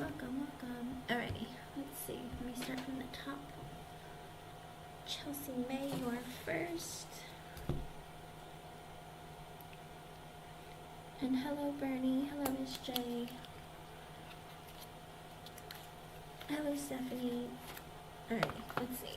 welcome, welcome. Alrighty, let's see. Let me start from the top. Chelsea May, you are first. And hello, Bernie. Hello, Miss J. Hello, Stephanie. Alright, let's see.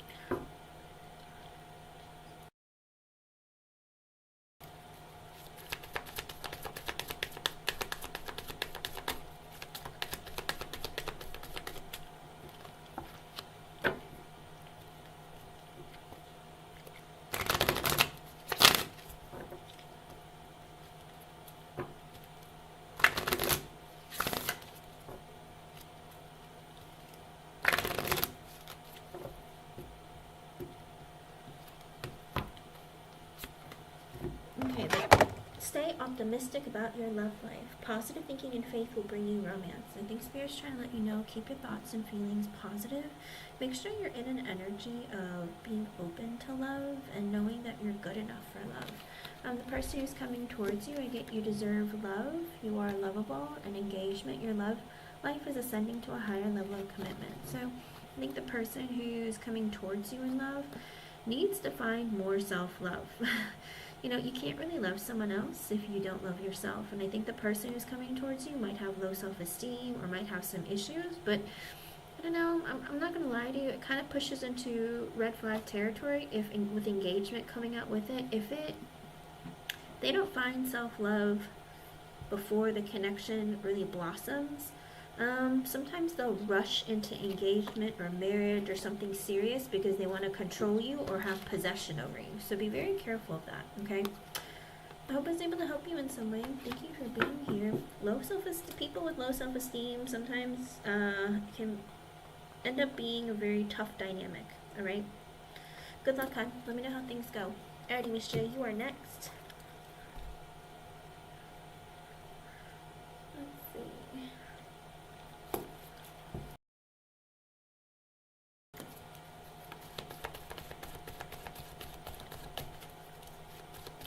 Okay, stay optimistic about your love life. Positive thinking and faith will bring you romance. I think Spirit's trying to let you know, keep your thoughts and feelings positive. Make sure you're in an energy of being open to love and knowing that you're good enough for love. The person who's coming towards you, I get you deserve love. You are lovable and engagement. Your love life is ascending to a higher level of commitment. So I think the person who's coming towards you in love needs to find more self-love. You know, you can't really love someone else if you don't love yourself. And I think the person who's coming towards you might have low self-esteem or might have some issues. But I don't know, I'm not going to lie to you. It kind of pushes into red flag territory with engagement coming out with it. If they don't find self-love before the connection really blossoms, sometimes they'll rush into engagement or marriage or something serious because they want to control you or have possession over you. So be very careful of that, okay? I hope I was able to help you in some way. Thank you for being here. People with low self-esteem sometimes can end up being a very tough dynamic, all right? Good luck, hon. Let me know how things go. Alrighty, Miss J, you are next.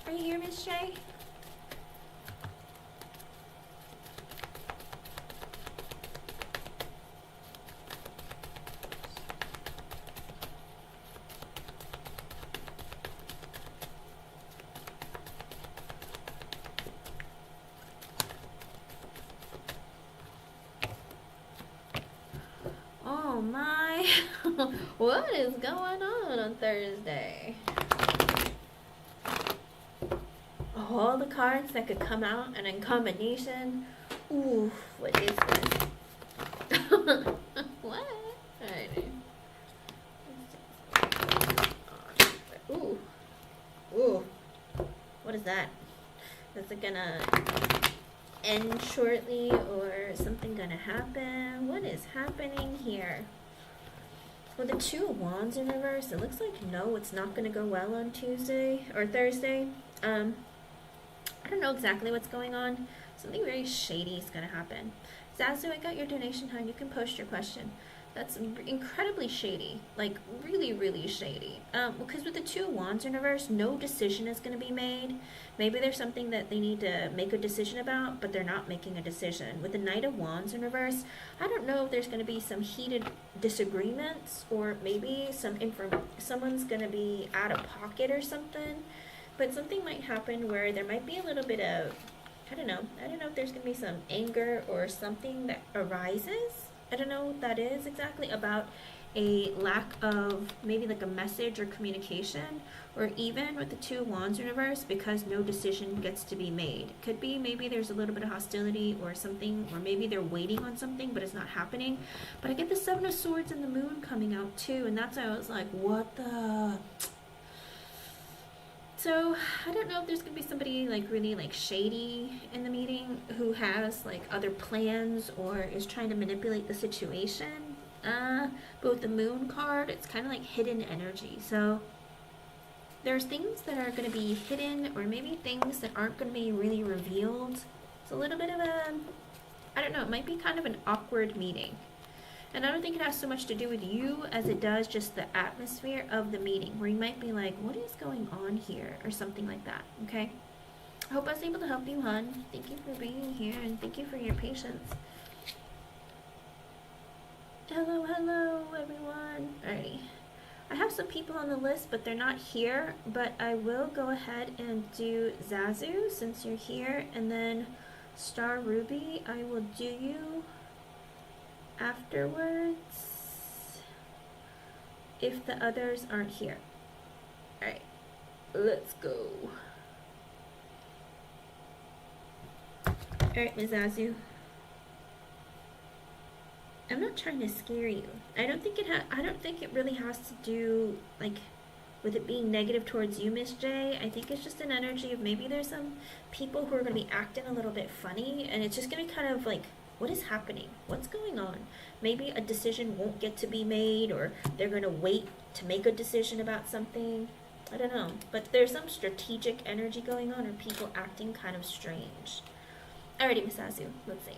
Are you here, Miss J? Oh my, what is going on Thursday? All the cards that could come out and in combination. Ooh, what is this? What? Alright. Ooh. Ooh. What is that? Is it gonna end shortly or something gonna happen? What is happening here? Well, the Two of Wands in reverse, it looks like no, it's not gonna go well on Tuesday or Thursday. I don't know exactly what's going on. Something very shady is going to happen. Zazu, I got your donation, hon. You can post your question. That's incredibly shady. Like, really, really shady. Because with the Two of Wands in reverse, no decision is going to be made. Maybe there's something that they need to make a decision about, but they're not making a decision. With the Knight of Wands in reverse, I don't know if there's going to be some heated disagreements, or maybe someone's going to be out of pocket or something. But something might happen where there might be a little bit of, I don't know if there's going to be some anger or something that arises. I don't know what that is exactly, about a lack of maybe like a message or communication, or even with the Two of Wands in reverse, because no decision gets to be made. Could be maybe there's a little bit of hostility or something, or maybe they're waiting on something but it's not happening. But I get the Seven of Swords and the Moon coming out too, and that's why I was like, what the... So I don't know if there's gonna be somebody like really like shady in the meeting who has like other plans or is trying to manipulate the situation. But with the Moon card, it's kind of like hidden energy. So there's things that are going to be hidden, or maybe things that aren't going to be really revealed. It's a little bit of a, I don't know, it might be kind of an awkward meeting. And I don't think it has so much to do with you as it does just the atmosphere of the meeting, where you might be like, what is going on here? Or something like that, okay? I hope I was able to help you, hon. Thank you for being here, and thank you for your patience. Hello, hello, everyone. Alrighty. I have some people on the list, but they're not here. But I will go ahead and do Zazu since you're here, and then Star Ruby, I will do you afterwards if the others aren't here. Alright, let's go. Alright, Ms. Zazu. I'm not trying to scare you. I don't think it really has to do like with it being negative towards you, Miss J. I think it's just an energy of maybe there's some people who are going to be acting a little bit funny, and it's just going to be kind of like, what is happening? What's going on? Maybe a decision won't get to be made, or they're going to wait to make a decision about something. I don't know. But there's some strategic energy going on, or people acting kind of strange. Alrighty, Miss Azu, let's see.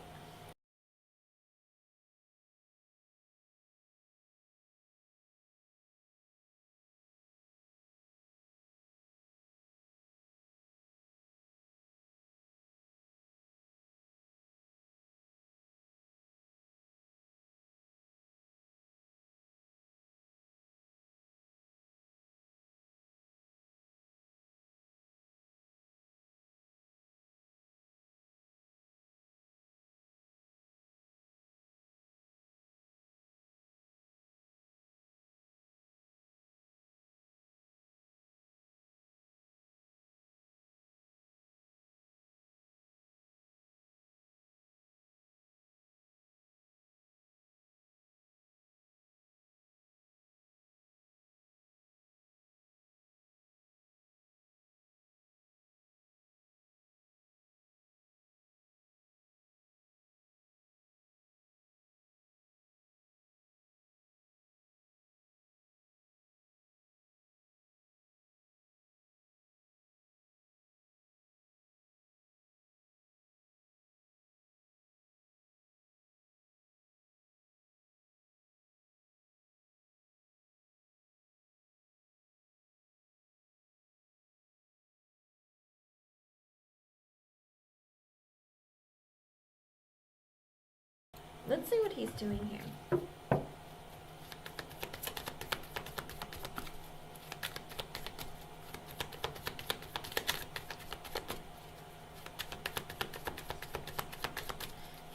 Let's see what he's doing here.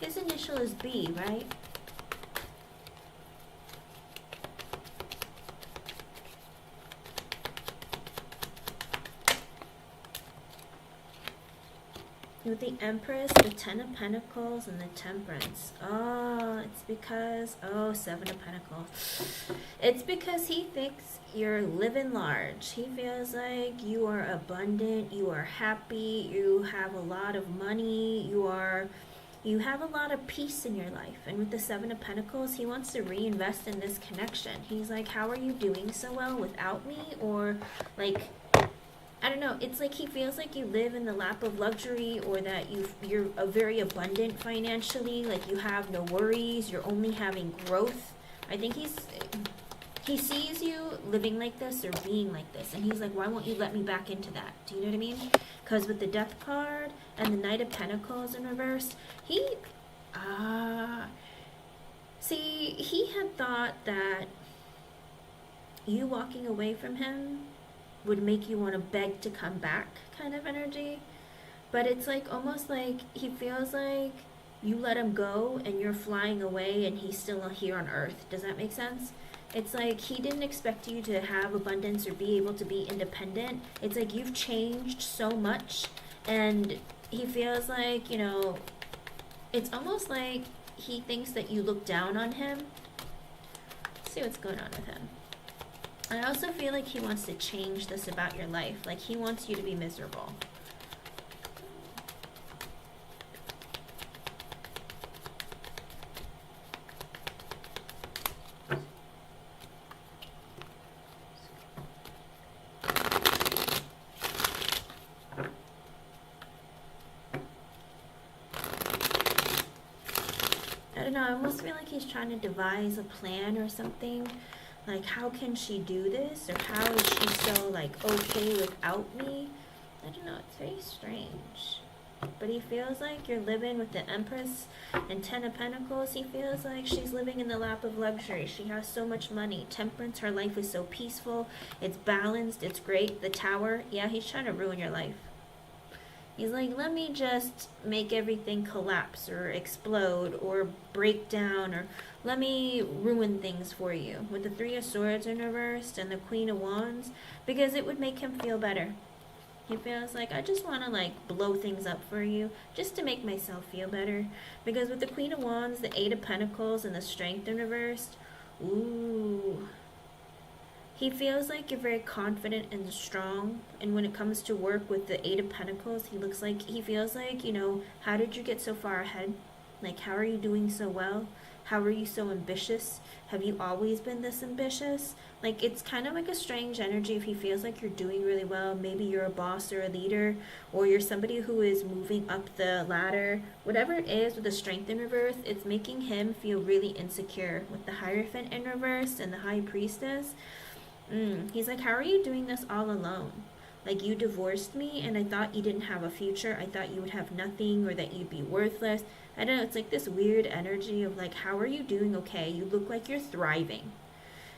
His initial is B, right? With the Empress, the Ten of Pentacles, and the Temperance. Oh, it's because... Oh, Seven of Pentacles. It's because he thinks you're living large. He feels like you are abundant, you are happy, you have a lot of money, you have a lot of peace in your life. And with the Seven of Pentacles, he wants to reinvest in this connection. He's like, how are you doing so well without me? Or, like... I don't know, it's like he feels like you live in the lap of luxury, or that you're very abundant financially, like you have no worries, you're only having growth. I think he sees you living like this or being like this, and he's like, why won't you let me back into that? Do you know what I mean? Because with the Death card and the Knight of Pentacles in reverse, he had thought that you walking away from him would make you want to beg to come back, kind of energy. But it's like almost like he feels like you let him go and you're flying away and he's still here on earth. Does that make sense? It's like he didn't expect you to have abundance or be able to be independent. It's like you've changed so much, and he feels like, you know, it's almost like he thinks that you look down on him. Let's see what's going on with him. I also feel like he wants to change this about your life. Like he wants you to be miserable. I don't know, I almost feel like he's trying to devise a plan or something. Like, how can she do this? Or how is she so, like, okay without me? I don't know, it's very strange. But he feels like you're living with the Empress and Ten of Pentacles. He feels like she's living in the lap of luxury. She has so much money. Temperance, her life is so peaceful. It's balanced. It's great. The Tower, yeah, he's trying to ruin your life. He's like, let me just make everything collapse or explode or break down, or let me ruin things for you. With the Three of Swords in reverse and the Queen of Wands, because it would make him feel better. He feels like, I just want to like blow things up for you just to make myself feel better. Because with the Queen of Wands, the Eight of Pentacles, and the Strength in reverse, ooh. He feels like you're very confident and strong. And when it comes to work with the Eight of Pentacles, he feels like, you know, how did you get so far ahead? Like, how are you doing so well? How are you so ambitious? Have you always been this ambitious? Like, it's kind of like a strange energy if he feels like you're doing really well. Maybe you're a boss or a leader, or you're somebody who is moving up the ladder. Whatever it is with the Strength in reverse, it's making him feel really insecure. With the Hierophant in reverse and the High Priestess, he's like, how are you doing this all alone? Like, you divorced me and I thought you didn't have a future. I thought you would have nothing, or that you'd be worthless. I don't know, it's like this weird energy of like, how are you doing okay? You look like you're thriving.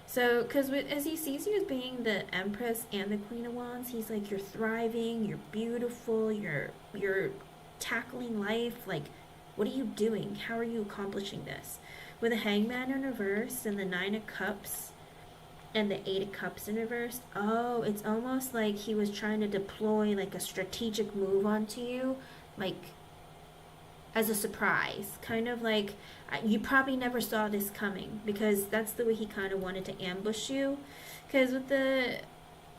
So, because as he sees you as being the Empress and the Queen of Wands, he's like, you're thriving, you're beautiful, you're tackling life. Like, what are you doing? How are you accomplishing this? With a Hangman in reverse and the Nine of Cups and the Eight of Cups in reverse, oh, it's almost like he was trying to deploy like a strategic move onto you, like as a surprise. Kind of like, you probably never saw this coming, because that's the way he kind of wanted to ambush you. Because with the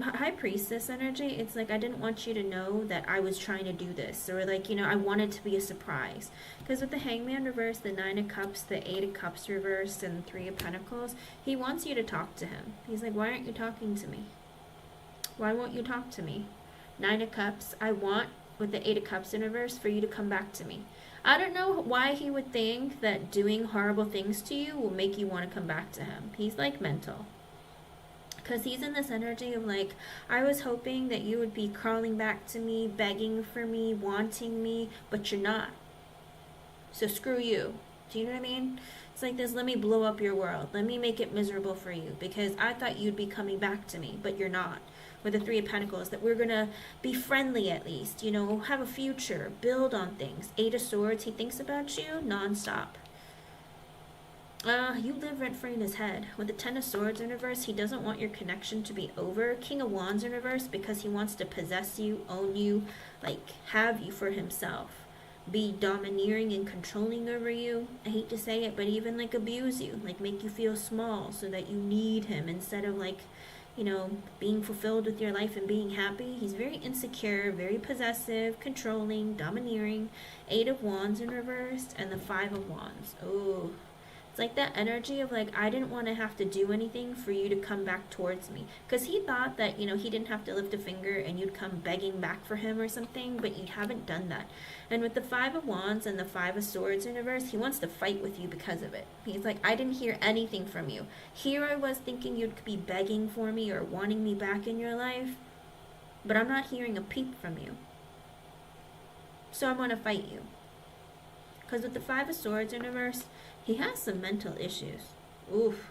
High Priestess energy, it's like, I didn't want you to know that I was trying to do this, or like, you know, I wanted to be a surprise. Because with the Hangman reverse, the Nine of Cups, the Eight of Cups reverse, and the Three of Pentacles, he wants you to talk to him. He's like, why aren't you talking to me? Why won't you talk to me? Nine of Cups, I want, with the Eight of Cups in reverse, for you to come back to me. I don't know why he would think that doing horrible things to you will make you want to come back to him. He's like mental. Because he's in this energy of like, I was hoping that you would be crawling back to me, begging for me, wanting me, but you're not. So screw you. Do you know what I mean? It's like this, let me blow up your world. Let me make it miserable for you, because I thought you'd be coming back to me, but you're not. With the Three of Pentacles, that we're going to be friendly at least, you know, have a future, build on things. Eight of Swords, he thinks about you nonstop. You live rent-free in his head. With the Ten of Swords in reverse, he doesn't want your connection to be over. King of Wands in reverse, because he wants to possess you, own you, like have you for himself. Be domineering and controlling over you. I hate to say it, but even like abuse you, like make you feel small so that you need him, instead of like, you know, being fulfilled with your life and being happy. He's very insecure, very possessive, controlling, domineering. Eight of Wands in reverse and the Five of Wands. Oh, it's like that energy of like, I didn't want to have to do anything for you to come back towards me. Because he thought that, you know, he didn't have to lift a finger and you'd come begging back for him or something, but you haven't done that. And with the Five of Wands and the Five of Swords in reverse, he wants to fight with you because of it. He's like, I didn't hear anything from you. Here I was thinking you'd be begging for me or wanting me back in your life, but I'm not hearing a peep from you. So I'm going to fight you. Because with the Five of Swords in reverse, he has some mental issues. Oof.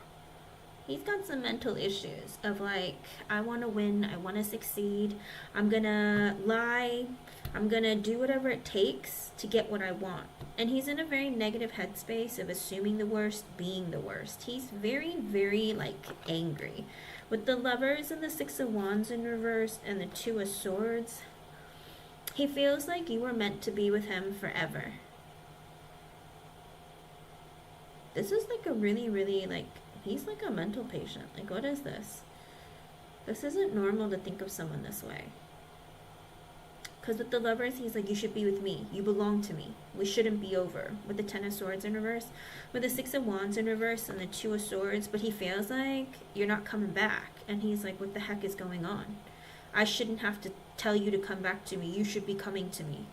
He's got some mental issues of like, I want to win, I want to succeed, I'm going to lie, I'm going to do whatever it takes to get what I want. And he's in a very negative headspace of assuming the worst, being the worst. He's very, very like angry. With the Lovers and the Six of Wands in reverse and the Two of Swords, he feels like you were meant to be with him forever. This is like a really, really like, he's like a mental patient. Like, what is this? This isn't normal to think of someone this way. Because with the Lovers, he's like, you should be with me. You belong to me. We shouldn't be over. With the Ten of Swords in reverse. With the Six of Wands in reverse and the Two of Swords. But he feels like you're not coming back. And he's like, what the heck is going on? I shouldn't have to tell you to come back to me. You should be coming to me.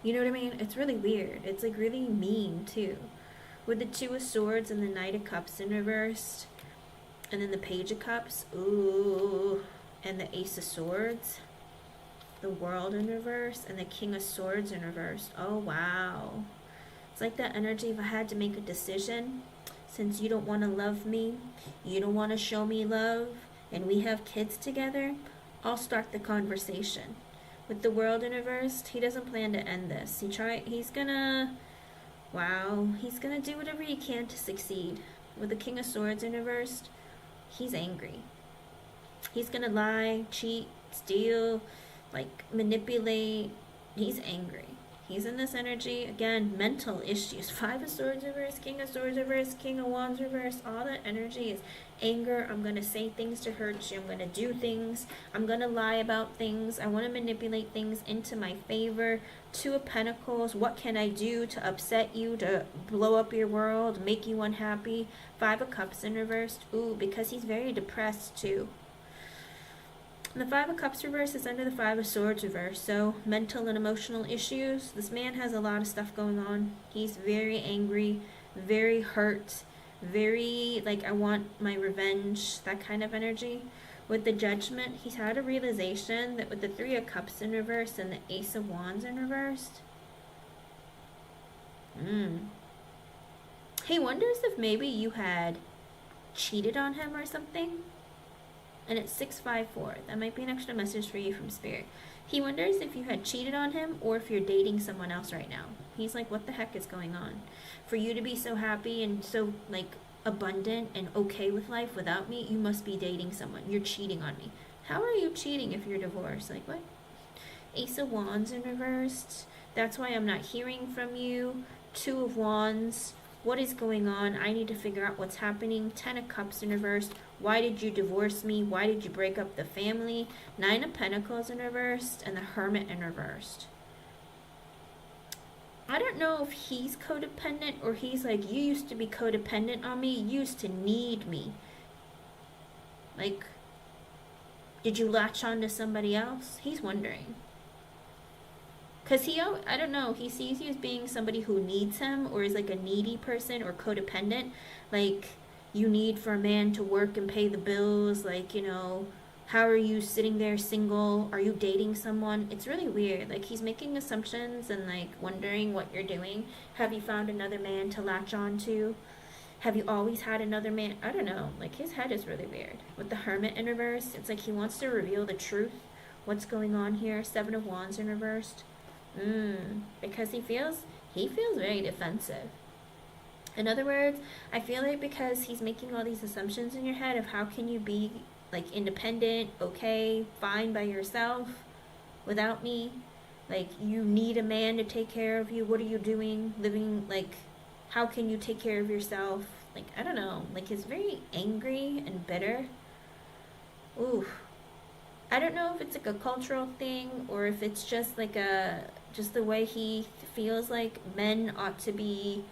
You know what I mean? It's really weird. It's like really mean too. With the Two of Swords and the Knight of Cups in reverse. And then the Page of Cups. Ooh. And the Ace of Swords. the World in reverse, and the King of Swords in reverse. Oh, wow. It's like that energy if I had to make a decision, since you don't want to love me, you don't want to show me love, and we have kids together, I'll start the conversation. With the World in reverse, he doesn't plan to end this. He's gonna do whatever he can to succeed. With the King of Swords in reverse, he's angry. He's gonna lie, cheat, steal, like manipulate. He's angry. He's in this energy. Again, mental issues. 5 of Swords reverse, King of Swords reverse, King of Wands reverse. All that energy is anger. I'm going to say things to hurt you. I'm going to do things. I'm going to lie about things. I want to manipulate things into my favor. 2 of Pentacles. What can I do to upset you, to blow up your world, make you unhappy? 5 of Cups in reverse. Ooh, because he's very depressed too. And the 5 of Cups reverse is under the 5 of Swords reverse. So, mental and emotional issues. This man has a lot of stuff going on. He's very angry, very hurt, very, like, I want my revenge, that kind of energy. With the Judgment, he's had a realization that with the 3 of Cups in reverse and the Ace of Wands in reverse, he wonders if maybe you had cheated on him or something. And it's 654. That might be an extra message for you from Spirit. He wonders if you had cheated on him or if you're dating someone else right now. He's like, what the heck is going on? For you to be so happy and so, like, abundant and okay with life without me, you must be dating someone. You're cheating on me. How are you cheating if you're divorced? Like, what? Ace of Wands in reversed. That's why I'm not hearing from you. 2 of Wands. What is going on? I need to figure out what's happening. 10 of Cups in reverse. Why did you divorce me? Why did you break up the family? 9 of Pentacles in reversed and the Hermit in reversed. I don't know if he's codependent or he's like, you used to be codependent on me. You used to need me. Like, did you latch on to somebody else? He's wondering. Because I don't know, he sees you as being somebody who needs him or is like a needy person or codependent. Like, you need for a man to work and pay the bills. Like, you know, how are you sitting there single? Are you dating someone? It's really weird. Like, he's making assumptions and, like, wondering what you're doing. Have you found another man to latch on to? Have you always had another man? I don't know. Like, his head is really weird. With the Hermit in reverse, it's like he wants to reveal the truth. What's going on here? 7 of Wands in reversed. Because he feels very defensive. In other words, I feel like because he's making all these assumptions in your head of how can you be, like, independent, okay, fine by yourself without me? Like, you need a man to take care of you. What are you doing? Living, like, how can you take care of yourself? Like, I don't know. Like, he's very angry and bitter. Ooh. I don't know if it's like a cultural thing or if it's just like just the way he feels like men ought to be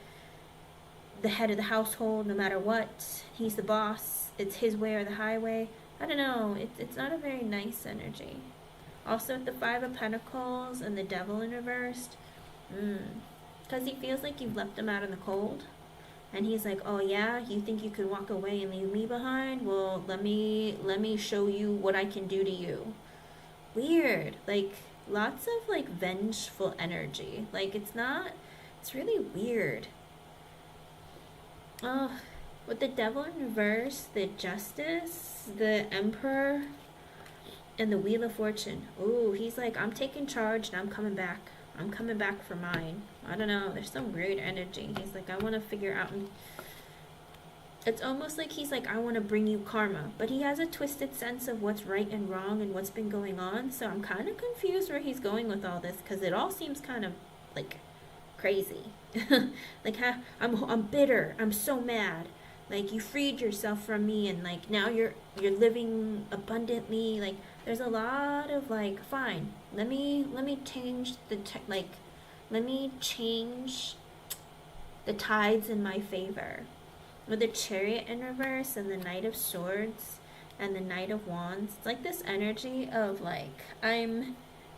the head of the household no matter what. He's the boss. It's his way or the highway. I don't know. It's not a very nice energy. Also with the 5 of Pentacles and the Devil in reversed. Because he feels like you've left him out in the cold. And he's like, oh yeah, you think you could walk away and leave me behind? Well, let me show you what I can do to you. Weird. Like, lots of, like, vengeful energy. Like, it's really weird. Oh, with the Devil in reverse, the Justice, the Emperor, and the Wheel of Fortune. Ooh, he's like, I'm taking charge and I'm coming back. I'm coming back for mine. I don't know. There's some weird energy. He's like, I want to figure out. It's almost like he's like, I want to bring you karma. But he has a twisted sense of what's right and wrong and what's been going on. So I'm kind of confused where he's going with all this. Because it all seems kind of, like, crazy. Like, I'm bitter. I'm so mad. Like, you freed yourself from me. And, like, now you're living abundantly. Like, there's a lot of, like, fine. Let me change let me change the tides in my favor. With the Chariot in reverse and the Knight of Swords and the Knight of Wands, it's like this energy of, like, I'm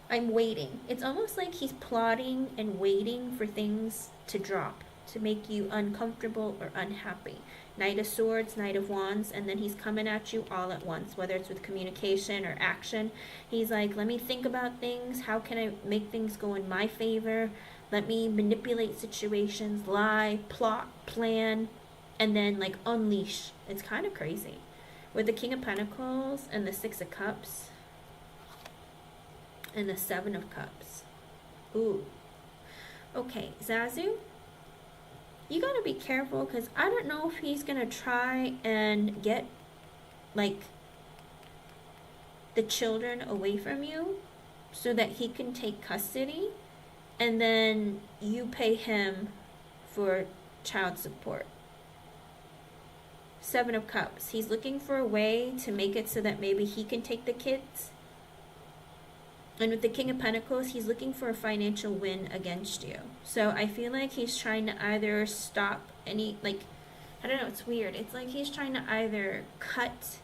waiting. It's almost like he's plotting and waiting for things to drop. to make you uncomfortable or unhappy. Knight of Swords, Knight of Wands, and then he's coming at you all at once, whether it's with communication or action. He's like, let me think about things. How can I make things go in my favor? Let me manipulate situations, lie, plot, plan, and then like unleash. It's kind of crazy. With the King of Pentacles and the Six of Cups and the Seven of Cups. Ooh. Okay, Zazu, you gotta be careful, because I don't know if he's gonna try and get like the children away from you so that he can take custody, and then you pay him for child support. Seven of Cups. He's looking for a way to make it so that maybe he can take the kids. And with the King of Pentacles, he's looking for a financial win against you. So I feel like he's trying to either stop any, like, I don't know, it's weird. It's like he's trying to either cut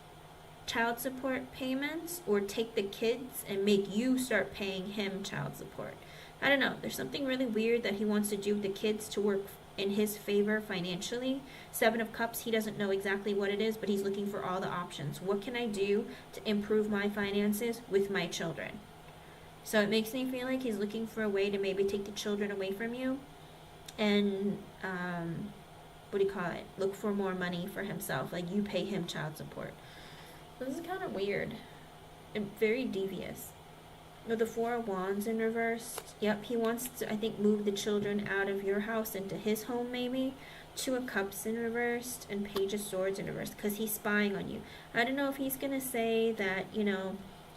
child support payments or take the kids and make you start paying him child support. I don't know. There's something really weird that he wants to do with the kids to work in his favor financially. Seven of Cups, he doesn't know exactly what it is, but he's looking for all the options. What can I do to improve my finances with my children? So it makes me feel like he's looking for a way to maybe take the children away from you and, what do you call it? Look for more money for himself. Like, you pay him child support. So this is kind of weird and very devious. With the Four of Wands in reverse, yep, he wants to, I think, move the children out of your house into his home maybe. Two of Cups in reversed and Page of Swords in reverse, because he's spying on you. I don't know if he's going to say that, you know,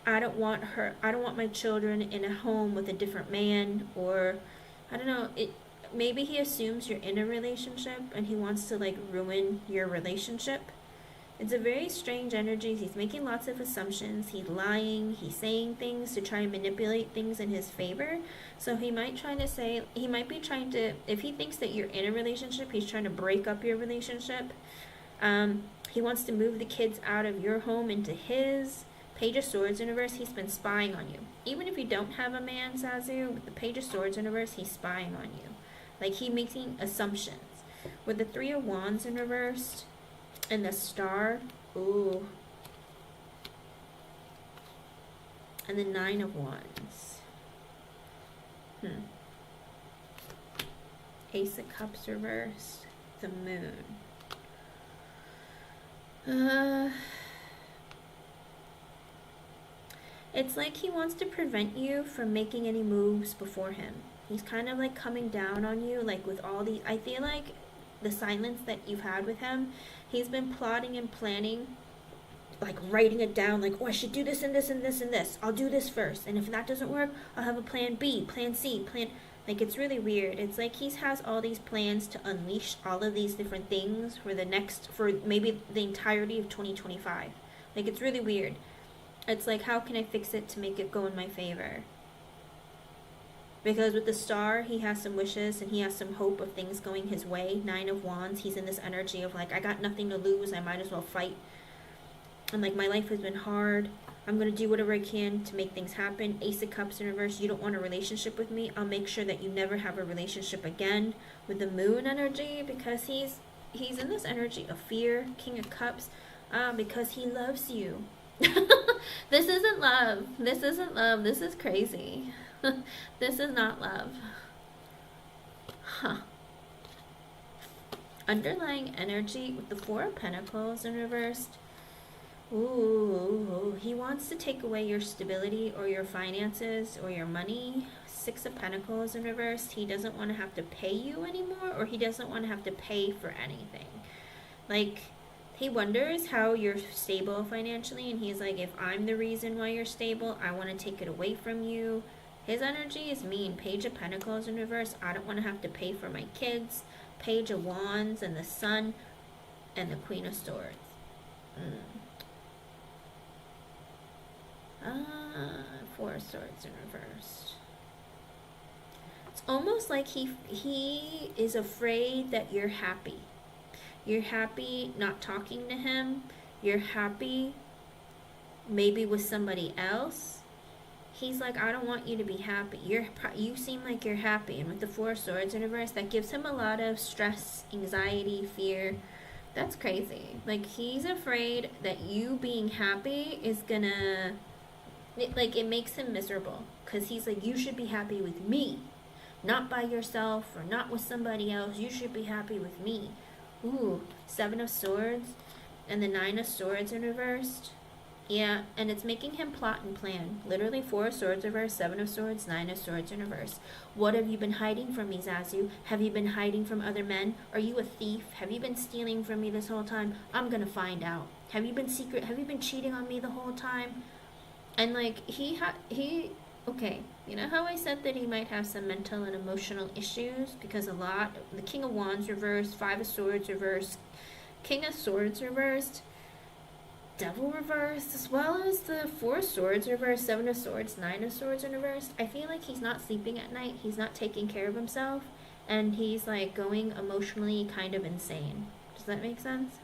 I don't want my children in a home with a different man, or I don't know, maybe he assumes you're in a relationship and he wants to like ruin your relationship. It's a very strange energy. He's making lots of assumptions. He's lying. He's saying things to try and manipulate things in his favor. So he might be trying to, if he thinks that you're in a relationship, he's trying to break up your relationship. He wants to move the kids out of your home into his. Page of Swords in reverse, he's been spying on you. Even if you don't have a man, Zazu, with the Page of Swords in reverse, he's spying on you. Like, he's making assumptions. With the Three of Wands in reverse and the Star, ooh. And the Nine of Wands. Ace of Cups reversed. The Moon. It's like he wants to prevent you from making any moves before him. He's kind of like coming down on you, like with all the, I feel like the silence that you've had with him, he's been plotting and planning, like writing it down, like, oh, I should do this and this and this and this. I'll do this first. And if that doesn't work, I'll have a plan B, plan C, like, it's really weird. It's like he has all these plans to unleash all of these different things for maybe the entirety of 2025. Like, it's really weird. It's like, how can I fix it to make it go in my favor? Because with the Star, he has some wishes and he has some hope of things going his way. Nine of Wands, he's in this energy of like, I got nothing to lose, I might as well fight. And like, my life has been hard. I'm going to do whatever I can to make things happen. Ace of Cups in reverse, you don't want a relationship with me. I'll make sure that you never have a relationship again. With the Moon energy, because he's in this energy of fear. King of Cups, because he loves you. This isn't love. This isn't love. This is crazy. This is not love. Huh. Underlying energy with the Four of Pentacles in reversed. Ooh, he wants to take away your stability or your finances or your money. Six of Pentacles in reversed. He doesn't want to have to pay you anymore, or he doesn't want to have to pay for anything. Like, he wonders how you're stable financially, and he's like, if I'm the reason why you're stable, I want to take it away from you. His energy is mean. Page of Pentacles in reverse. I don't want to have to pay for my kids. Page of Wands and the Sun and the Queen of Swords. Four of Swords in reverse. It's almost like he is afraid that you're happy. You're happy not talking to him. You're happy maybe with somebody else. he's like, I don't want you to be happy. You seem like you're happy. And with the Four of Swords in reverse, that gives him a lot of stress, anxiety, fear. That's crazy. Like, he's afraid that you being happy is gonna, it makes him miserable. Because he's like, you should be happy with me. Not by yourself or not with somebody else. You should be happy with me. Ooh, Seven of Swords and the Nine of Swords in reversed. Yeah, and it's making him plot and plan. Literally, Four of Swords reverse, Seven of Swords, Nine of Swords in reverse. What have you been hiding from me, Zazu? Have you been hiding from other men? Are you a thief? Have you been stealing from me this whole time? I'm gonna find out. Have you been secret? Have you been cheating on me the whole time? And like, okay, you know how I said that he might have some mental and emotional issues? Because the King of Wands reversed, Five of Swords reversed, King of Swords reversed, Devil reversed, as well as the Four of Swords reversed, Seven of Swords, Nine of Swords in reversed. I feel like he's not sleeping at night, he's not taking care of himself, and he's like going emotionally kind of insane. Does that make sense?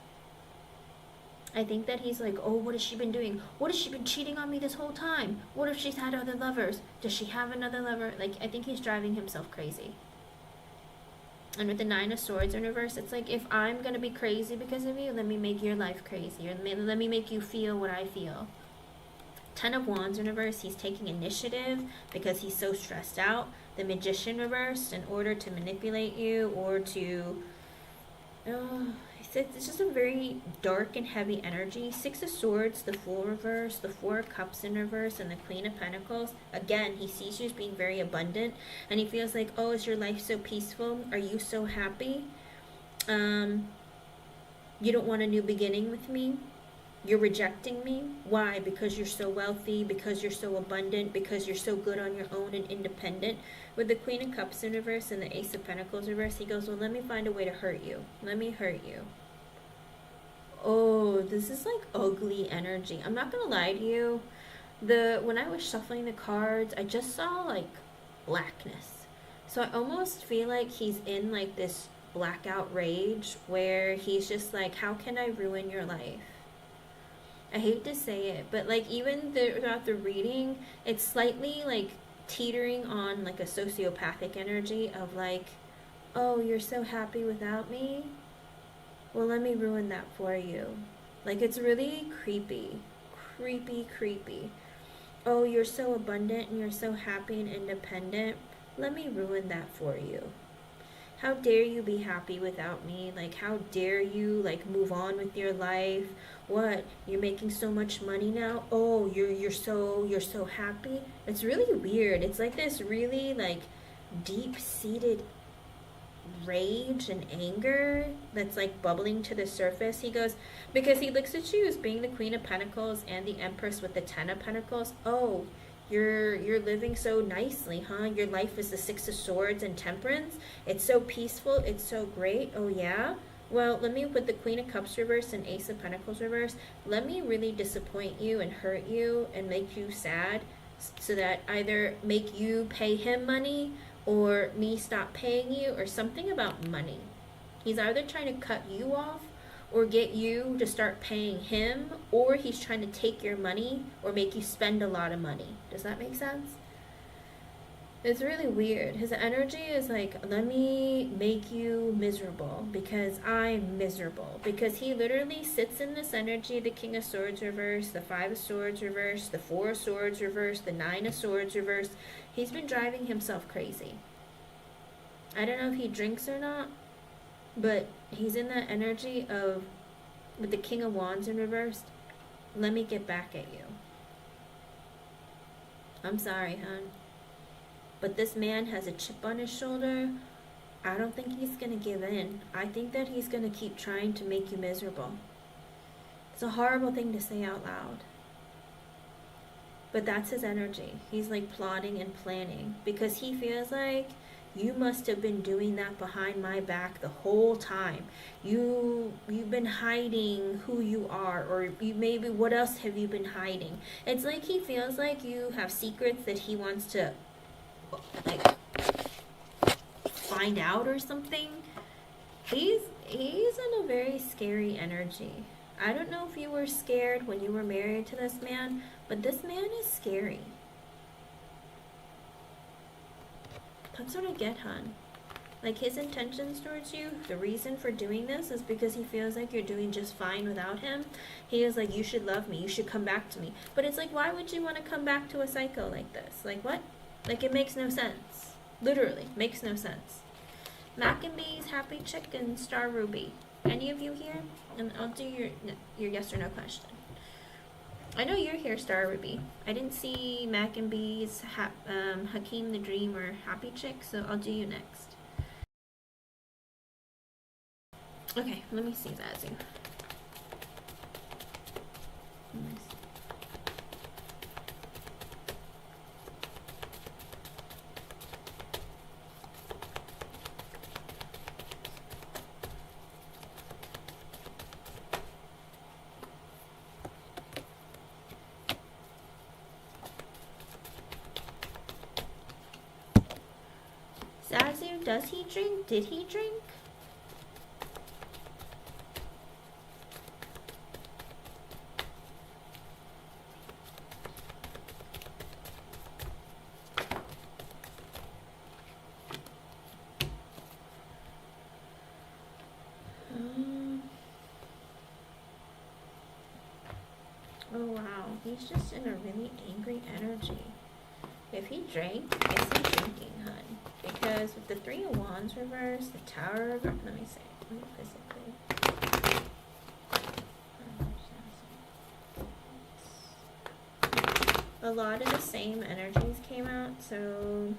I think that he's like, oh, what has she been doing? What has she been cheating on me this whole time? What if she's had other lovers? Does she have another lover? Like, I think he's driving himself crazy. And with the Nine of Swords in reverse, it's like, if I'm going to be crazy because of you, let me make your life crazy. Or let me make you feel what I feel. Ten of Wands in reverse, he's taking initiative because he's so stressed out. The Magician reversed in order to manipulate you or to... it's just a very dark and heavy energy. Six of Swords, the Fool reverse, the Four of Cups in reverse, and the Queen of Pentacles. Again, he sees you as being very abundant, and he feels like, oh, is your life so peaceful? Are you so happy? You don't want a new beginning with me? You're rejecting me? Why? Because you're so wealthy, because you're so abundant, because you're so good on your own and independent. With the Queen of Cups in reverse and the Ace of Pentacles reverse, he goes, well, let me find a way to hurt you. Let me hurt you. Oh, this is like ugly energy. I'm not gonna lie to you. When I was shuffling the cards, I just saw like blackness. So I almost feel like he's in like this blackout rage where he's just like, how can I ruin your life? I hate to say it, but like even throughout the reading, it's slightly like teetering on like a sociopathic energy of like, oh, you're so happy without me? Well, let me ruin that for you. Like, it's really creepy. Creepy. Oh, you're so abundant and you're so happy and independent. Let me ruin that for you. How dare you be happy without me? Like, how dare you, like, move on with your life? What? You're making so much money now? Oh, you're so happy? It's really weird. It's like this really, like, deep-seated rage and anger that's like bubbling to the surface. He goes, because he looks at you as being the Queen of Pentacles and the Empress with the Ten of Pentacles. Oh, you're living so nicely, huh? Your life is the Six of Swords and Temperance. It's so peaceful. It's so great. Oh yeah. Well, let me, with the Queen of Cups reverse and Ace of Pentacles reverse, let me really disappoint you and hurt you and make you sad, so that either make you pay him money or me stop paying you, or something about money. He's either trying to cut you off or get you to start paying him, or he's trying to take your money or make you spend a lot of money. Does that make sense? It's really weird. His energy is like, let me make you miserable because I'm miserable. Because he literally sits in this energy, the King of Swords reverse, the Five of Swords reverse, the Four of Swords reverse, the Nine of Swords reverse. He's been driving himself crazy. I don't know if he drinks or not, but he's in that energy of, with the King of Wands in reverse, let me get back at you. I'm sorry, hon. But this man has a chip on his shoulder. I don't think he's going to give in. I think that he's going to keep trying to make you miserable. It's a horrible thing to say out loud. But that's his energy. He's like plotting and planning because he feels like you must have been doing that behind my back the whole time. You've been hiding who you are, or you maybe what else have you been hiding? It's like he feels like you have secrets that he wants to like find out or something. He's in a very scary energy. I don't know if you were scared when you were married to this man, but this man is scary. That's what I get, hon. Like, his intentions towards you, the reason for doing this is because he feels like you're doing just fine without him. He is like, you should love me, you should come back to me. But it's like, why would you want to come back to a psycho like this? Like, what? Like, it makes no sense. Literally, makes no sense. Mac and B's, Happy Chicken, Star Ruby. Any of you here? And I'll do your yes or no question. I know you're here, Star Ruby. I didn't see Mac and B's, Hakeem the Dream, or Happy Chick, so I'll do you next. Okay, let me see Zazu. Zazu, does he drink? Did he drink? Oh wow, he's just in a really angry energy. If he drank, I see drinking, hun. Because with the Three of Wands reverse, the Tower of... Let me say, physically. A lot of the same energies came out, so...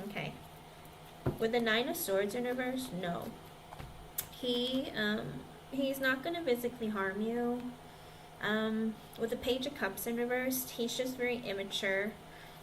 okay. With the Nine of Swords in reverse, no. He's not going to physically harm you. With the Page of Cups in reverse, he's just very immature.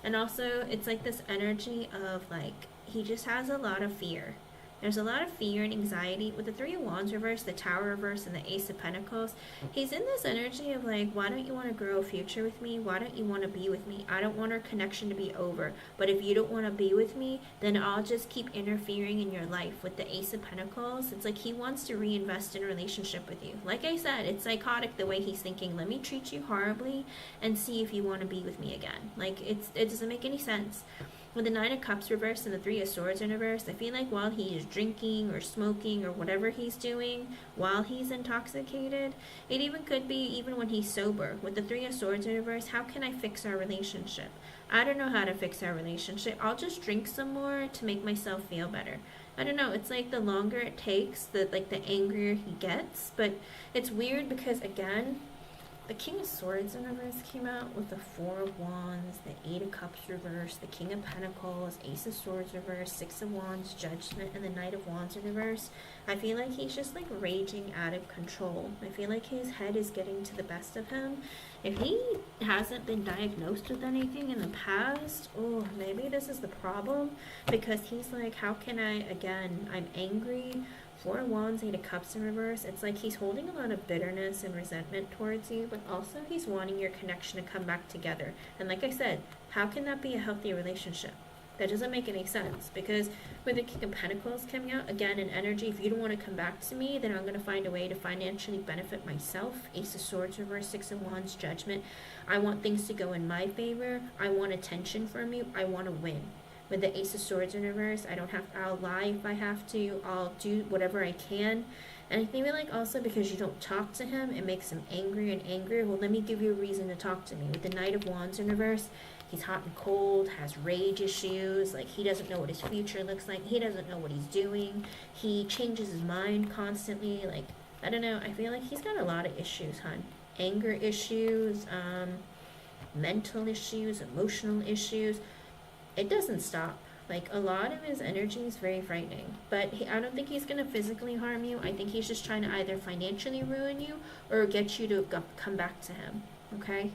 And also, it's like this energy of, like, he just has a lot of fear. There's a lot of fear and anxiety. With the Three of Wands reverse, the Tower reverse, and the Ace of Pentacles, he's in this energy of like, why don't you want to grow a future with me? Why don't you want to be with me? I don't want our connection to be over. But if you don't want to be with me, then I'll just keep interfering in your life. With the Ace of Pentacles, it's like he wants to reinvest in a relationship with you. Like I said, it's psychotic the way he's thinking. Let me treat you horribly and see if you want to be with me again. Like, it doesn't make any sense. With the Nine of Cups reversed and the Three of Swords in reverse, I feel like while he is drinking or smoking or whatever he's doing, while he's intoxicated, it even could be even when he's sober. With the Three of Swords in reverse, how can I fix our relationship? I don't know how to fix our relationship. I'll just drink some more to make myself feel better. I don't know, it's like the longer it takes, the angrier he gets. But it's weird because, again, the King of Swords in reverse came out with the Four of Wands, the Eight of Cups reverse, the King of Pentacles, Ace of Swords reverse, Six of Wands, Judgment, and the Knight of Wands in reverse. I feel like he's just like raging out of control. I feel like his head is getting to the best of him. If he hasn't been diagnosed with anything in the past, oh, maybe this is the problem. Because he's like, how can I, again, I'm angry. Four of Wands, Eight of Cups in reverse. It's like he's holding a lot of bitterness and resentment towards you, but also he's wanting your connection to come back together. And like I said, how can that be a healthy relationship? That doesn't make any sense, because with the King of Pentacles coming out, again, in energy, if you don't want to come back to me, then I'm going to find a way to financially benefit myself. Ace of Swords reverse, Six of Wands, Judgment. I want things to go in my favor. I want attention from you. I want to win. With the Ace of Swords in reverse, I'll lie if I have to. I'll do whatever I can. And I feel like also because you don't talk to him, it makes him angry and angrier. Well, let me give you a reason to talk to me. With the Knight of Wands in reverse, he's hot and cold, has rage issues. Like, he doesn't know what his future looks like. He doesn't know what he's doing. He changes his mind constantly. Like, I don't know. I feel like he's got a lot of issues, hon. Anger issues, mental issues, emotional issues. It doesn't stop. Like, a lot of his energy is very frightening. But I don't think he's going to physically harm you. I think he's just trying to either financially ruin you or get you to come back to him. Okay?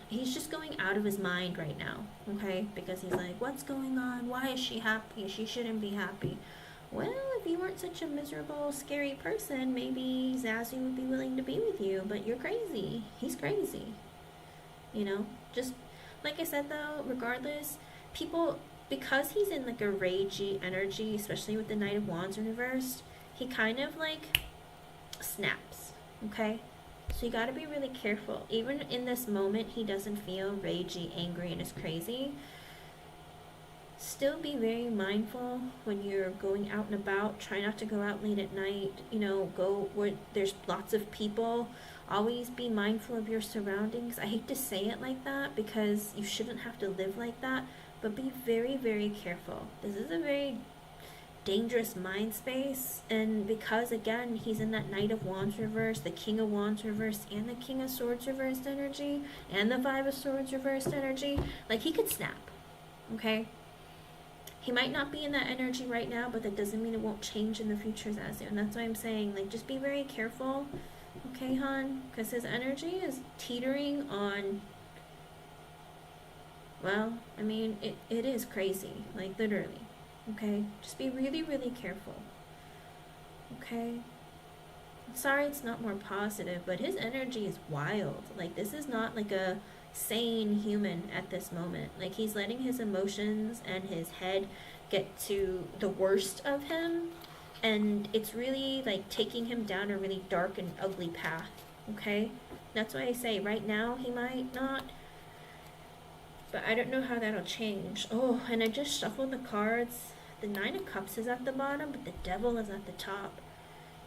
He's just going out of his mind right now. Okay? Because he's like, what's going on? Why is she happy? She shouldn't be happy. Well, if you weren't such a miserable, scary person, maybe Zazu would be willing to be with you. But you're crazy. He's crazy. You know? Just... like I said, though, regardless, people, because he's in like a ragey energy, especially with the Knight of Wands in reversed, he kind of like snaps, okay? So you got to be really careful. Even in this moment, he doesn't feel ragey, angry, and is crazy. Still be very mindful when you're going out and about. Try not to go out late at night. You know, go where there's lots of people. Always be mindful of your surroundings. I hate to say it like that because you shouldn't have to live like that, but be very, very careful. This is a very dangerous mind space, and because again he's in that Knight of Wands reverse, the King of Wands reverse, and the King of Swords reversed energy, and the Five of Swords reversed energy, like he could snap. Okay, he might not be in that energy right now, but that doesn't mean it won't change in the future, Zazu. And that's why I'm saying, like, just be very careful, okay, hon? Because his energy is teetering on, well, I mean, it is crazy, like, literally, okay? Just be really, really careful, okay? I'm sorry it's not more positive, but his energy is wild. Like, this is not, like, a sane human at this moment. Like, he's letting his emotions and his head get to the worst of him, and it's really like taking him down a really dark and ugly path. Okay, that's why I say right now he might not, but I don't know how that'll change. Oh, and I just shuffled the cards. The Nine of Cups is at the bottom, but the Devil is at the top.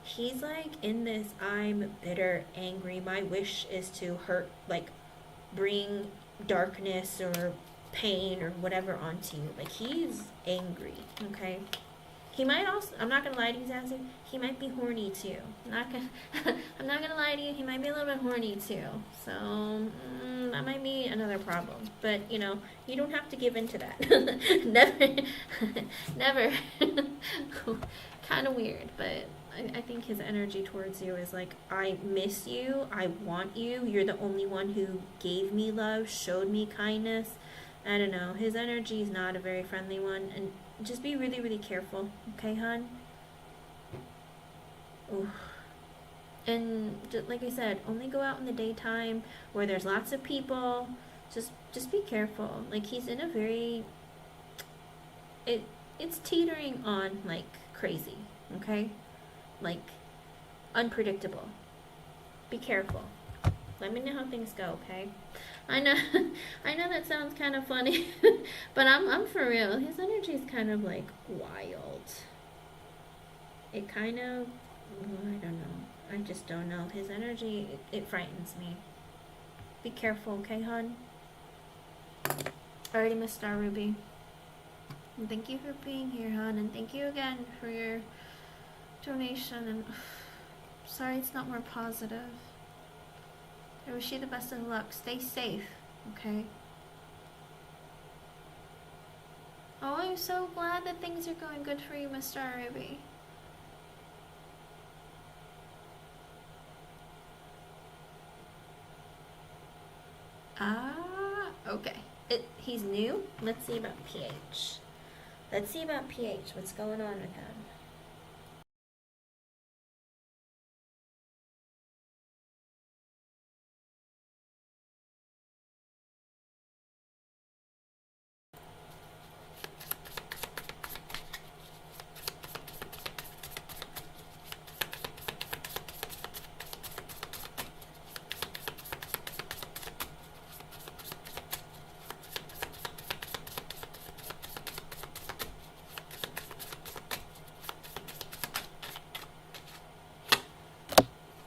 He's like in this, I'm bitter, angry, my wish is to hurt, like bring darkness or pain or whatever onto you. Like, he's angry, okay? He might also, I'm not gonna lie to you, Zazu, he might be horny too. I'm not gonna lie to you, he might be a little bit horny too. So, that might be another problem. But, you know, you don't have to give in to that. Never, never. Kind of weird, but I think his energy towards you is like, I miss you, I want you, you're the only one who gave me love, showed me kindness. I don't know, his energy is not a very friendly one, and just be really, really careful, okay, hon? Ooh. And like I said, only go out in the daytime where there's lots of people. Just be careful. Like, he's in a very, it's teetering on like crazy, okay? Like, unpredictable. Be careful. Let me know how things go, okay? I know that sounds kind of funny, but I'm for real. His energy is kind of like wild. It kind of, I don't know. I just don't know. His energy, it frightens me. Be careful, okay, hon? Alrighty, Miss Star Ruby. And thank you for being here, hon, and thank you again for your donation. And sorry it's not more positive. I wish you the best of luck. Stay safe, okay? Oh, I'm so glad that things are going good for you, Mr. Ruby. Okay. He's new. Let's see about pH. Let's see about pH. What's going on with him?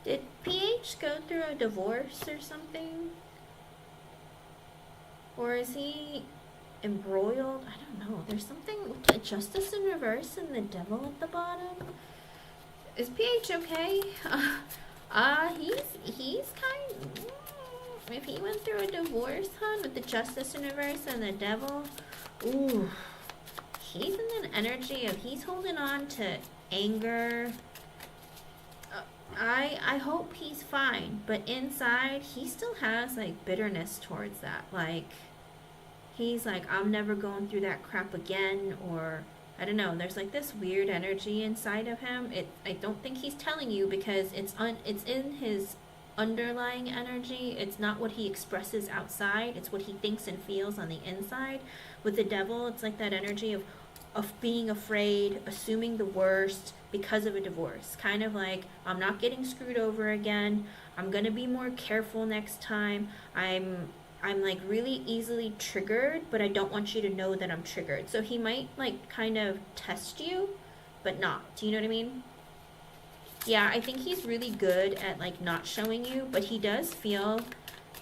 Did PH go through a divorce or something? Or is he embroiled? I don't know. There's something with the Justice in reverse and the Devil at the bottom. Is PH okay? He's kind. If he went through a divorce, hon, with the Justice in reverse and the Devil, ooh, he's in an energy of he's holding on to anger. I hope he's fine, but inside he still has like bitterness towards that. Like, he's like, I'm never going through that crap again, or I don't know. There's like this weird energy inside of him. I don't think he's telling you because it's in his underlying energy. It's not what he expresses outside. It's what he thinks and feels on the inside. With the Devil, it's like that energy of, of being afraid, assuming the worst because of a divorce. Kind of like, I'm not getting screwed over again. I'm gonna be more careful next time. I'm like really easily triggered, but I don't want you to know that I'm triggered. So he might like kind of test you, but not. Do you know what I mean? Yeah, I think he's really good at like not showing you, but he does feel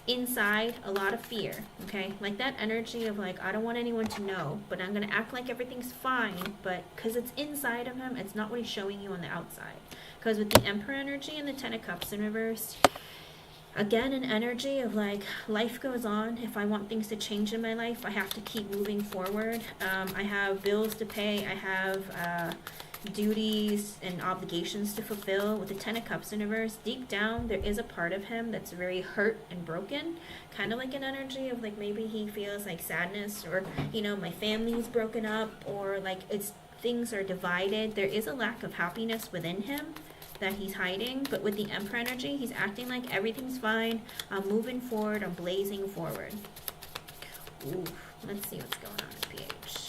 inside a lot of fear, okay? Like that energy of like, I don't want anyone to know, but I'm gonna act like everything's fine, but because it's inside of him, it's not what he's showing you on the outside. Because with the Emperor energy and the Ten of Cups in reverse, again, an energy of like, life goes on. If I want things to change in my life, I have to keep moving forward. I have bills to pay. I have duties and obligations to fulfill. With the Ten of Cups in reverse, deep down, there is a part of him that's very hurt and broken. Kind of like an energy of like, maybe he feels like sadness, or, you know, my family's broken up, or like things are divided. There is a lack of happiness within him that he's hiding, but with the Emperor energy, he's acting like everything's fine. I'm moving forward. I'm blazing forward. Ooh, let's see what's going on with PH.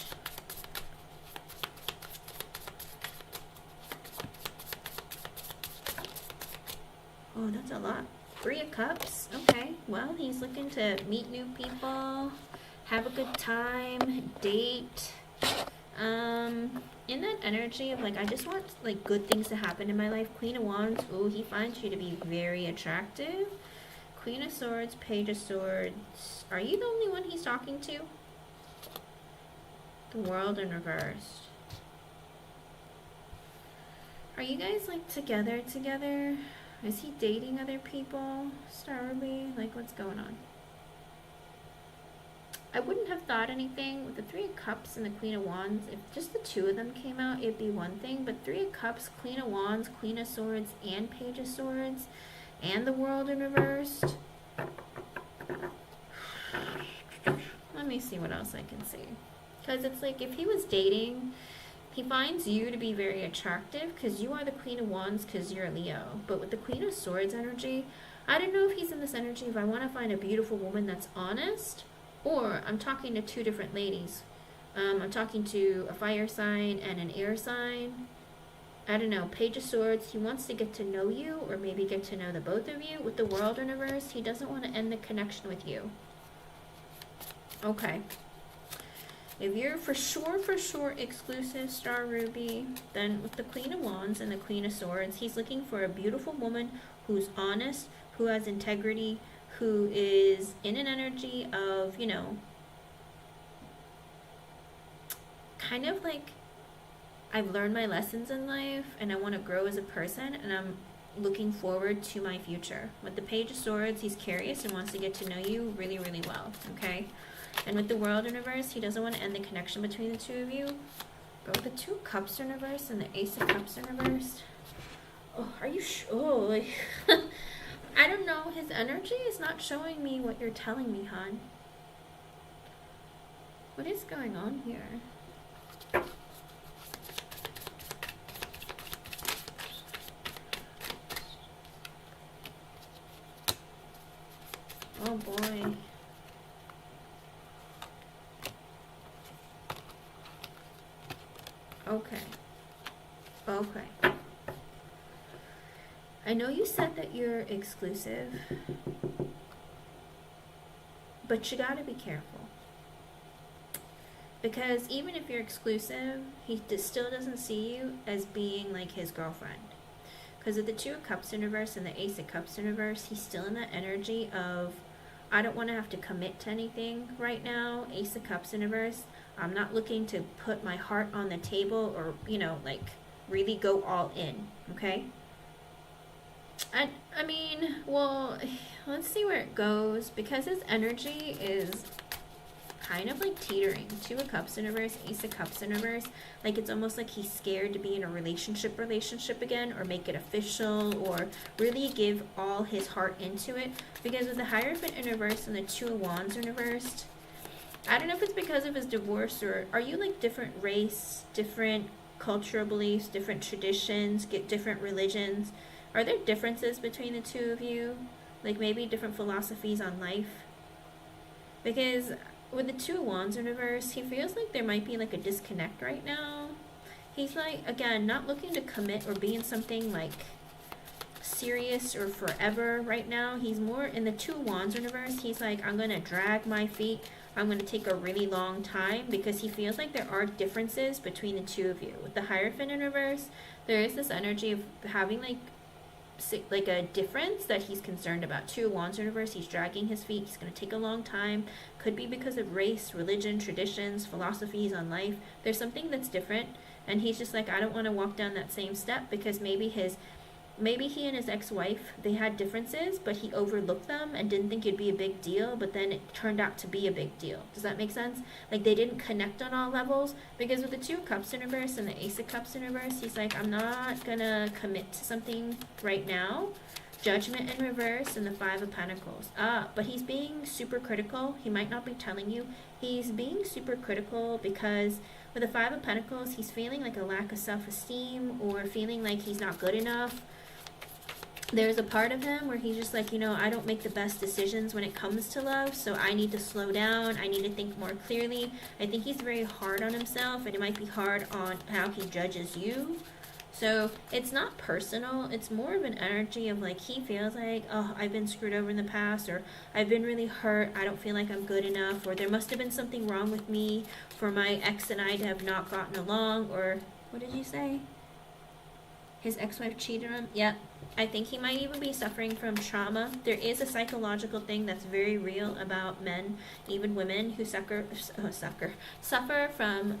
Oh, that's a lot. 3 of Cups. Okay, well, he's looking to meet new people, have a good time, date. In that energy of like, I just want like good things to happen in my life. Queen of Wands. Ooh, he finds you to be very attractive. Queen of Swords, Page of Swords. Are you the only one he's talking to? The World in reverse. Are you guys like together? Is he dating other people? Starly? Like, what's going on? I wouldn't have thought anything with the 3 of Cups and the Queen of Wands. If just the 2 of them came out, it'd be one thing. But 3 of Cups, Queen of Wands, Queen of Swords, and Page of Swords, and the World in reverse. Let me see what else I can see. Because it's like, if he was dating, he finds you to be very attractive because you are the Queen of Wands, because you're a Leo. But with the Queen of Swords energy, I don't know if he's in this energy if I want to find a beautiful woman that's honest, or I'm talking to 2 different ladies. I'm talking to a fire sign and an air sign. I don't know. Page of Swords, he wants to get to know you, or maybe get to know the both of you. With the World in reverse, he doesn't want to end the connection with you. Okay. If you're for sure exclusive, Star Ruby, then with the Queen of Wands and the Queen of Swords, he's looking for a beautiful woman who's honest, who has integrity, who is in an energy of, you know, kind of like, I've learned my lessons in life and I want to grow as a person, and I'm looking forward to my future. With the Page of Swords, he's curious and wants to get to know you really, really well, okay? And with the World in reverse, he doesn't want to end the connection between the 2 of you. But with the 2 Cups in reverse and the Ace of Cups in reverse, oh, are you sure? Oh, like, I don't know. His energy is not showing me what you're telling me, hon. What is going on here? Oh boy. Okay. I know you said that you're exclusive, but you gotta be careful. Because even if you're exclusive, he still doesn't see you as being like his girlfriend. Because of the 2 of Cups in reverse and the Ace of Cups in reverse, he's still in that energy of, I don't want to have to commit to anything right now. Ace of Cups in reverse, I'm not looking to put my heart on the table, or, you know, like really go all in, okay? I mean, well, let's see where it goes, because his energy is kind of like teetering. 2 of Cups in reverse, Ace of Cups in reverse. Like, it's almost like he's scared to be in a relationship again, or make it official, or really give all his heart into it. Because with the Hierophant in reverse and the 2 of Wands in reverse, I don't know if it's because of his divorce, or are you like different race, different cultural beliefs, different traditions, get different religions? Are there differences between the 2 of you? Like maybe different philosophies on life? Because with the Two of Wands in reverse, he feels like there might be like a disconnect right now. He's like, again, not looking to commit or be in something like serious or forever right now. He's more in the Two of Wands in reverse. He's like, I'm going to drag my feet. I'm going to take a really long time, because he feels like there are differences between the two of you. With the Hierophant in reverse, there is this energy of having like a difference that he's concerned about. Two of Wands in reverse, he's dragging his feet. He's going to take a long time. Could be because of race, religion, traditions, philosophies on life. There's something that's different, and he's just like, I don't want to walk down that same step, because maybe he and his ex-wife, they had differences, but he overlooked them and didn't think it'd be a big deal, but then it turned out to be a big deal. Does that make sense? Like, they didn't connect on all levels, because with the Two of Cups in reverse and the Ace of Cups in reverse, he's like, I'm not gonna commit to something right now. Judgment in reverse and the Five of Pentacles. But he's being super critical. He might not be telling you. He's being super critical because with the Five of Pentacles, he's feeling like a lack of self-esteem, or feeling like he's not good enough. There's a part of him where he's just like, I don't make the best decisions when it comes to love, so I need to slow down. I need to think more clearly. I think he's very hard on himself, and it might be hard on how he judges you. So it's not personal. It's more of an energy of like, he feels like, oh, I've been screwed over in the past, or I've been really hurt. I don't feel like I'm good enough, or there must have been something wrong with me for my ex and I to have not gotten along, or what did you say? His ex-wife cheated on him? Yep. I think he might even be suffering from trauma. There is a psychological thing that's very real about men, even women, who suffer from,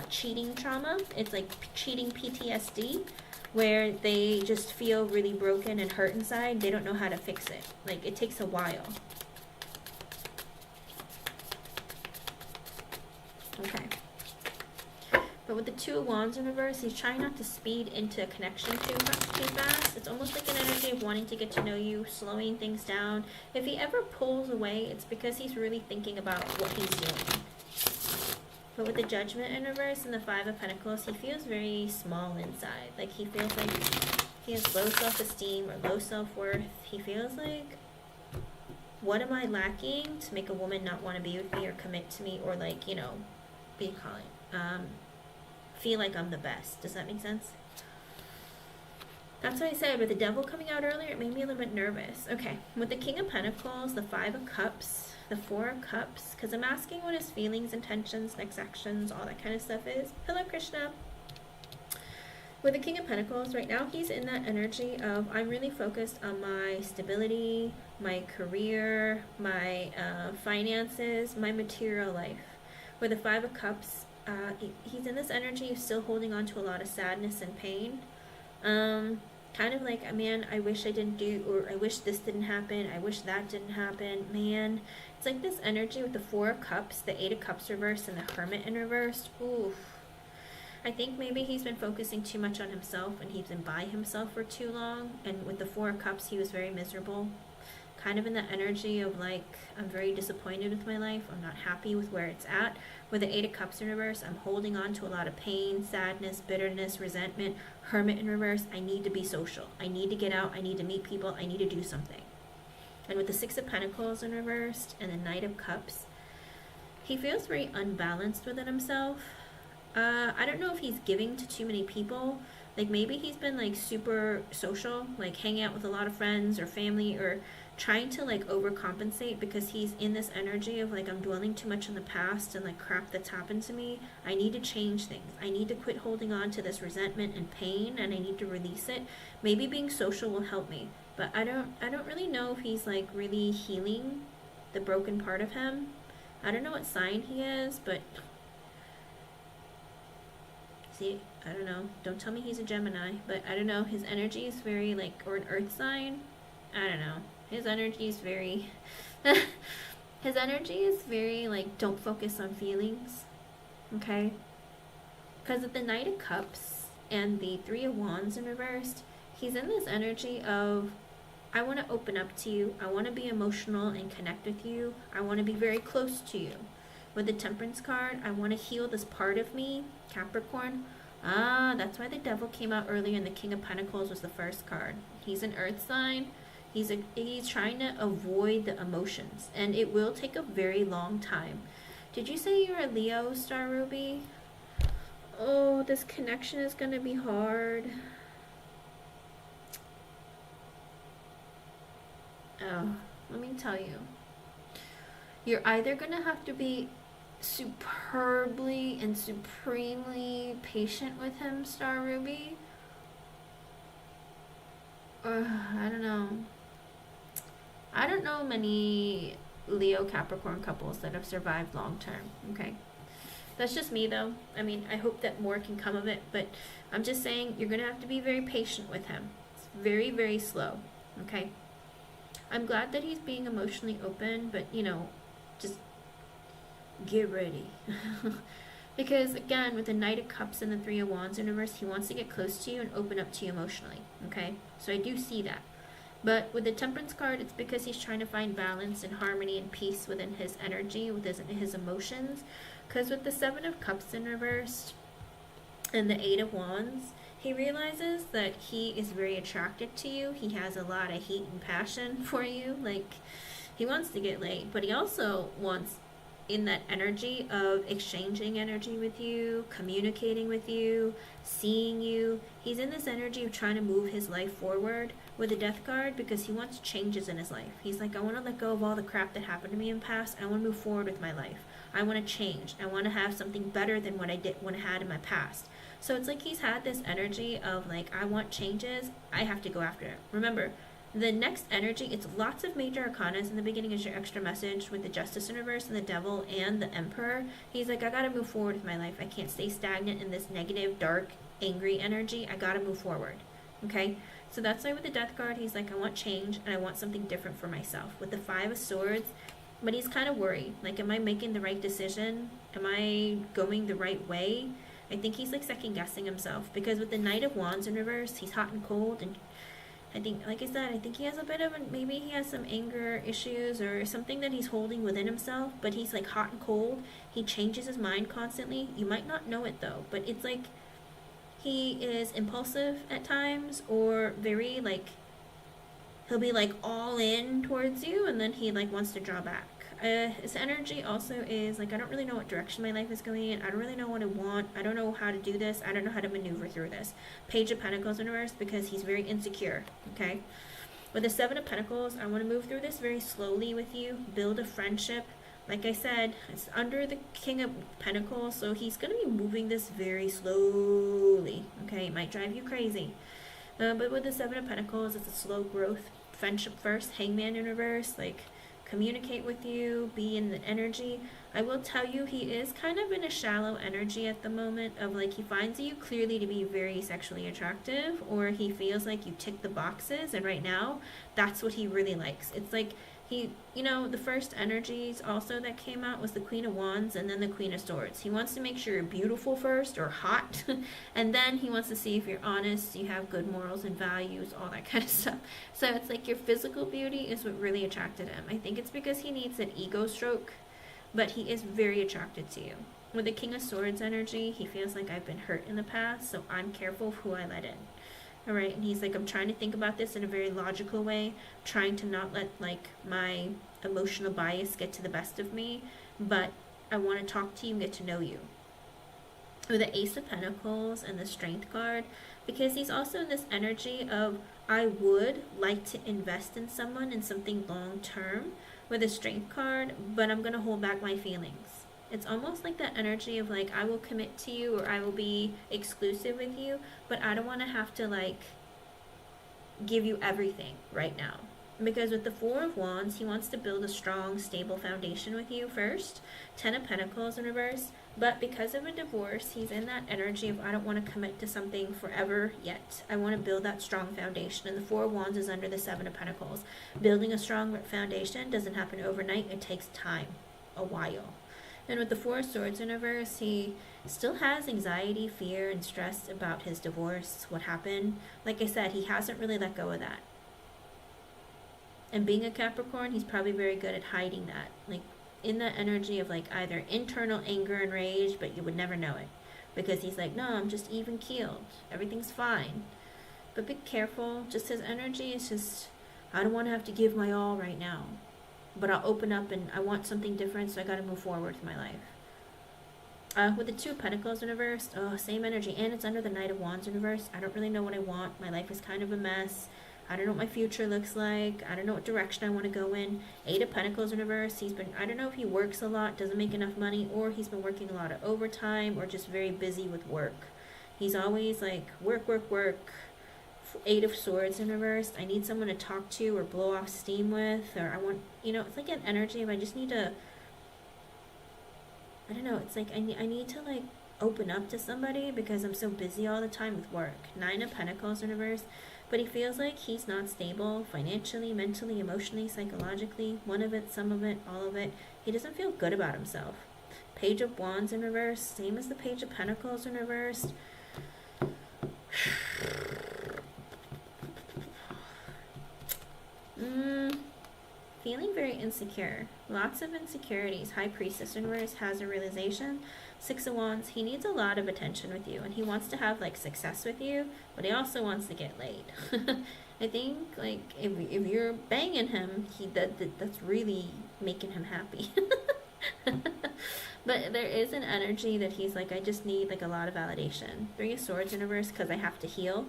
cheating trauma. It's like cheating PTSD, where they just feel really broken and hurt inside. They don't know how to fix it. Like, it takes a while. Okay. But with the Two of Wands in reverse, he's trying not to speed into a connection too fast. It's almost like an energy of wanting to get to know you, slowing things down. If he ever pulls away, it's because he's really thinking about what he's doing. But with the Judgment in reverse and the Five of Pentacles, he feels very small inside. Like, he feels like he has low self-esteem or low self-worth. He feels like, what am I lacking to make a woman not want to be with me or commit to me, or like, feel like I'm the best. Does that make sense? That's what I said. With the Devil coming out earlier, it made me a little bit nervous. Okay, with the King of Pentacles, the Five of Cups, the Four of Cups, because I'm asking what his feelings, intentions, next actions, all that kind of stuff is. Hello, Krishna. With the King of Pentacles, right now he's in that energy of, I'm really focused on my stability, my career, my finances, my material life. With the Five of Cups, he's in this energy of still holding on to a lot of sadness and pain. Kind of like, man, I wish I didn't do, or I wish this didn't happen, I wish that didn't happen, man. It's like this energy with the Four of Cups, the Eight of Cups reversed, and the Hermit in reverse. Oof. I think maybe he's been focusing too much on himself, and he's been by himself for too long. And with the Four of Cups, he was very miserable. Kind of in the energy of like, I'm very disappointed with my life. I'm not happy with where it's at. With the Eight of Cups in reverse, I'm holding on to a lot of pain, sadness, bitterness, resentment. Hermit in reverse, I need to be social. I need to get out. I need to meet people. I need to do something. And with the Six of Pentacles in reverse and the Knight of Cups, he feels very unbalanced within himself. I don't know if he's giving to too many people. Like, maybe he's been like super social, like hanging out with a lot of friends or family, or trying to like overcompensate, because he's in this energy of like, I'm dwelling too much in the past and like crap that's happened to me. I need to change things. I need to quit holding on to this resentment and pain, and I need to release it. Maybe being social will help me, but I don't really know if he's like really healing the broken part of him. I don't know what sign he is, but see, I don't know. Don't tell me he's a Gemini, but I don't know. His energy is very like, or an earth sign. I don't know. His energy is very, his energy is very like, don't focus on feelings. Okay? Because of the Knight of Cups and the Three of Wands in reversed, he's in this energy of, I want to open up to you. I want to be emotional and connect with you. I want to be very close to you. With the Temperance card, I want to heal this part of me, Capricorn. That's why the Devil came out earlier, and the King of Pentacles was the first card. He's an earth sign. He's trying to avoid the emotions, and it will take a very long time. Did you say you're a Leo, Star Ruby? Oh, this connection is going to be hard. Oh, let me tell you. You're either going to have to be superbly and supremely patient with him, Star Ruby. Or, I don't know. I don't know many Leo Capricorn couples that have survived long term, okay? That's just me though. I mean, I hope that more can come of it, but I'm just saying you're going to have to be very patient with him. It's very, very slow, okay? I'm glad that he's being emotionally open, but you know, just get ready. Because again, with the Knight of Cups and the Three of Wands universe, he wants to get close to you and open up to you emotionally, okay? So I do see that. But with the Temperance card, it's because he's trying to find balance and harmony and peace within his energy, with his emotions. Because with the Seven of Cups in reverse and the Eight of Wands, he realizes that he is very attracted to you. He has a lot of heat and passion for you. Like, he wants to get laid, but he also wants in that energy of exchanging energy with you, communicating with you, seeing you. He's in this energy of trying to move his life forward with the Death card because he wants changes in his life. He's like, I want to let go of all the crap that happened to me in the past. I want to move forward with my life. I want to change. I want to have something better than what I had in my past. So it's like he's had this energy of like, I want changes. I have to go after it. Remember, the next energy, it's lots of major arcanas in the beginning as your extra message with the Justice in reverse and the Devil and the Emperor. He's like, I gotta move forward with my life. I can't stay stagnant in this negative, dark, angry energy. I gotta move forward. Okay? So that's why with the Death card, he's like, I want change and I want something different for myself. With the Five of Swords, but he's kind of worried. Like, am I making the right decision? Am I going the right way? I think he's like second guessing himself because with the Knight of Wands in reverse, he's hot and cold, and I think, like I said, I think he has a bit of, maybe he has some anger issues or something that he's holding within himself, but he's like hot and cold. He changes his mind constantly. You might not know it though, but it's like he is impulsive at times or very like, he'll be like all in towards you and then he like wants to draw back. His energy also is like, I don't really know what direction my life is going in. I don't really know what I want. I don't know how to do this. I don't know how to maneuver through this. Page of Pentacles in reverse because he's very insecure, okay? With the Seven of Pentacles, I want to move through this very slowly with you, build a friendship. Like I said, it's under the King of Pentacles, so he's going to be moving this very slowly, okay? It might drive you crazy. But with the Seven of Pentacles, it's a slow growth. Friendship first, Hangman in reverse, like, communicate with you, be in the energy. I will tell you, he is kind of in a shallow energy at the moment of like, he finds you clearly to be very sexually attractive, or he feels like you tick the boxes, and right now that's what he really likes. It's like he, you know, the first energies also that came out was the Queen of Wands and then the Queen of Swords. He wants to make sure you're beautiful first or hot and then he wants to see if you're honest, you have good morals and values, all that kind of stuff. So it's like your physical beauty is what really attracted him. I think it's because he needs an ego stroke, but he is very attracted to you. With the King of Swords energy, he feels like I've been hurt in the past, so I'm careful of who I let in. Alright, and he's like, I'm trying to think about this in a very logical way, trying to not let like my emotional bias get to the best of me, but I want to talk to you and get to know you. With the Ace of Pentacles and the Strength card, because he's also in this energy of, I would like to invest in someone in something long term with a Strength card, but I'm going to hold back my feelings. It's almost like that energy of like, I will commit to you or I will be exclusive with you, but I don't want to have to like give you everything right now. Because with the Four of Wands, he wants to build a strong, stable foundation with you first. Ten of Pentacles in reverse. But because of a divorce, he's in that energy of, I don't want to commit to something forever yet. I want to build that strong foundation. And the Four of Wands is under the Seven of Pentacles. Building a strong foundation doesn't happen overnight. It takes time, a while. And with the Four of Swords in reverse, he still has anxiety, fear, and stress about his divorce, what happened. Like I said, he hasn't really let go of that. And being a Capricorn, he's probably very good at hiding that. Like, in that energy of like either internal anger and rage, but you would never know it. Because he's like, no, I'm just even keeled. Everything's fine. But be careful. Just his energy is just I don't want to have to give my all right now, but I'll open up and I want something different, so I got to move forward with my life. With the Two of Pentacles in reverse, same energy, and it's under the Knight of Wands in reverse. I don't really know what I want. My life is kind of a mess. I don't know what my future looks like. I don't know what direction I want to go in. Eight of Pentacles in reverse. I don't know if he works a lot, doesn't make enough money, or he's been working a lot of overtime, or just very busy with work. He's always like, work, work, work. Eight of Swords in reverse. I need someone to talk to or blow off steam with, or I want, it's like an energy of I just need to, I don't know, it's like I need to like open up to somebody because I'm so busy all the time with work. Nine of Pentacles in reverse. But he feels like he's not stable financially, mentally, emotionally, psychologically. One of it, some of it, all of it. He doesn't feel good about himself. Page of Wands in reverse. Same as the Page of Pentacles in reverse. Feeling very insecure. Lots of insecurities. High Priestess in reverse has a realization. Six of Wands, he needs a lot of attention with you, and he wants to have like success with you, but he also wants to get laid. I think like if you're banging him, that's really making him happy. But there is an energy that he's like, I just need like a lot of validation. Three of Swords in reverse, because I have to heal.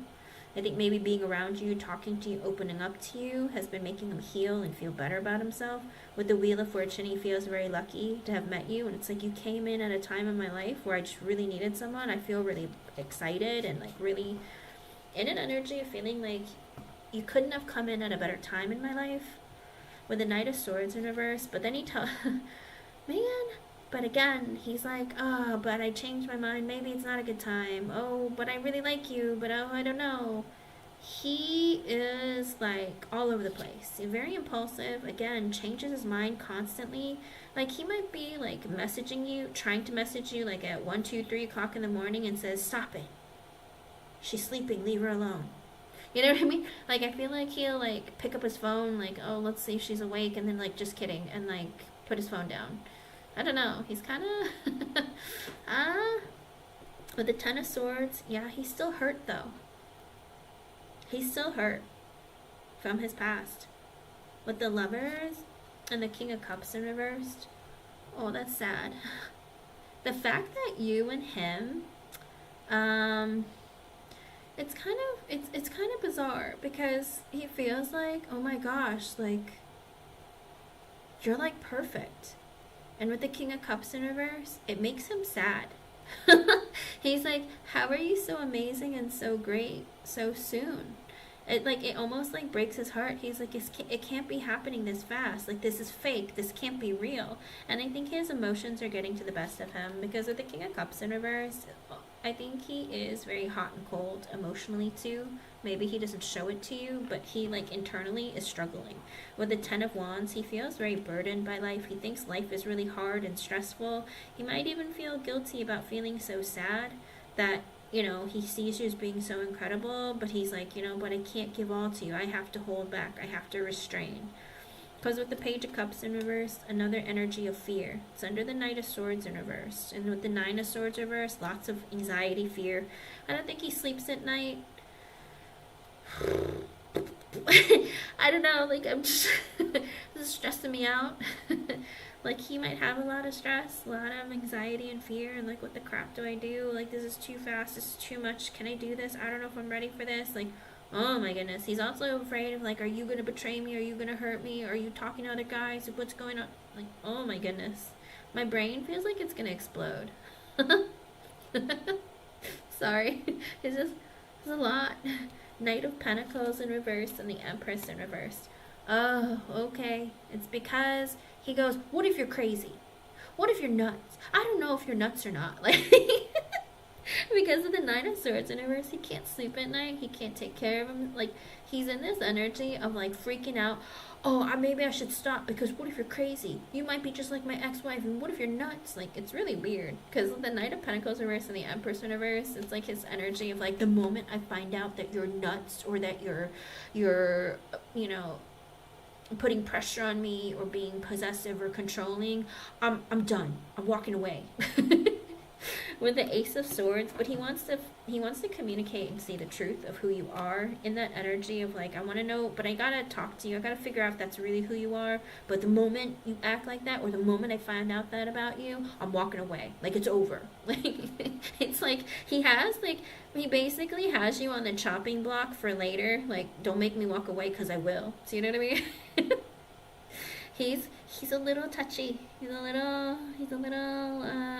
I think maybe being around you, talking to you, opening up to you has been making him heal and feel better about himself. With the Wheel of Fortune, he feels very lucky to have met you. And it's like you came in at a time in my life where I just really needed someone. I feel really excited and like really in an energy of feeling like you couldn't have come in at a better time in my life. With the Knight of Swords in reverse. But then he tells, man, but again, he's like, oh, but I changed my mind. Maybe it's not a good time. Oh, but I really like you. But oh, I don't know. He is like all over the place. He's very impulsive. Again, changes his mind constantly. Like he might be like messaging you, trying to message you like at 1, 2, 3 o'clock in the morning and says, stop it. She's sleeping. Leave her alone. You know what I mean? Like I feel like he'll like pick up his phone like, oh, let's see if she's awake. And then like, just kidding. And like put his phone down. I don't know. He's kind of... With the Ten of Swords, yeah, he's still hurt, though. He's still hurt from his past. With the Lovers and the King of Cups in reversed, oh, that's sad. The fact that you and him, it's kind of bizarre because he feels like, oh my gosh, like, you're like perfect. And with the King of Cups in reverse, it makes him sad. He's like, how are you so amazing and so great so soon? It almost like breaks his heart. He's like, it can't be happening this fast. Like, this is fake. This can't be real. And I think his emotions are getting to the best of him because with the King of Cups in reverse, I think he is very hot and cold emotionally too. Maybe he doesn't show it to you, but he like internally is struggling. With the Ten of Wands, he feels very burdened by life. He thinks life is really hard and stressful. He might even feel guilty about feeling so sad that, he sees you as being so incredible, but he's like, but I can't give all to you. I have to hold back. I have to restrain. Because with the Page of Cups in reverse, another energy of fear. It's under the Knight of Swords in reverse. And with the Nine of Swords reverse, lots of anxiety, fear. I don't think he sleeps at night. I don't know, like I'm just this is stressing me out. Like he might have a lot of stress, a lot of anxiety and fear, and like what the crap do I do? Like this is too fast, this is too much, can I do this? I don't know if I'm ready for this. Like, oh my goodness. He's also afraid of like, are you gonna betray me? Are you gonna hurt me? Are you talking to other guys? What's going on? Like, oh my goodness. My brain feels like it's gonna explode. Sorry. It's a lot. Knight of Pentacles in reverse and the Empress in reverse. Oh, okay. It's because he goes, what if you're crazy? What if you're nuts? I don't know if you're nuts or not. Like, because of the Nine of Swords in reverse, he can't sleep at night. He can't take care of him. Like, he's in this energy of like freaking out. Oh, maybe I should stop because what if you're crazy? You might be just like my ex-wife, and what if you're nuts? Like, it's really weird because the Knight of Pentacles reverse and the Empress in reverse, it's like his energy of like the moment I find out that you're nuts or that you're putting pressure on me or being possessive or controlling, I'm done. I'm walking away. with the Ace of Swords, but he wants to communicate and see the truth of who you are in that energy of like, I want to know, but I gotta talk to you. I gotta figure out if that's really who you are. But the moment you act like that, or the moment I find out that about you, I'm walking away. Like, it's over. Like, it's like he basically has you on the chopping block for later. Like, don't make me walk away because I will. So you know what I mean? He's a little touchy. He's a little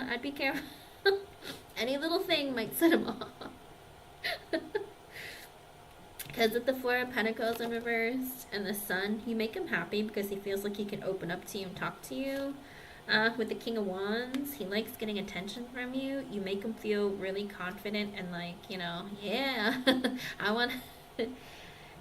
I'd be careful. Any little thing might set him off. Because with the Four of Pentacles in reverse and the Sun, you make him happy because he feels like he can open up to you and talk to you. With the King of Wands, he likes getting attention from you. You make him feel really confident and like, yeah, I want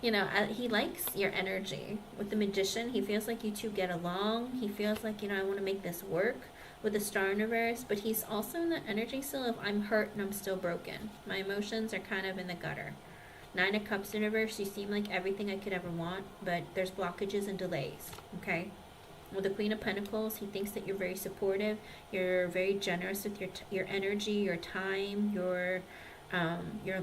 he likes your energy. With the Magician, he feels like you two get along. He feels like, I want to make this work. With the Star in reverse, but he's also in the energy still of I'm hurt and I'm still broken. My emotions are kind of in the gutter. Nine of Cups in reverse, you seem like everything I could ever want, but there's blockages and delays, okay? With the Queen of Pentacles, he thinks that you're very supportive. You're very generous with your energy, your time, your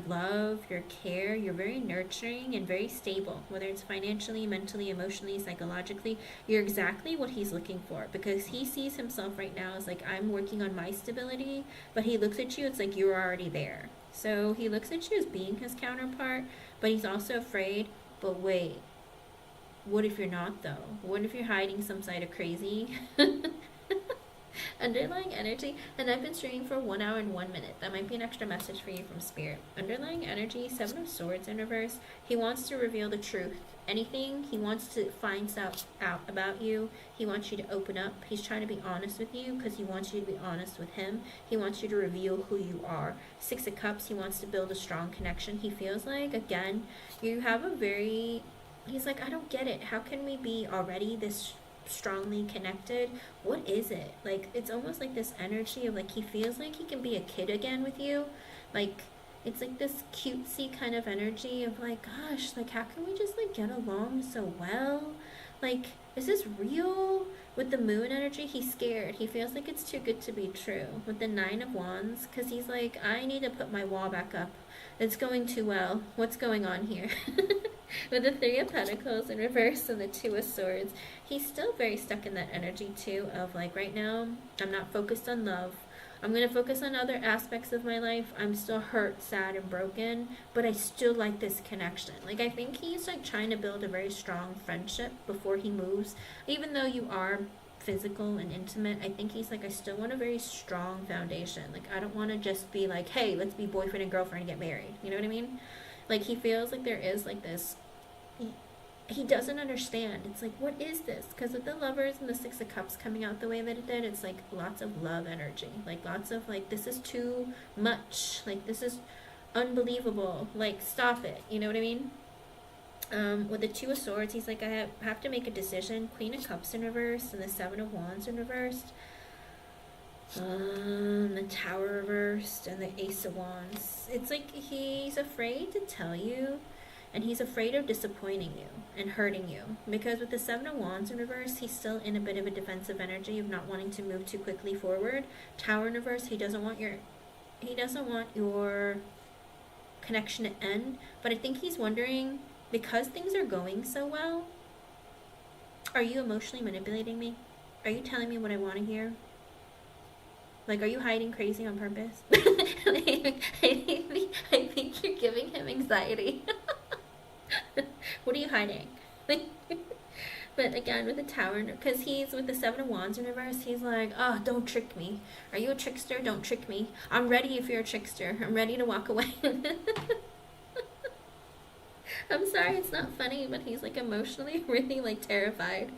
love, your care. You're very nurturing and very stable, whether it's financially, mentally, emotionally, psychologically. You're exactly what he's looking for, because he sees himself right now as like, I'm working on my stability, but he looks at you, it's like you're already there. So he looks at you as being his counterpart, but he's also afraid, but wait, what if you're not though? What if you're hiding some side of crazy? Underlying energy, and I've been streaming for 1 hour and 1 minute. That might be an extra message for you from Spirit. Underlying energy, Seven of Swords in reverse. He wants to reveal the truth. Anything he wants to find out about you, he wants you to open up. He's trying to be honest with you because he wants you to be honest with him. He wants you to reveal who you are. Six of Cups, he wants to build a strong connection. He feels like, again, you have he's like, I don't get it. How can we be already this strongly connected? What is it? Like, it's almost like this energy of like, he feels like he can be a kid again with you. Like, it's like this cutesy kind of energy of like, gosh, like, how can we just like get along so well? Like, is this real? With the Moon energy, he's scared. He feels like it's too good to be true. With the Nine of Wands, because he's like, I need to put my wall back up. It's going too well. What's going on here? With the Three of Pentacles in reverse and the Two of Swords, he's still very stuck in that energy too of like, right now, I'm not focused on love. I'm going to focus on other aspects of my life. I'm still hurt, sad, and broken, but I still like this connection. Like, I think he's like trying to build a very strong friendship before he moves. Even though you are physical and intimate, I think he's like, I still want a very strong foundation. Like, I don't want to just be like, hey, let's be boyfriend and girlfriend and get married. You know what I mean? Like, he feels like there is like this, he doesn't understand. It's like, what is this? Because with the Lovers and the Six of Cups coming out the way that it did, it's like lots of love energy. Like, lots of like, this is too much. Like, this is unbelievable. Like, stop it. You know what I mean? With the Two of Swords, he's like, I have to make a decision. Queen of Cups in reverse and the Seven of Wands in reverse. The Tower reversed and the Ace of Wands. It's like he's afraid to tell you, and he's afraid of disappointing you and hurting you, because with the Seven of Wands in reverse, he's still in a bit of a defensive energy of not wanting to move too quickly forward. Tower in reverse, he doesn't want your connection to end, but I think he's wondering, because things are going so well, are you emotionally manipulating me? Are you telling me what I want to hear? Like, are you hiding crazy on purpose? I think you're giving him anxiety. What are you hiding? But again, with the Tower, because he's with the Seven of Wands in reverse, he's like, oh, don't trick me. Are you a trickster? Don't trick me. I'm ready if you're a trickster. I'm ready to walk away. I'm sorry, it's not funny, but he's like emotionally really like terrified.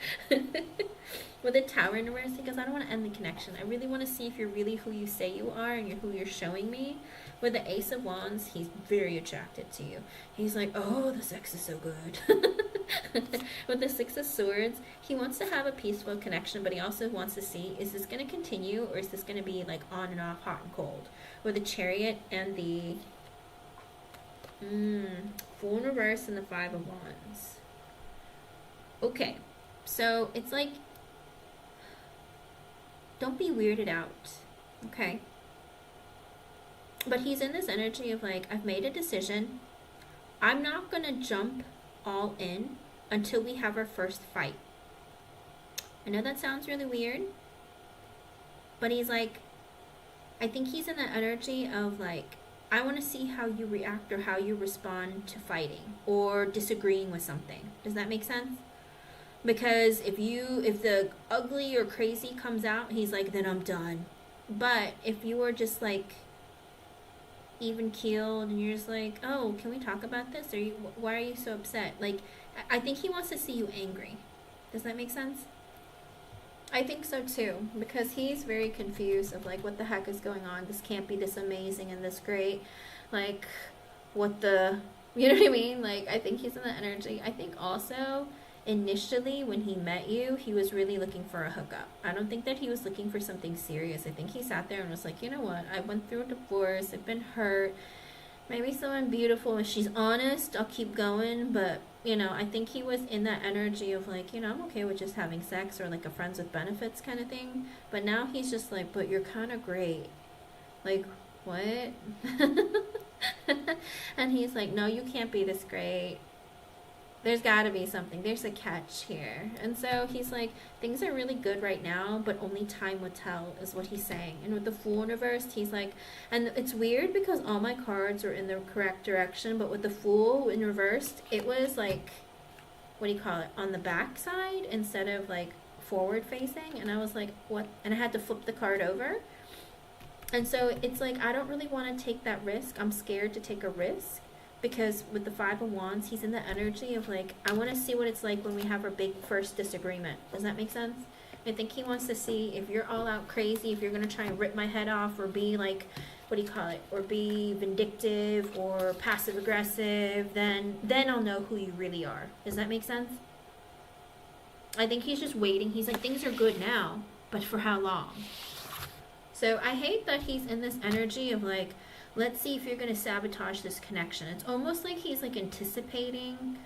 With the Tower in reverse, he goes, I don't want to end the connection. I really want to see if you're really who you say you are and who you're showing me. With the Ace of Wands, he's very attracted to you. He's like, oh, the sex is so good. With the Six of Swords, he wants to have a peaceful connection, but he also wants to see, is this going to continue, or is this going to be like on and off, hot and cold? With the Chariot and the Fool in reverse and the Five of Wands. Okay, so it's like, don't be weirded out, okay? But he's in this energy of like, I've made a decision. I'm not going to jump all in until we have our first fight. I know that sounds really weird, but he's like, I think he's in the energy of like, I want to see how you react or how you respond to fighting or disagreeing with something. Does that make sense? Because if the ugly or crazy comes out, he's like, then I'm done. But if you were just like even keeled and you're just like, oh, can we talk about this? Or why are you so upset? Like, I think he wants to see you angry. Does that make sense? I think so too, because he's very confused of like, what the heck is going on? This can't be this amazing and this great. Like, what the, you know what I mean? Like, I think he's in the energy. I think also, initially when he met you, he was really looking for a hookup. I don't think that he was looking for something serious. I think he sat there and was like, you know what? I went through a divorce. I've been hurt. Maybe someone beautiful. If she's honest, I'll keep going. But, you know, I think he was in that energy of like, you know, I'm okay with just having sex or like a friends with benefits kind of thing. But now he's just like, but you're kind of great. Like, what? And he's like, no, you can't be this great. There's got to be something. There's a catch here. And so he's like, things are really good right now, but only time will tell is what he's saying. And with the Fool in reversed, he's like, and it's weird because all my cards are in the correct direction, but with the Fool in reversed, it was like, what do you call it, on the back side instead of like forward facing. And I was like, what? And I had to flip the card over. And so it's like, I don't really want to take that risk. I'm scared to take a risk. Because with the Five of Wands, he's in the energy of like, I want to see what it's like when we have our big first disagreement. Does that make sense? I think he wants to see if you're all out crazy, if you're going to try and rip my head off or be like, what do you call it? Or be vindictive or passive aggressive, then I'll know who you really are. Does that make sense? I think he's just waiting. He's like, things are good now, but for how long? So I hate that he's in this energy of like, let's see if you're going to sabotage this connection. It's almost like he's like anticipating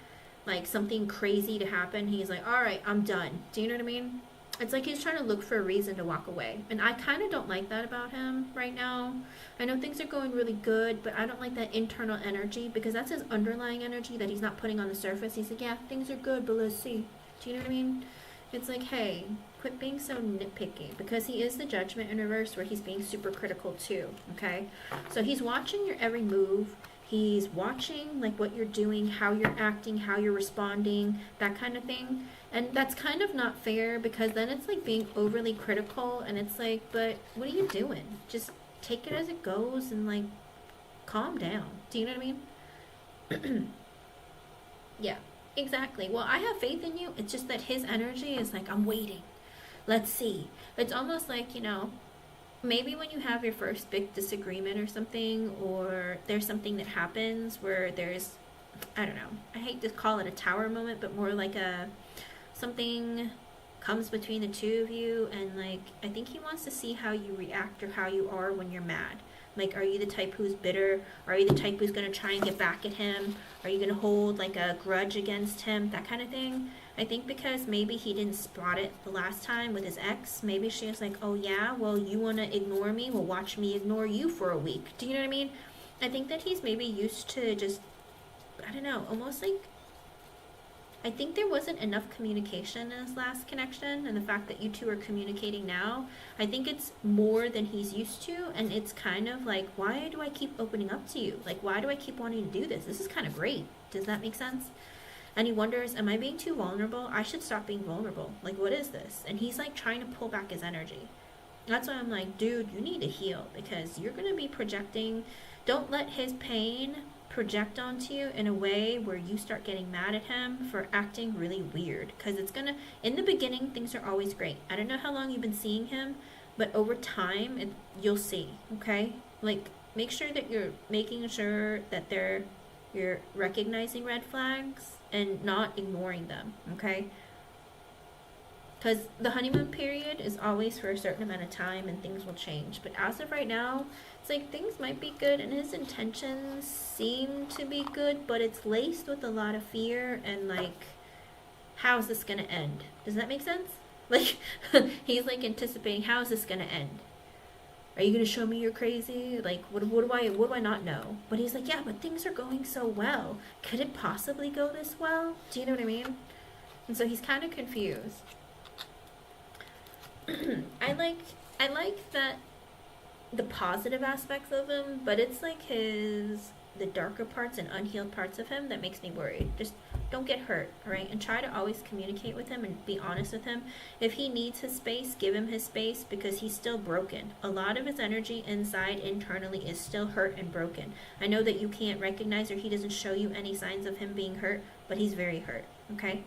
like something crazy to happen. He's like, all right, I'm done. Do you know what I mean? It's like he's trying to look for a reason to walk away. And I kind of don't like that about him right now. I know things are going really good, but I don't like that internal energy because that's his underlying energy that he's not putting on the surface. He's like, yeah, things are good, but let's see. Do you know what I mean? It's like, hey, quit being so nitpicky, because he is the Judgment in reverse where he's being super critical too, okay? So he's watching your every move. He's watching like what you're doing, how you're acting, how you're responding, that kind of thing. And that's kind of not fair because then it's like being overly critical and it's like, but what are you doing? Just take it as it goes and like calm down. Do you know what I mean? Yeah. Exactly. Well, I have faith in you. It's just that his energy is like, I'm waiting. Let's see. It's almost like, you know, maybe when you have your first big disagreement or something, or there's something that happens where there's, I don't know, I hate to call it a tower moment, but more like something comes between the two of you, and like, I think he wants to see how you react or how you are when you're mad. Like, are you the type who's bitter? Are you the type who's going to try and get back at him? Are you going to hold, like, a grudge against him? That kind of thing. I think because maybe he didn't spot it the last time with his ex. Maybe she was like, oh, yeah? Well, you want to ignore me? Well, watch me ignore you for a week. Do you know what I mean? I think that he's maybe used to just, I don't know, almost like, I think there wasn't enough communication in his last connection, and the fact that you two are communicating now, I think it's more than he's used to, and it's kind of like, why do I keep opening up to you? Like, why do I keep wanting to do this? This is kind of great. Does that make sense? And he wonders, am I being too vulnerable? I should stop being vulnerable. Like, what is this? And he's like trying to pull back his energy. That's why I'm like, dude, you need to heal, because you're going to be projecting. Don't let his pain project onto you in a way where you start getting mad at him for acting really weird, because it's gonna, in the beginning, things are always great. I don't know how long you've been seeing him, but over time you'll see. Okay, like, make sure that you're making sure that you're recognizing red flags and not ignoring them. Okay, because the honeymoon period is always for a certain amount of time and things will change, but as of right now, it's like things might be good and his intentions seem to be good, but it's laced with a lot of fear and like, how's this gonna end? Does that make sense? Like, he's like anticipating, how's this gonna end? Are you gonna show me you're crazy? Like, what do I not know? But he's like, yeah, but things are going so well. Could it possibly go this well? Do you know what I mean? And so he's kind of confused. I like that the positive aspects of him, but it's like the darker parts and unhealed parts of him that makes me worried. Just don't get hurt, all right? And try to always communicate with him and be honest with him. If he needs his space, give him his space, because he's still broken. A lot of his energy inside, internally, is still hurt and broken. I know that you can't recognize, or he doesn't show you any signs of him being hurt, but he's very hurt, okay?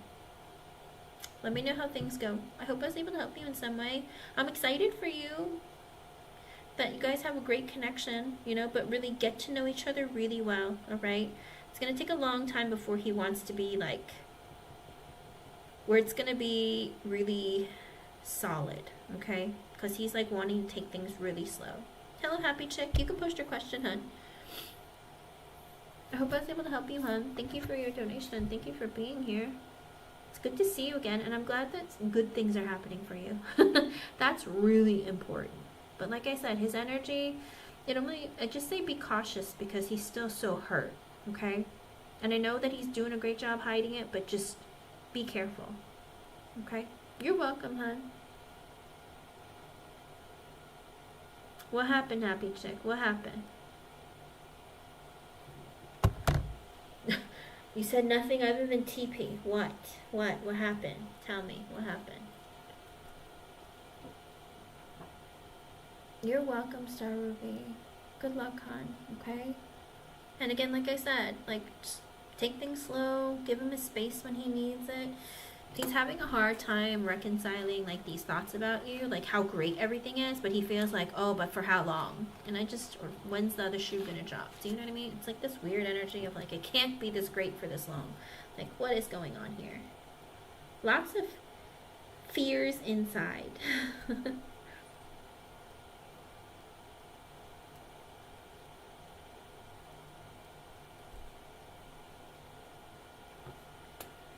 Let me know how things go. I hope I was able to help you in some way. I'm excited for you that you guys have a great connection, you know, but really get to know each other really well, all right? It's going to take a long time before he wants to be like, where it's going to be really solid, okay? Because he's like wanting to take things really slow. Hello, happy chick. You can post your question, hun. I hope I was able to help you, hun. Thank you for your donation. Thank you for being here. It's good to see you again, and I'm glad that good things are happening for you. That's really important. But like I said, his energy, I just say be cautious because he's still so hurt, okay? And I know that he's doing a great job hiding it, but just be careful, okay? You're welcome, hon. What happened, happy chick? What happened? You said nothing other than TP. What? What happened? Tell me, what happened? You're welcome, Star Ruby. Good luck, hon, okay? And again, like I said, like, just take things slow, give him his space when he needs it. He's having a hard time reconciling, like, these thoughts about you, like how great everything is, but he feels like, oh, but for how long? And or when's the other shoe gonna drop? Do you know what I mean? It's like this weird energy of, like, it can't be this great for this long. Like, what is going on here? Lots of fears inside.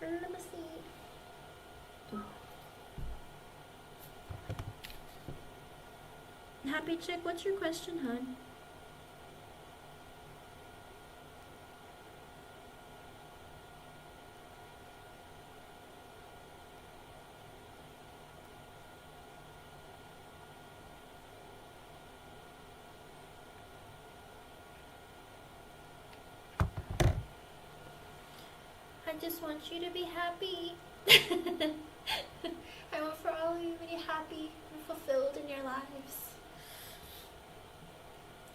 Let me see. Happy chick, what's your question, hon? I just want you to be happy. I want for all of you to be happy and fulfilled in your lives.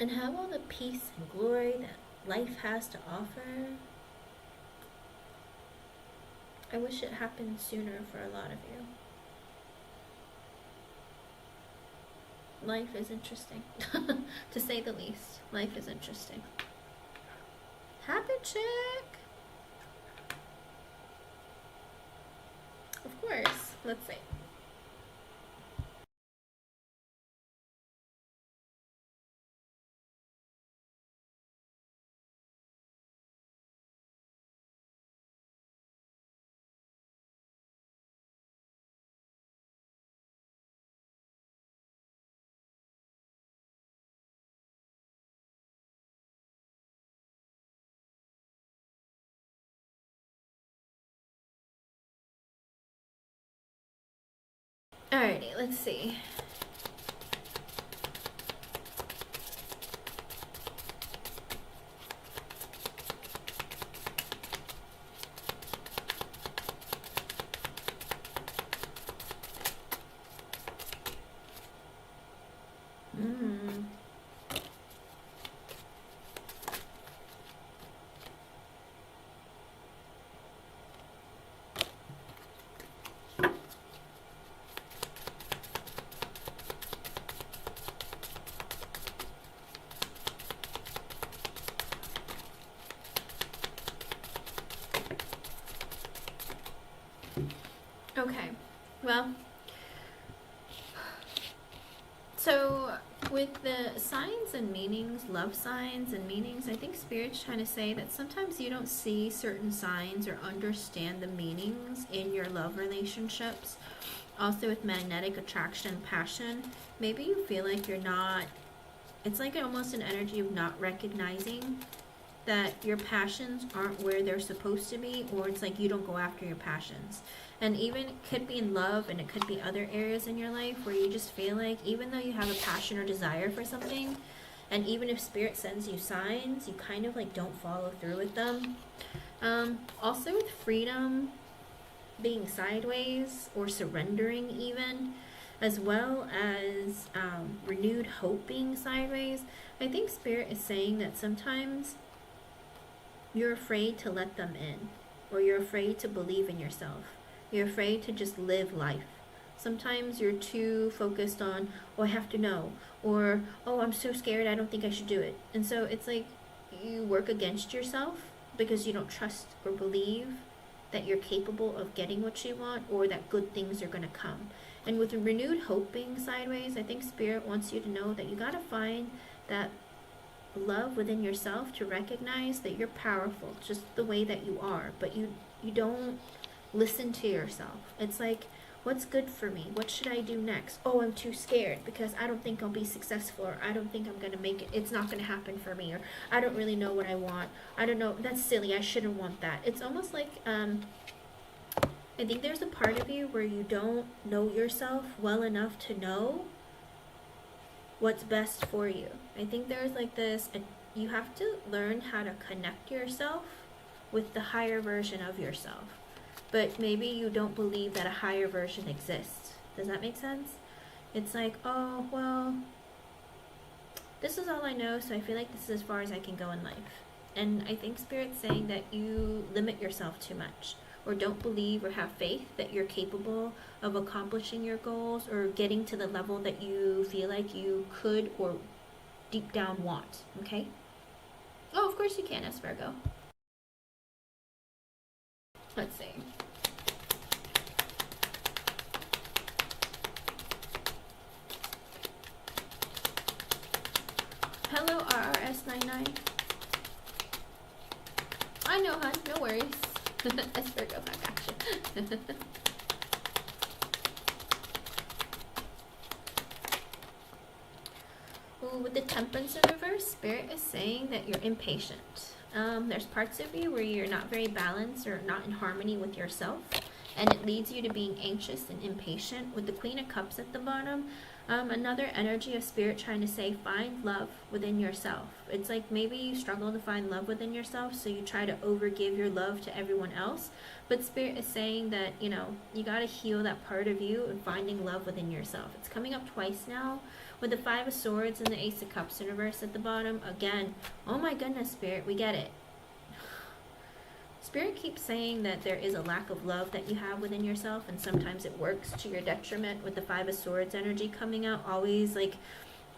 And have all the peace and glory that life has to offer. I wish it happened sooner for a lot of you. Life is interesting, to say the least. Life is interesting. Happy chick! Of course. Let's see. Alrighty, let's see. Okay, well, so with the signs and meanings, love signs and meanings, I think Spirit's trying to say that sometimes you don't see certain signs or understand the meanings in your love relationships. Also with magnetic attraction, passion, maybe you feel like you're not It's like almost an energy of not recognizing that your passions aren't where they're supposed to be, or it's like you don't go after your passions. And even it could be in love, and it could be other areas in your life where you just feel like even though you have a passion or desire for something, and even if spirit sends you signs, you kind of like don't follow through with them. Also with freedom being sideways or surrendering even, as well as renewed hope being sideways, I think spirit is saying that sometimes you're afraid to let them in, or you're afraid to believe in yourself. You're afraid to just live life. Sometimes you're too focused on, oh, I have to know, or, oh, I'm so scared, I don't think I should do it. And so it's like you work against yourself because you don't trust or believe that you're capable of getting what you want, or that good things are going to come. And with renewed hope being sideways, I think spirit wants you to know that you got to find that love within yourself to recognize that you're powerful just the way that you are, but you don't listen to yourself. It's like, what's good for me? What should I do next? Oh, I'm too scared because I don't think I'll be successful, or I don't think I'm going to make it. It's not going to happen for me, or I don't really know what I want. I don't know. That's silly. I shouldn't want that. It's almost like, I think there's a part of you where you don't know yourself well enough to know what's best for you. I think there's like this, you have to learn how to connect yourself with the higher version of yourself. But maybe you don't believe that a higher version exists. Does that make sense? It's like, oh, well, this is all I know, so I feel like this is as far as I can go in life. And I think Spirit's saying that you limit yourself too much, or don't believe or have faith that you're capable of accomplishing your goals or getting to the level that you feel like you could or deep down want, okay? Oh, of course you can, as Virgo. Let's see. Hello, RRS99. I know, hun. No worries. As Virgo, I got you. Ooh, with the Temperance in reverse, Spirit is saying that you're impatient. There's parts of you where you're not very balanced or not in harmony with yourself, and it leads you to being anxious and impatient. With the Queen of Cups at the bottom, another energy of Spirit trying to say find love within yourself. It's like maybe you struggle to find love within yourself, so you try to overgive your love to everyone else. But Spirit is saying that, you know, you got to heal that part of you and finding love within yourself. It's coming up twice now with the Five of Swords and the Ace of Cups in reverse at the bottom. Again, oh my goodness, Spirit, we get it. Spirit keeps saying that there is a lack of love that you have within yourself, and sometimes it works to your detriment with the Five of Swords energy coming out. Always like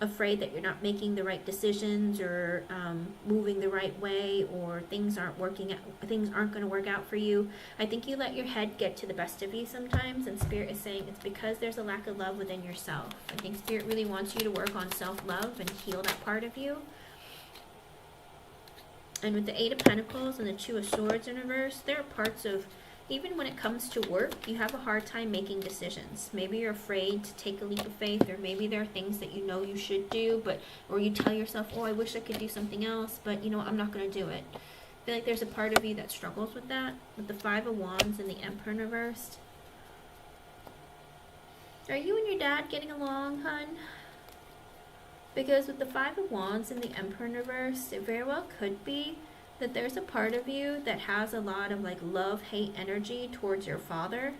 afraid that you're not making the right decisions, or moving the right way, or things aren't working out, things aren't going to work out for you. I think you let your head get to the best of you sometimes, and Spirit is saying it's because there's a lack of love within yourself. I think Spirit really wants you to work on self-love and heal that part of you. And with the Eight of Pentacles and the Two of Swords in reverse, there are parts of, even when it comes to work, you have a hard time making decisions. Maybe you're afraid to take a leap of faith, or maybe there are things that you know you should do, but, or you tell yourself, oh, I wish I could do something else, but you know what, I'm not going to do it. I feel like there's a part of you that struggles with that. With the Five of Wands and the Emperor in reverse. Are you and your dad getting along, hun? Because with the Five of Wands and the Emperor in reverse, it very well could be that there's a part of you that has a lot of like love-hate energy towards your father.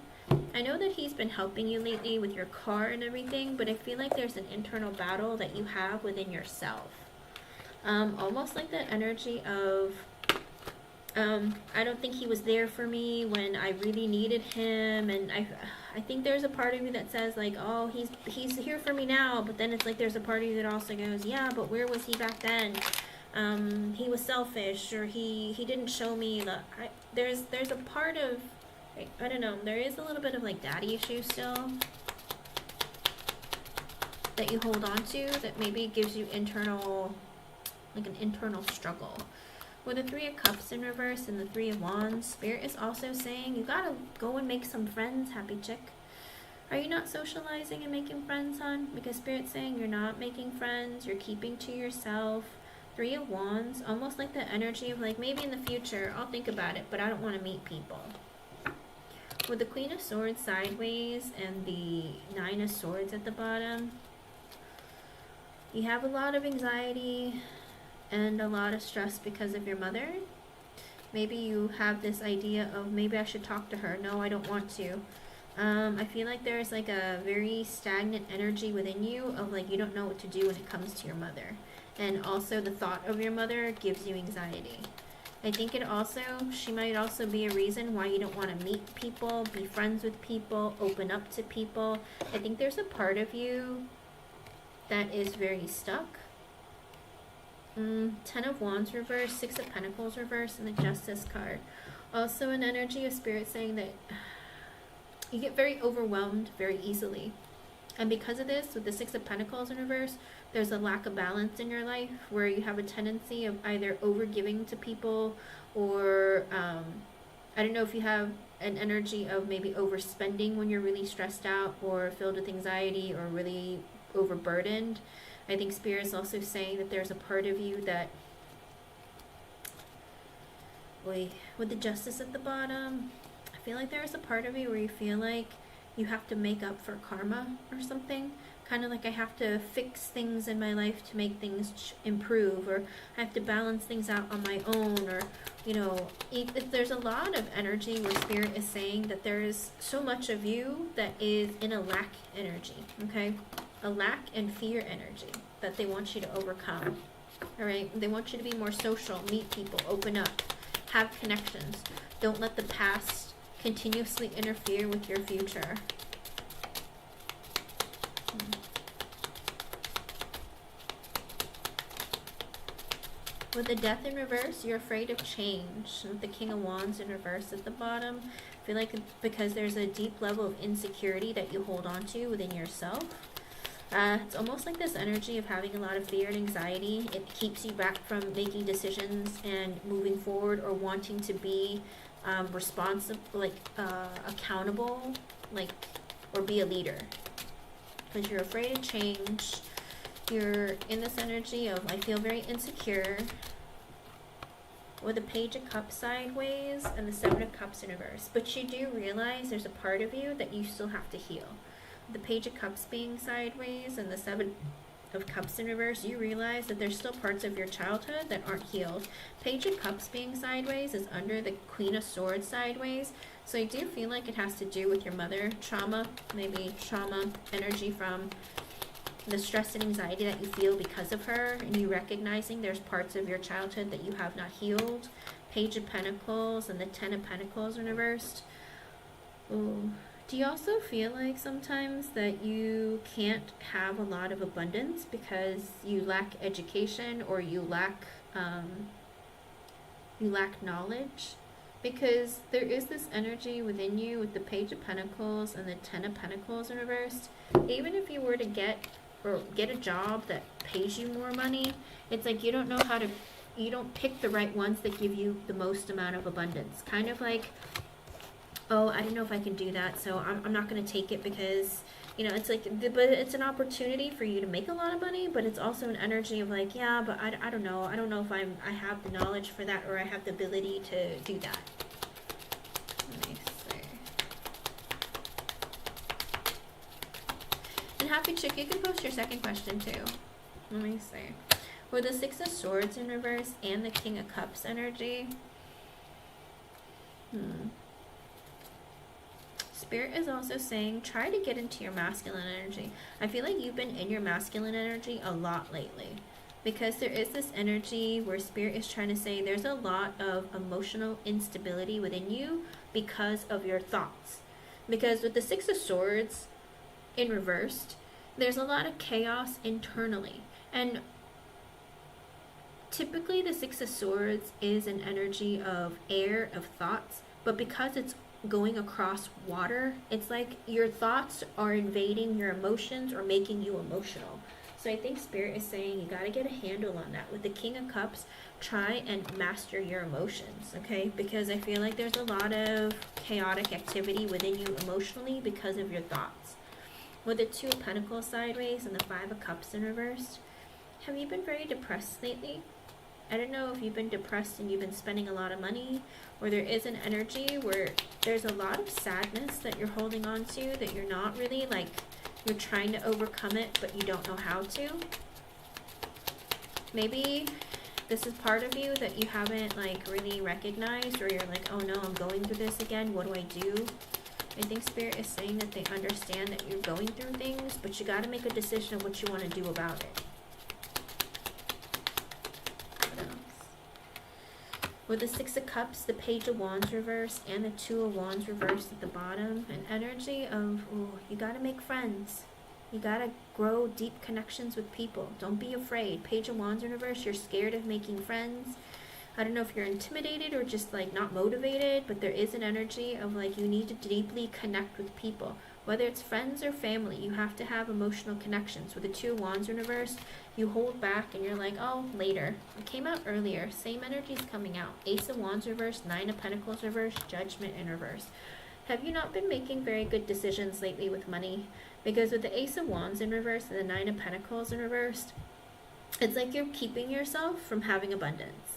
I know that he's been helping you lately with your car and everything, but I feel like there's an internal battle that you have within yourself. Almost like that energy of, I don't think he was there for me when I really needed him, and I think there's a part of you that says like, oh, he's here for me now, but then it's like there's a part of you that also goes, yeah, but where was he back then? He was selfish, or he didn't show me the. There's a part of, I don't know, there is a little bit of like daddy issues still that you hold on to, that maybe gives you internal, like an internal struggle. With the Three of Cups in reverse and the Three of Wands, Spirit is also saying you gotta go and make some friends, happy chick. Are you not socializing and making friends, hon? Because Spirit's saying you're not making friends, you're keeping to yourself. 3 of Wands, almost like the energy of like, maybe in the future, I'll think about it, but I don't want to meet people. With the Queen of Swords sideways and the 9 of Swords at the bottom, you have a lot of anxiety and a lot of stress because of your mother. Maybe you have this idea of, maybe I should talk to her. No, I don't want to. I feel like there's like a very stagnant energy within you of like, you don't know what to do when it comes to your mother. And also the thought of your mother gives you anxiety. I think she might also be a reason why you don't want to meet people, be friends with people, open up to people. I think there's a part of you that is very stuck. 10 of Wands reverse, 6 of Pentacles reverse, and the Justice card. Also an energy of Spirit saying that you get very overwhelmed very easily. And because of this, with the 6 of Pentacles in reverse, there's a lack of balance in your life where you have a tendency of either overgiving to people or, I don't know if you have an energy of maybe overspending when you're really stressed out or filled with anxiety or really overburdened. I think Spirit is also saying that there's a part of you that, with the Justice at the bottom, I feel like there's a part of you where you feel like you have to make up for karma or something. Kind of like I have to fix things in my life to make things improve, or I have to balance things out on my own, or, you know, if there's a lot of energy where Spirit is saying that there is so much of you that is in a lack energy, okay? A lack and fear energy that they want you to overcome, all right? They want you to be more social, meet people, open up, have connections. Don't let the past continuously interfere with your future. With the Death in reverse, you're afraid of change. With the King of Wands in reverse at the bottom, I feel like because there's a deep level of insecurity that you hold on to within yourself. It's almost like this energy of having a lot of fear and anxiety. It keeps you back from making decisions and moving forward, or wanting to be responsible, accountable, or be a leader. Because you're afraid of change. You're in this energy of, I feel very insecure. With the Page of Cups sideways and the 7 of Cups in reverse. But you do realize there's a part of you that you still have to heal. The Page of Cups being sideways and the 7 of Cups in reverse, you realize that there's still parts of your childhood that aren't healed. Page of Cups being sideways is under the Queen of Swords sideways. So I do feel like it has to do with your mother. Trauma, maybe trauma energy from the stress and anxiety that you feel because of her, and you recognizing there's parts of your childhood that you have not healed. Page of Pentacles and the 10 of Pentacles in reversed. Ooh. Do you also feel like sometimes that you can't have a lot of abundance because you lack education, or you lack knowledge? Because there is this energy within you with the Page of Pentacles and the 10 of Pentacles in reversed. Even if you were to get a job that pays you more money, it's like you don't know how to, you don't pick the right ones that give you the most amount of abundance. Kind of like, oh, I don't know if I can do that, so I'm not going to take it because, you know, it's like, but it's an opportunity for you to make a lot of money, but it's also an energy of like, yeah, but I don't know. I don't know if I have the knowledge for that, or I have the ability to do that. Let me see. And Happy Chick, you can post your second question too. Let me see. With the 6 of Swords in reverse and the King of Cups energy. Spirit is also saying, try to get into your masculine energy. I feel like you've been in your masculine energy a lot lately. Because there is this energy where Spirit is trying to say there's a lot of emotional instability within you because of your thoughts. Because with the 6 of Swords in reversed, there's a lot of chaos internally. And typically the 6 of Swords is an energy of air, of thoughts. But because it's going across water, it's like your thoughts are invading your emotions or making you emotional. So I think Spirit is saying you got to get a handle on that. With the King of Cups, try and master your emotions, okay? Because I feel like there's a lot of chaotic activity within you emotionally because of your thoughts. With the Two of Pentacles sideways and the Five of Cups in reverse, have you been very depressed lately? I don't know if you've been depressed and you've been spending a lot of money, or there is an energy where there's a lot of sadness that you're holding on to, that you're not really, like, you're trying to overcome it, but you don't know how to. Maybe this is part of you that you haven't, like, really recognized, or you're like, oh no, I'm going through this again, what do I do? I think Spirit is saying that they understand that you're going through things, but you got to make a decision of what you want to do about it. With the Six of Cups, the Page of Wands reversed, and the Two of Wands reversed at the bottom, an energy of, ooh, you gotta make friends. You gotta grow deep connections with people. Don't be afraid. Page of Wands in reverse, you're scared of making friends. I don't know if you're intimidated or just like not motivated, but there is an energy of like you need to deeply connect with people. Whether it's friends or family, you have to have emotional connections. With the Two of Wands in reverse, you hold back and you're like, oh, later. It came out earlier. Same energy is coming out. Ace of Wands reverse, Nine of Pentacles reverse, Judgment in reverse. Have you not been making very good decisions lately with money? Because with the Ace of Wands in reverse and the Nine of Pentacles in reverse, it's like you're keeping yourself from having abundance.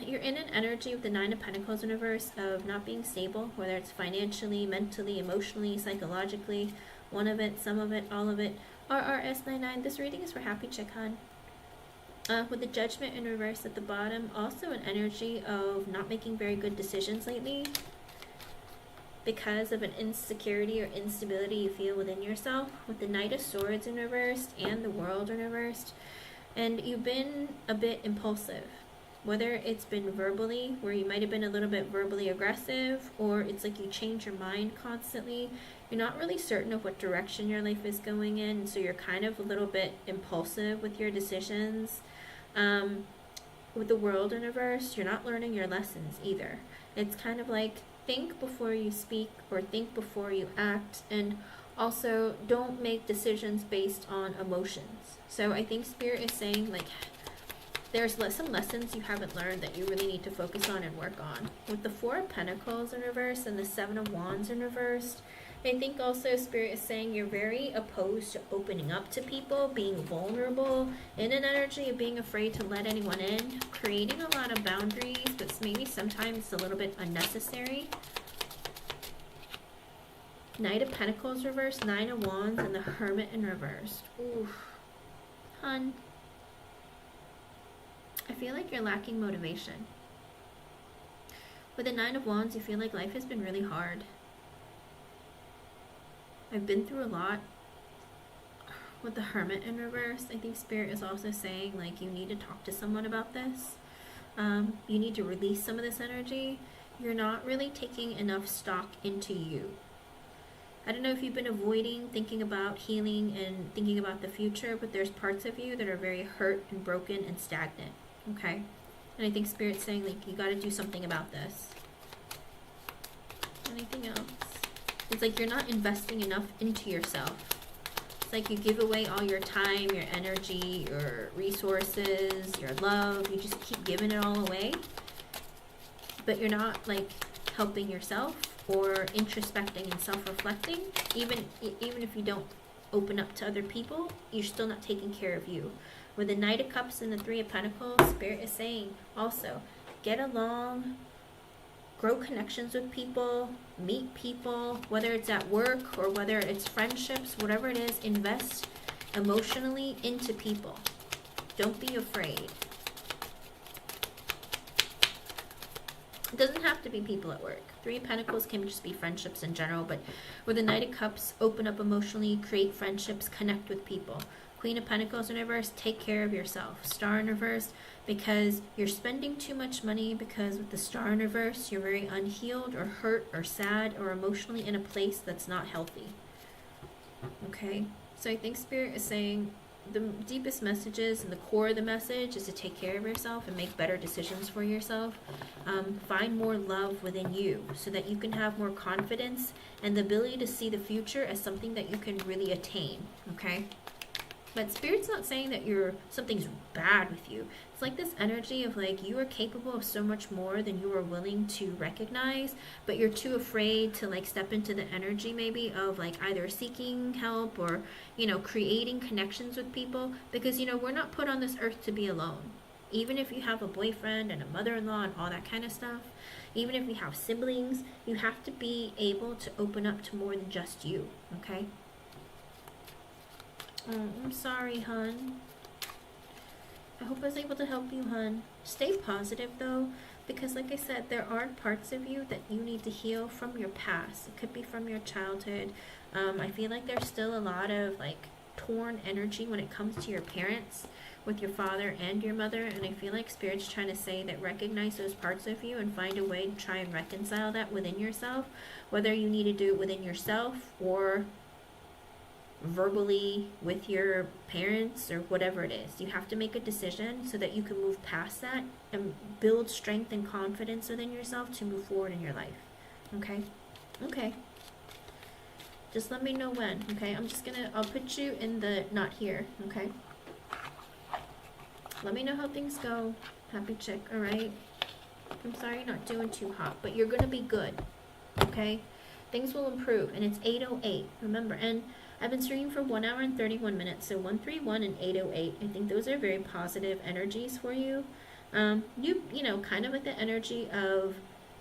You're in an energy with the Nine of Pentacles in reverse of not being stable, whether it's financially, mentally, emotionally, psychologically, one of it, some of it, all of it. RRS99, this reading is for Happy Chikan. With the Judgment in reverse at the bottom, also an energy of not making very good decisions lately because of an insecurity or instability you feel within yourself. With the Knight of Swords in reverse and the World in reverse, and you've been a bit impulsive. Whether it's been verbally, where you might have been a little bit verbally aggressive, or it's like you change your mind constantly. You're not really certain of what direction your life is going in, so you're kind of a little bit impulsive with your decisions. With the World in reverse, you're not learning your lessons either. It's kind of like think before you speak or think before you act, and also don't make decisions based on emotions. So I think Spirit is saying like there's some lessons you haven't learned that you really need to focus on and work on. With the Four of Pentacles in reverse and the Seven of Wands in reverse, I think also Spirit is saying you're very opposed to opening up to people, being vulnerable, in an energy of being afraid to let anyone in, creating a lot of boundaries, but maybe sometimes a little bit unnecessary. Knight of Pentacles reverse, Nine of Wands, and the Hermit in reverse. Oof. Hun. I feel like you're lacking motivation. With the Nine of Wands, you feel like life has been really hard. I've been through a lot. With the Hermit in reverse, I think Spirit is also saying like you need to talk to someone about this. You need to release some of this energy. You're not really taking enough stock into you. I don't know if you've been avoiding thinking about healing and thinking about the future, but there's parts of you that are very hurt and broken and stagnant. Okay? And I think Spirit's saying like you got to do something about this. Anything else? It's like you're not investing enough into yourself. It's like you give away all your time, your energy, your resources, your love. You just keep giving it all away. But you're not like helping yourself or introspecting and self-reflecting. Even if you don't open up to other people, you're still not taking care of you. With the Knight of Cups and the Three of Pentacles, Spirit is saying also, get along, grow connections with people, meet people, whether it's at work or whether it's friendships, whatever it is, invest emotionally into people. Don't be afraid. It doesn't have to be people at work. Three of Pentacles can just be friendships in general, but with the Knight of Cups, open up emotionally, create friendships, connect with people. Queen of Pentacles in reverse, take care of yourself. Star in reverse, because you're spending too much money, because with the Star in reverse, you're very unhealed or hurt or sad or emotionally in a place that's not healthy. Okay? So I think Spirit is saying the deepest messages and the core of the message is to take care of yourself and make better decisions for yourself. Find more love within you so that you can have more confidence and the ability to see the future as something that you can really attain. Okay? But Spirit's not saying that something's bad with you. It's like this energy of like you are capable of so much more than you are willing to recognize, but you're too afraid to like step into the energy maybe of like either seeking help or, you know, creating connections with people, because, you know, we're not put on this earth to be alone. Even if you have a boyfriend and a mother-in-law and all that kind of stuff, even if you have siblings, you have to be able to open up to more than just you, okay? Oh, I'm sorry, hun. I hope I was able to help you, hun. Stay positive, though, because like I said, there are parts of you that you need to heal from your past. It could be from your childhood. I feel like there's still a lot of, like, torn energy when it comes to your parents, with your father and your mother, and I feel like Spirit's trying to say that recognize those parts of you and find a way to try and reconcile that within yourself, whether you need to do it within yourself or verbally with your parents or whatever it is. You have to make a decision so that you can move past that and build strength and confidence within yourself to move forward in your life. Okay? Okay. Just let me know when, okay? I'll put you in the not here, okay? Let me know how things go. Happy chick, alright? I'm sorry you're not doing too hot, but you're gonna be good, okay? Things will improve, and it's 8:08, remember, and I've been streaming for 1 hour and 31 minutes, so 131 and 8:08. I think those are very positive energies for you. You know, kind of like the energy of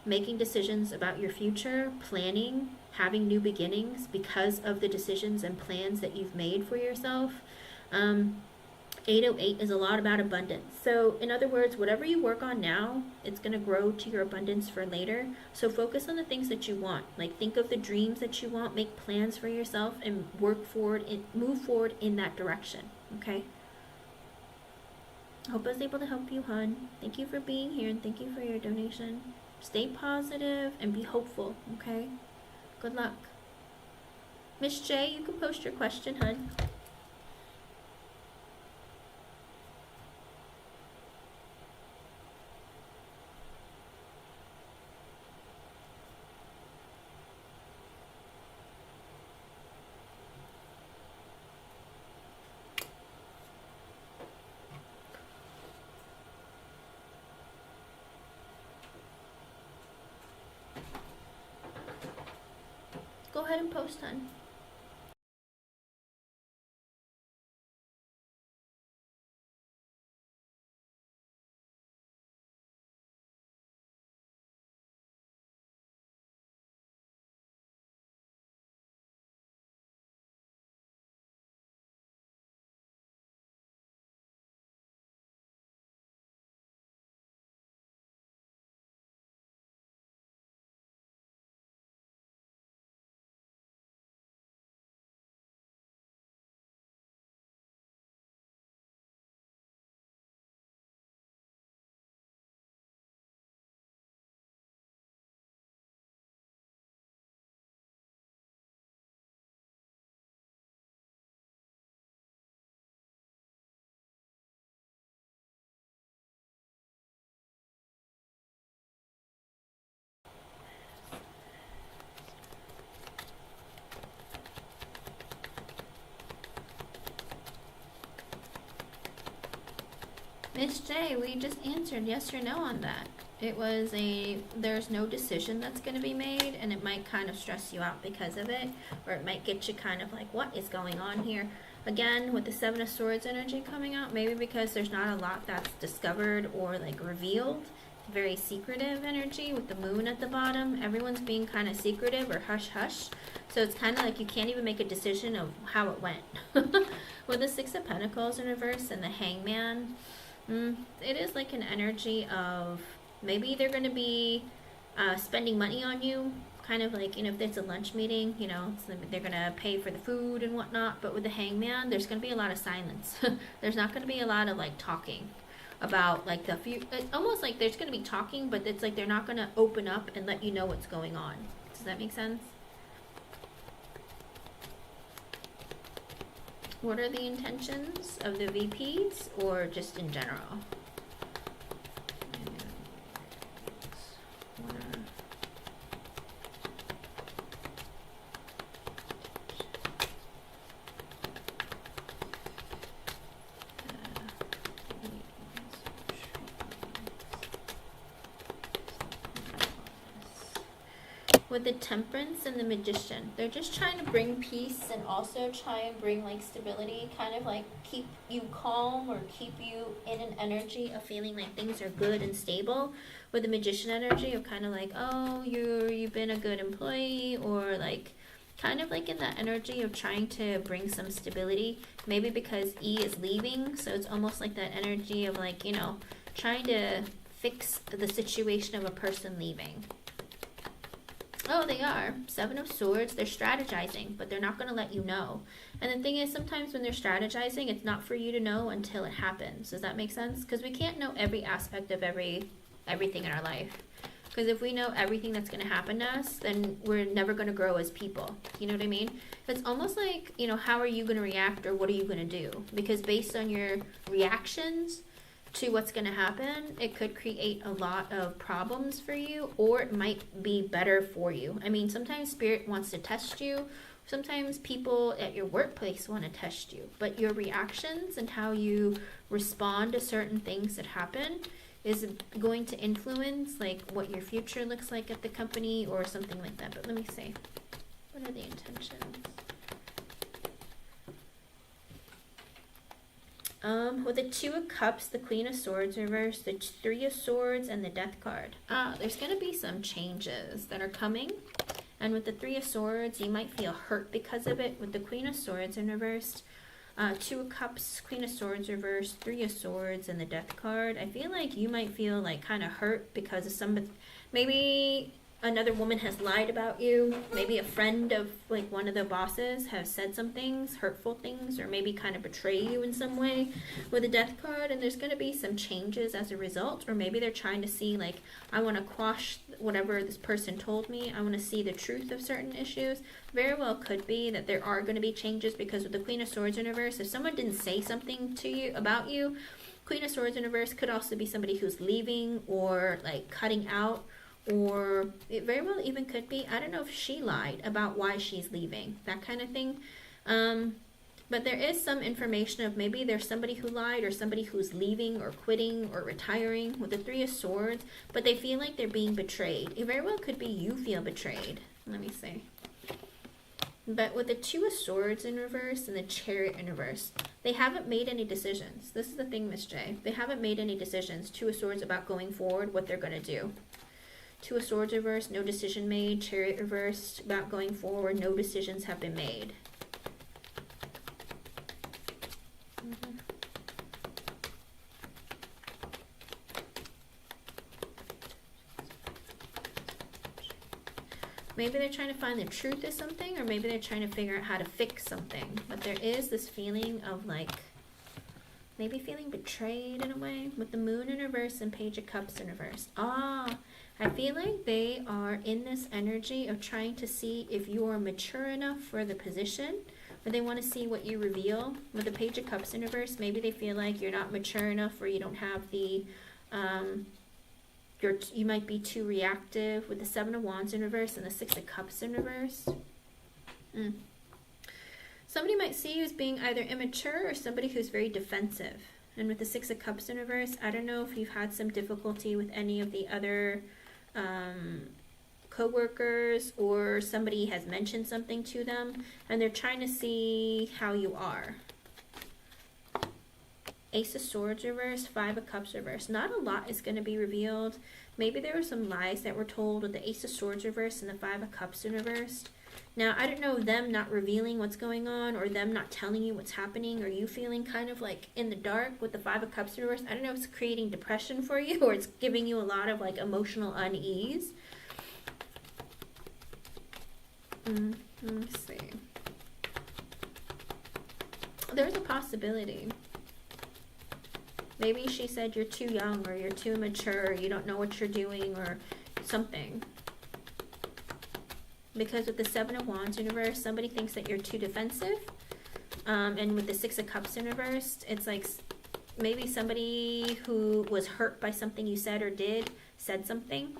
making decisions about your future, planning, having new beginnings because of the decisions and plans that you've made for yourself. 8:08 is a lot about abundance. So in other words, whatever you work on now, it's going to grow to your abundance for later. So focus on the things that you want. Like, think of the dreams that you want, make plans for yourself, and move forward in that direction. Okay? I hope I was able to help you, hon. Thank you for being here, and thank you for your donation. Stay positive and be hopeful, okay? Good luck. Miss J, you can post your question, hon. Go ahead and post, hon. Miss J, we just answered yes or no on that. It was there's no decision that's going to be made, and it might kind of stress you out because of it, or it might get you kind of like, what is going on here? Again, with the Seven of Swords energy coming out, maybe because there's not a lot that's discovered or like revealed. Very secretive energy with the moon at the bottom. Everyone's being kind of secretive or hush hush. So it's kind of like you can't even make a decision of how it went. With the Six of Pentacles in reverse and the Hangman, it is like an energy of maybe they're going to be spending money on you, kind of like, you know, if it's a lunch meeting, you know, they're going to pay for the food and whatnot. But with the Hangman, there's going to be a lot of silence. There's not going to be a lot of like talking about like the few. It's almost like there's going to be talking, but it's like they're not going to open up and let you know what's going on. Does that make sense? What are the intentions of the VPs, or just in general? With the Temperance and the Magician, they're just trying to bring peace and also try and bring like stability, kind of like keep you calm or keep you in an energy of feeling like things are good and stable. With the Magician energy of kind of like, oh, you've been a good employee, or like kind of like in that energy of trying to bring some stability, maybe because E is leaving, so it's almost like that energy of like, you know, trying to fix the situation of a person leaving. Oh, they are. Seven of Swords. They're strategizing, but they're not going to let you know. And the thing is, sometimes when they're strategizing, it's not for you to know until it happens. Does that make sense? Because we can't know every aspect of everything in our life. Because if we know everything that's going to happen to us, then we're never going to grow as people. You know what I mean? It's almost like, you know, how are you going to react, or what are you going to do? Because based on your reactions to what's going to happen, it could create a lot of problems for you, or it might be better for you. I mean, sometimes Spirit wants to test you. Sometimes people at your workplace want to test you. But your reactions and how you respond to certain things that happen is going to influence like what your future looks like at the company or something like that. But let me see. What are the intentions? With the Two of Cups, the Queen of Swords reversed, the Three of Swords, and the Death card. There's going to be some changes that are coming. And with the Three of Swords, you might feel hurt because of it. With the Queen of Swords in reversed, Two of Cups, Queen of Swords reversed, Three of Swords, and the Death card. I feel like you might feel like kind of hurt because of somebody, maybe another woman has lied about you. Maybe a friend of like one of the bosses has said some things, hurtful things, or maybe kind of betray you in some way with the Death card. And there's going to be some changes as a result. Or maybe they're trying to see like, I want to quash whatever this person told me. I want to see the truth of certain issues. Very well could be that there are going to be changes, because with the Queen of Swords in reverse, if someone didn't say something to you about you, Queen of Swords in reverse could also be somebody who's leaving or like cutting out. Or it very well even could be, I don't know if she lied about why she's leaving, that kind of thing. But there is some information of maybe there's somebody who lied, or somebody who's leaving or quitting or retiring with the Three of Swords, but they feel like they're being betrayed. It very well could be you feel betrayed. Let me see. But with the Two of Swords in reverse and the Chariot in reverse, they haven't made any decisions. This is the thing, Miss J. They haven't made any decisions. Two of Swords about going forward, what they're going to do. Two of Swords reversed, no decision made. Chariot reversed, about going forward, no decisions have been made. Maybe they're trying to find the truth of something, or maybe they're trying to figure out how to fix something. But there is this feeling of like, maybe feeling betrayed in a way, with the Moon in reverse and Page of Cups in reverse. I feel like they are in this energy of trying to see if you are mature enough for the position, or they want to see what you reveal. With the Page of Cups in reverse, maybe they feel like you're not mature enough, or you don't have the, you might be too reactive. With the Seven of Wands in reverse and the Six of Cups in reverse. Somebody might see you as being either immature or somebody who's very defensive. And with the Six of Cups in reverse, I don't know if you've had some difficulty with any of the other co-workers, or somebody has mentioned something to them and they're trying to see how you are. Ace of Swords reverse, Five of Cups reverse. Not a lot is going to be revealed. Maybe there were some lies that were told with the Ace of Swords reverse and the Five of Cups in reverse. Now, I don't know, them not revealing what's going on, or them not telling you what's happening, or you feeling kind of like in the dark with the Five of Cups in reverse. I don't know if it's creating depression for you, or it's giving you a lot of like emotional unease. Let me see. There's a possibility. Maybe she said you're too young, or you're too immature, or you don't know what you're doing, or something. Because with the Seven of Wands in reverse, somebody thinks that you're too defensive. And with the Six of Cups in reverse, it's like maybe somebody who was hurt by something you said or did, said something.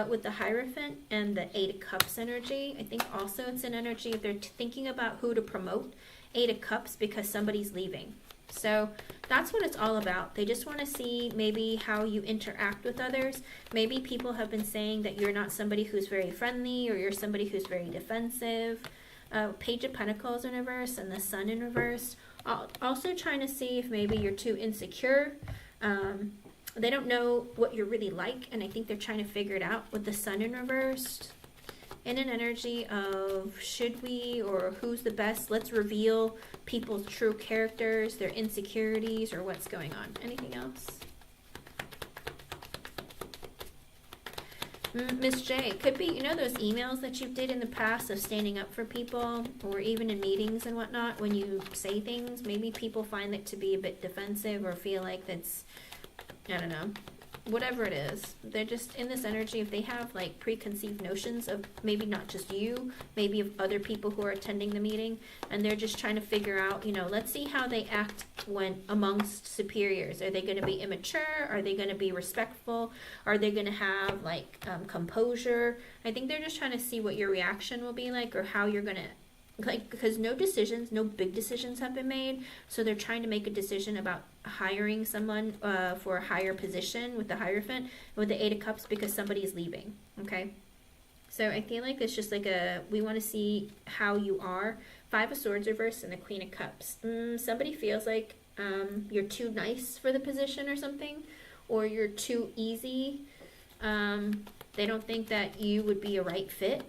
With the Hierophant and the Eight of Cups energy, I think also it's an energy if they're thinking about who to promote. Eight of Cups, because somebody's leaving. So that's what it's all about. They just want to see maybe how you interact with others. Maybe people have been saying that you're not somebody who's very friendly, or you're somebody who's very defensive. Page of Pentacles in reverse and the Sun in reverse. Also trying to see if maybe you're too insecure. They don't know what you're really like, and I think they're trying to figure it out with the Sun in reverse. In an energy of should we, or who's the best, let's reveal people's true characters, their insecurities, or what's going on. Anything else? Miss J, could be, you know, those emails that you did in the past of standing up for people, or even in meetings and whatnot, when you say things, maybe people find it to be a bit defensive or feel like that's, I don't know, whatever it is. They're just in this energy, if they have like preconceived notions of maybe not just you, maybe of other people who are attending the meeting, and they're just trying to figure out, you know, let's see how they act when amongst superiors. Are they going to be immature? Are they going to be respectful? Are they going to have like composure? I think they're just trying to see what your reaction will be like, or how you're going to, like, because no big decisions have been made, so they're trying to make a decision about hiring someone for a higher position with the Hierophant, with the Eight of Cups, because somebody is leaving. Okay, so I feel like it's just like we want to see how you are. Five of Swords reverse and the Queen of Cups. Somebody feels like you're too nice for the position or something, or you're too easy. They don't think that you would be a right fit.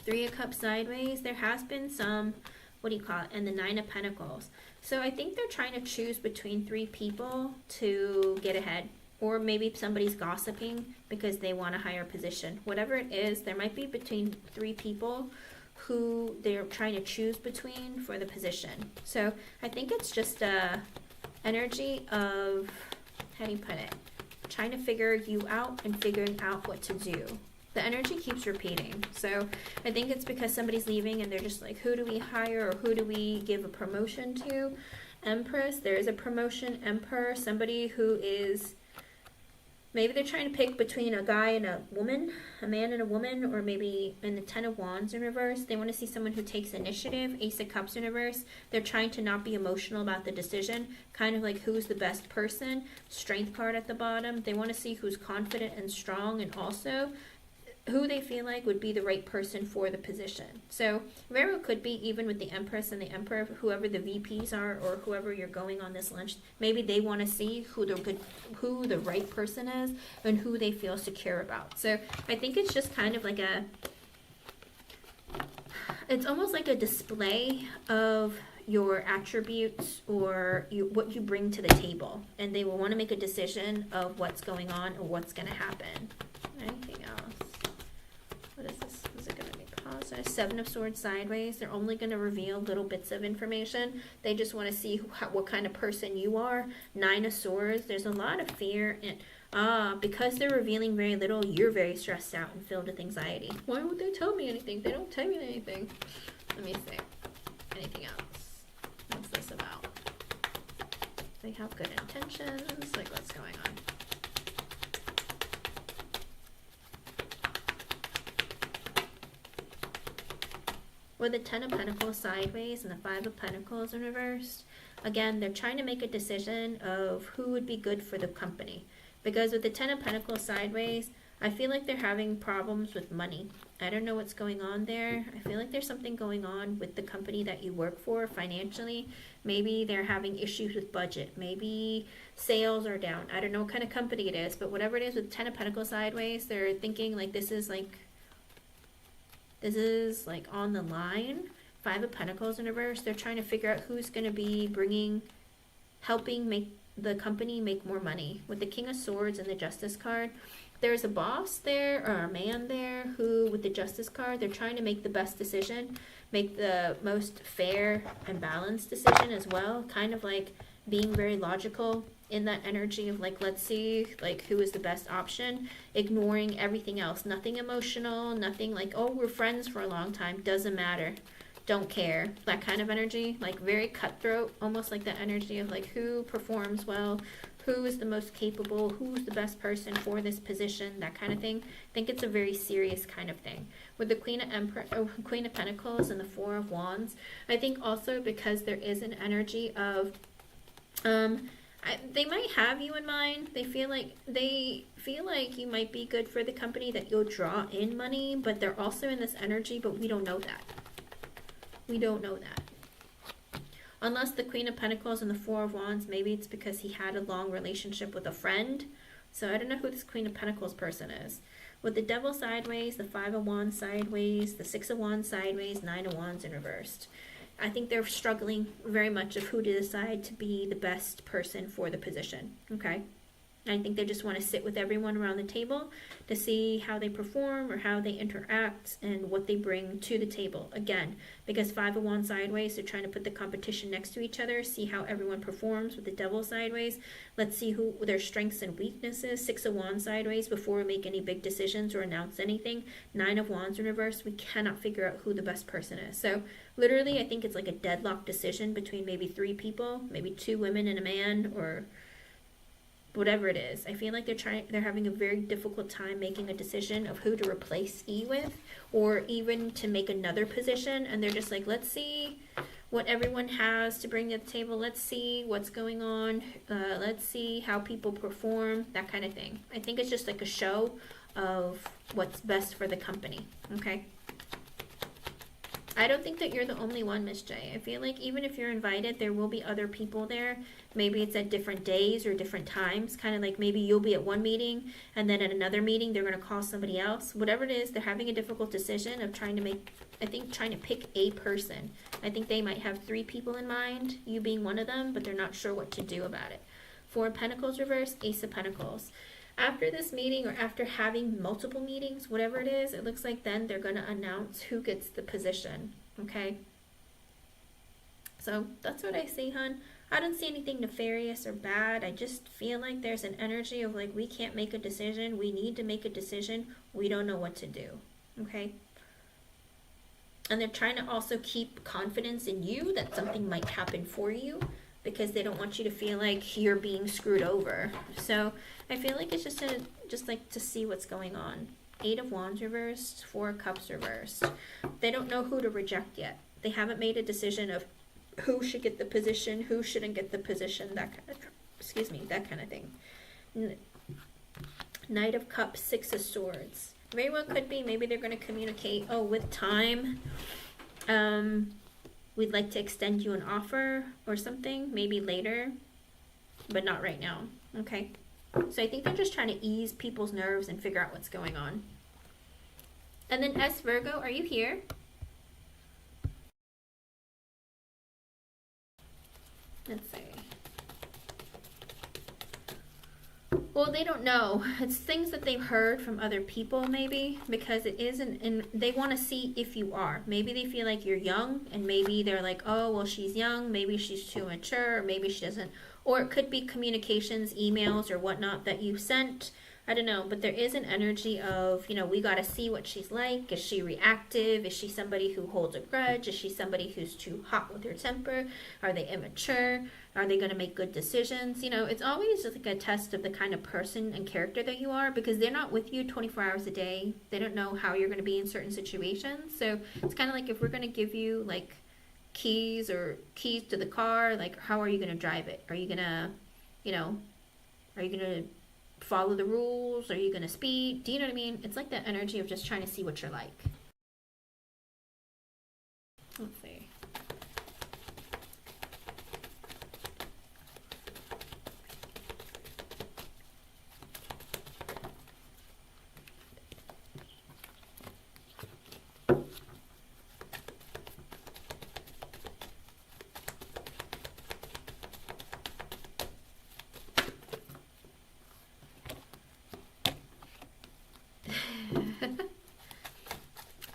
Three of Cups sideways. There has been some, what do you call it, and the Nine of Pentacles. So I think they're trying to choose between three people to get ahead. Or maybe somebody's gossiping because they want a higher position. Whatever it is, there might be between three people who they're trying to choose between for the position. So I think it's just a energy of, how do you put it, trying to figure you out and figuring out what to do. The energy keeps repeating. So I think it's because somebody's leaving and they're just like, who do we hire, or who do we give a promotion to? Empress, there is a promotion. Emperor, somebody who is, maybe they're trying to pick between a guy and a woman, a man and a woman, or maybe in the Ten of Wands in reverse. They want to see someone who takes initiative. Ace of Cups in reverse. They're trying to not be emotional about the decision, kind of like who's the best person. Strength card at the bottom. They want to see who's confident and strong, and also who they feel like would be the right person for the position. So very well could be even with the Empress and the Emperor, whoever the VPs are, or whoever you're going on this lunch, maybe they want to see who the right person is and who they feel secure about. So I think it's just kind of like it's almost like a display of your attributes, or what you bring to the table, and they will want to make a decision of what's going on or what's going to happen. Anything else? What is this? Is it going to be positive? Seven of Swords sideways. They're only going to reveal little bits of information. They just want to see what kind of person you are. Nine of Swords. There's a lot of fear, and because they're revealing very little, you're very stressed out and filled with anxiety. Why would they tell me anything? They don't tell me anything. Let me see. Anything else? What's this about? They have good intentions. Like, what's going on? With the Ten of Pentacles sideways and the Five of Pentacles in reverse, again, they're trying to make a decision of who would be good for the company. Because with the Ten of Pentacles sideways, I feel like they're having problems with money. I don't know what's going on there. I feel like there's something going on with the company that you work for financially. Maybe they're having issues with budget. Maybe sales are down. I don't know what kind of company it is, but whatever it is with Ten of Pentacles sideways, they're thinking like this is like on the line. Five of Pentacles in reverse. They're trying to figure out who's going to be helping make the company make more money. With the King of Swords and the Justice card, there's a boss there, or a man there, who with the Justice card, they're trying to make the best decision, make the most fair and balanced decision as well, kind of like being very logical in that energy of like, let's see like who is the best option, ignoring everything else, nothing emotional, nothing like, oh, we're friends for a long time, doesn't matter, don't care, that kind of energy, like very cutthroat, almost like that energy of like who performs well, who is the most capable, who's the best person for this position, that kind of thing. I think it's a very serious kind of thing. With the Queen of Pentacles and the Four of Wands, I think also because there is an energy of, they might have you in mind. They feel like you might be good for the company, that you'll draw in money, but they're also in this energy, but we don't know that. We don't know that. Unless the Queen of Pentacles and the Four of Wands, maybe it's because he had a long relationship with a friend. So I don't know who this Queen of Pentacles person is. With the Devil sideways, the Five of Wands sideways, the Six of Wands sideways, Nine of Wands in reversed. I think they're struggling very much of who to decide to be the best person for the position, okay? I think they just want to sit with everyone around the table to see how they perform or how they interact and what they bring to the table. Again, because Five of Wands sideways, they're trying to put the competition next to each other, see how everyone performs. With the Devil sideways, let's see who their strengths and weaknesses. Six of Wands sideways, before we make any big decisions or announce anything. Nine of Wands in reverse, we cannot figure out who the best person is. So literally, I think it's like a deadlock decision between maybe 3 people, maybe 2 women and a man, or whatever it is. I feel like they're having a very difficult time making a decision of who to replace E with, or even to make another position, and they're just like, let's see what everyone has to bring to the table, let's see what's going on, let's see how people perform, that kind of thing. I think it's just like a show of what's best for the company, okay? I don't think that you're the only one, Miss J. I feel like even if you're invited, there will be other people there. Maybe it's at different days or different times. Kind of like maybe you'll be at one meeting, and then at another meeting, they're going to call somebody else. Whatever it is, they're having a difficult decision of trying to pick a person. I think they might have 3 people in mind, you being one of them, but they're not sure what to do about it. Four of Pentacles reverse, Ace of Pentacles. After this meeting, or after having multiple meetings, whatever it is, it looks like then they're going to announce who gets the position, okay? So that's what I see, hun. I don't see anything nefarious or bad. I just feel like there's an energy of like, we can't make a decision. We need to make a decision. We don't know what to do, okay? And they're trying to also keep confidence in you that something might happen for you, because they don't want you to feel like you're being screwed over. So I feel like it's just like to see what's going on. Eight of Wands reversed, Four of Cups reversed. They don't know who to reject yet. They haven't made a decision of who should get the position, who shouldn't get the position, that kind of thing. Knight of Cups, Six of Swords. Very well could be, maybe they're going to communicate, oh, with time, we'd like to extend you an offer or something, maybe later, but not right now, okay? So I think they're just trying to ease people's nerves and figure out what's going on. And then S Virgo, are you here? Let's see. Well, they don't know. It's things that they've heard from other people, maybe, because it isn't, and they want to see if you are. Maybe they feel like you're young, and maybe they're like, oh, well, she's young, maybe she's too mature, or maybe she doesn't. Or it could be communications, emails, or whatnot that you sent. I don't know, but there is an energy of, you know, we got to see what she's like. Is she reactive? Is she somebody who holds a grudge? Is she somebody who's too hot with her temper? Are they immature? Are they going to make good decisions? You know, it's always just like a test of the kind of person and character that you are, because they're not with you 24 hours a day. They don't know how you're going to be in certain situations. So it's kind of like if we're going to give you like keys to the car, like how are you going to drive it? Are you going to, you know, are you going to follow the rules? Are you going to speed? Do you know what I mean? It's like that energy of just trying to see what you're like. Let's see.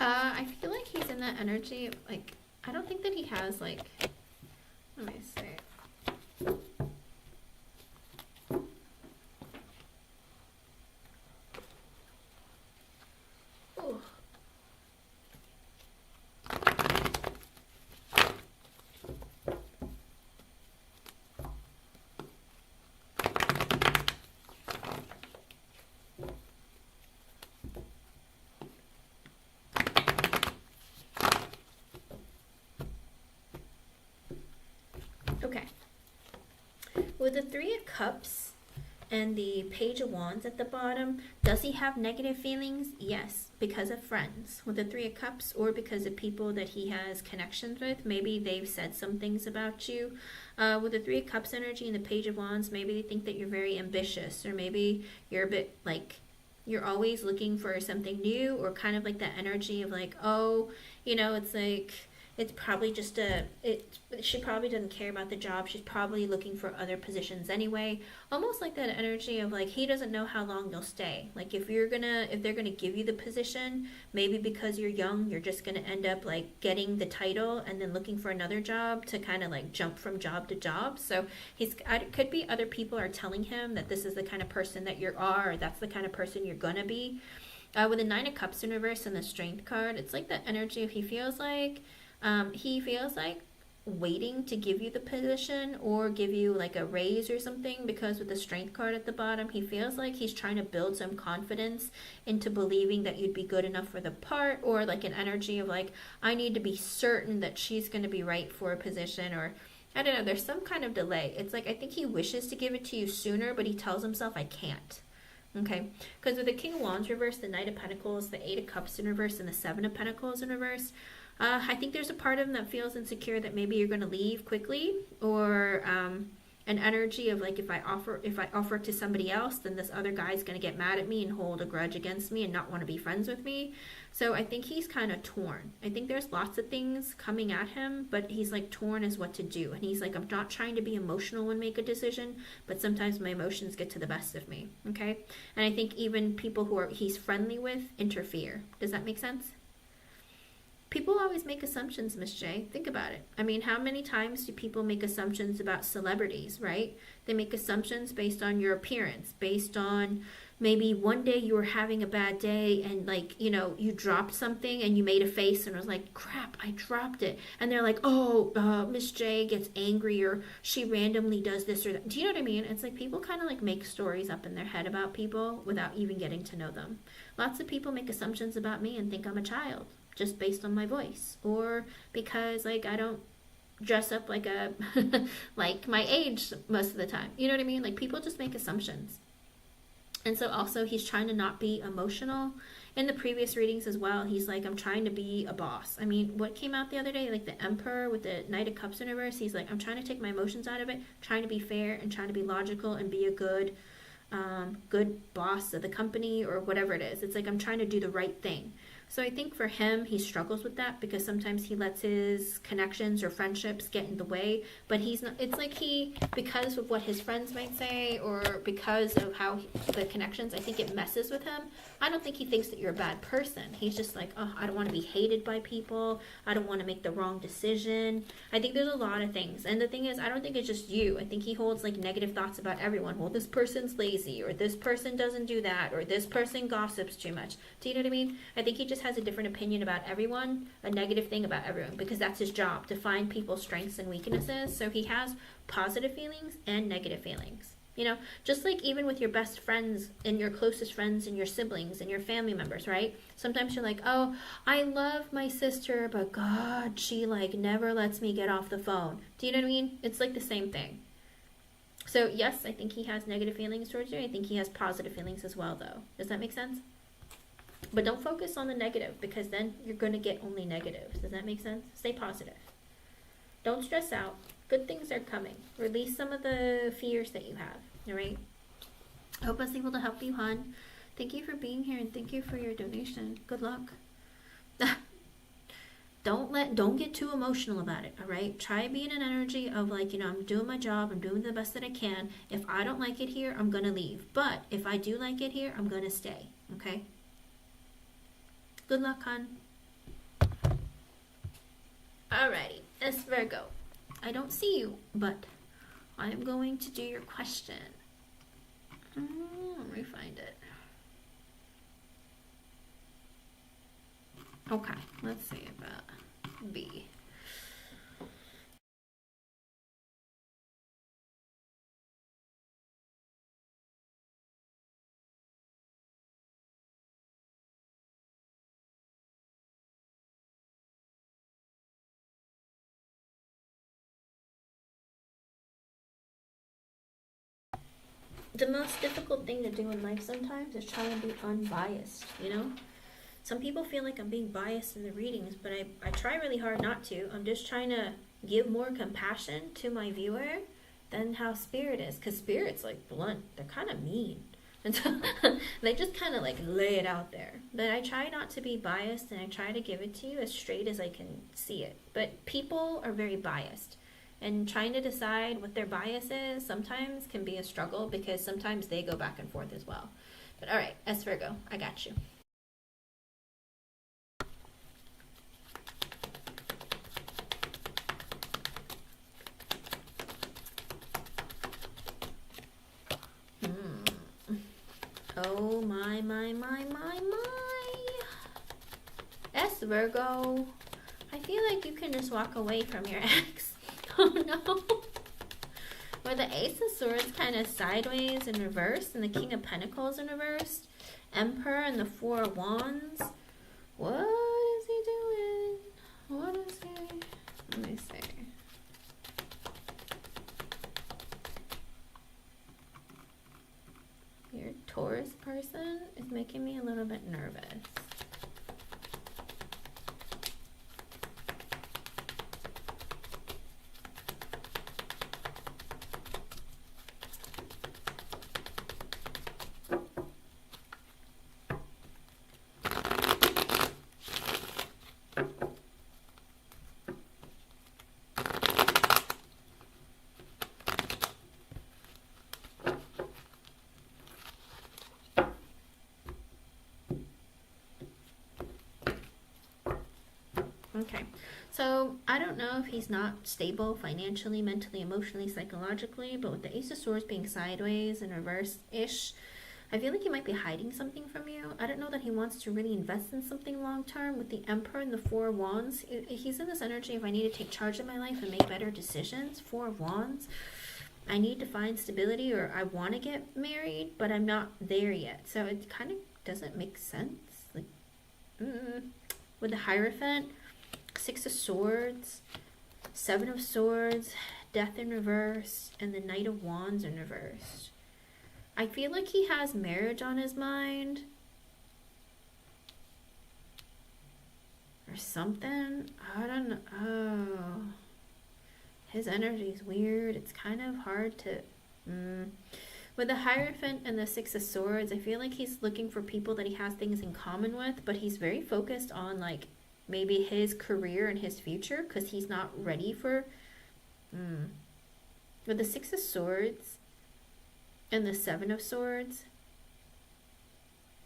I feel like he's in that energy, like, I don't think that he has, like, let me see. Ooh. the Three of Cups and the Page of Wands at the bottom, does he have negative feelings? Yes, because of friends with the Three of Cups, or because of people that he has connections with. Maybe they've said some things about you. With the Three of Cups energy and the Page of Wands, maybe they think that you're very ambitious, or maybe you're a bit like, you're always looking for something new, or kind of like that energy of like, oh, you know, it's like, it's probably just she probably doesn't care about the job. She's probably looking for other positions anyway. Almost like that energy of like, he doesn't know how long you'll stay. Like if they're gonna give you the position, maybe because you're young, you're just gonna end up like getting the title and then looking for another job to kind of like jump from job to job. So it could be other people are telling him that this is the kind of person that you are, or that's the kind of person you're gonna be. With the Nine of Cups in reverse and the Strength card, it's like that energy of he feels like waiting to give you the position or give you like a raise or something, because with the Strength card at the bottom, he feels like he's trying to build some confidence into believing that you'd be good enough for the part, or like an energy of like, I need to be certain that she's going to be right for a position, or I don't know, there's some kind of delay. It's like, I think he wishes to give it to you sooner, but he tells himself, I can't. Okay, because with the King of Wands reverse, the Knight of Pentacles, the Eight of Cups in reverse, and the Seven of Pentacles in reverse, I think there's a part of him that feels insecure that maybe you're going to leave quickly, or an energy of like, if I offer to somebody else, then this other guy's going to get mad at me and hold a grudge against me and not want to be friends with me. So I think he's kind of torn. I think there's lots of things coming at him, but he's like torn as what to do. And he's like, I'm not trying to be emotional and make a decision, but sometimes my emotions get to the best of me. Okay, and I think even people who he's friendly with interfere. Does that make sense? People always make assumptions, Miss J. Think about it. I mean, how many times do people make assumptions about celebrities, right? They make assumptions based on your appearance, based on maybe one day you were having a bad day and like, you know, you dropped something and you made a face and was like, crap, I dropped it. And they're like, oh, Miss J gets angry, or she randomly does this or that. Do you know what I mean? It's like people kind of like make stories up in their head about people without even getting to know them. Lots of people make assumptions about me and think I'm a child, just based on my voice, or because like I don't dress up like a like my age most of the time. You know what I mean? Like people just make assumptions. And so also he's trying to not be emotional. In the previous readings as well, he's like, I'm trying to be a boss. I mean, what came out the other day, like the Emperor with the Knight of Cups in reverse, he's like, I'm trying to take my emotions out of it, trying to be fair and trying to be logical and be a good boss of the company or whatever it is. It's like, I'm trying to do the right thing. So I think for him, he struggles with that because sometimes he lets his connections or friendships get in the way. But he's not, it's like because of what his friends might say, or because of how the connections, I think it messes with him. I don't think he thinks that you're a bad person. He's just like, oh, I don't want to be hated by people. I don't want to make the wrong decision. I think there's a lot of things. And the thing is, I don't think it's just you. I think he holds like negative thoughts about everyone. Well, this person's lazy, or this person doesn't do that, or this person gossips too much. Do you know what I mean? I think he just has a different opinion about everyone, a negative thing about everyone, because that's his job, to find people's strengths and weaknesses. So he has positive feelings and negative feelings. You know, just like even with your best friends and your closest friends and your siblings and your family members, right? Sometimes you're like, oh, I love my sister, but God, she like never lets me get off the phone. Do you know what I mean? It's like the same thing. So yes, I think he has negative feelings towards you. I think he has positive feelings as well, though. Does that make sense? But don't focus on the negative, because then you're going to get only negatives. Does that make sense? Stay positive. Don't stress out. Good things are coming. Release some of the fears that you have. All right? I hope I was able to help you, hon. Thank you for being here, and thank you for your donation. Good luck. Don't get too emotional about it, all right? Try being an energy of like, you know, I'm doing my job. I'm doing the best that I can. If I don't like it here, I'm going to leave. But if I do like it here, I'm going to stay. Okay? Good luck, hon. Alrighty, S Virgo. I don't see you, but I am going to do your question. Let me find it. Okay, let's see about B. the most difficult thing to do in life sometimes is try and be unbiased, you know? Some people feel like I'm being biased in the readings, but I try really hard not to. I'm just trying to give more compassion to my viewer than how spirit is. Because spirit's like blunt. They're kind of mean. And so they just kind of like lay it out there. But I try not to be biased, and I try to give it to you as straight as I can see it. But people are very biased. And trying to decide what their bias is sometimes can be a struggle, because sometimes they go back and forth as well. But all right, S Virgo, I got you. Oh my. S Virgo, I feel like you can just walk away from your ex. Oh no. Where the Ace of Swords kind of sideways in reverse, and the King of Pentacles in reverse, Emperor and the Four of Wands. What is he doing? What is he? Let me see. Your Taurus person is making me a little bit nervous. Okay, so I don't know if he's not stable financially, mentally, emotionally, psychologically, but with the Ace of Swords being sideways and reverse-ish, I feel like he might be hiding something from you. I don't know that he wants to really invest in something long-term. With the Emperor and the Four of Wands, he's in this energy of I need to take charge of my life and make better decisions. Four of Wands, I need to find stability, or I want to get married, but I'm not there yet. So it kind of doesn't make sense. Like, with the Hierophant, Six of Swords, Seven of Swords, Death in reverse, and the Knight of Wands in reverse. I feel like he has marriage on his mind. Or something. I don't know. Oh. His energy is weird. It's kind of hard to... With the Hierophant and the Six of Swords, I feel like he's looking for people that he has things in common with, but he's very focused on, like, maybe his career and his future, because he's not ready for... With the Six of Swords and the Seven of Swords,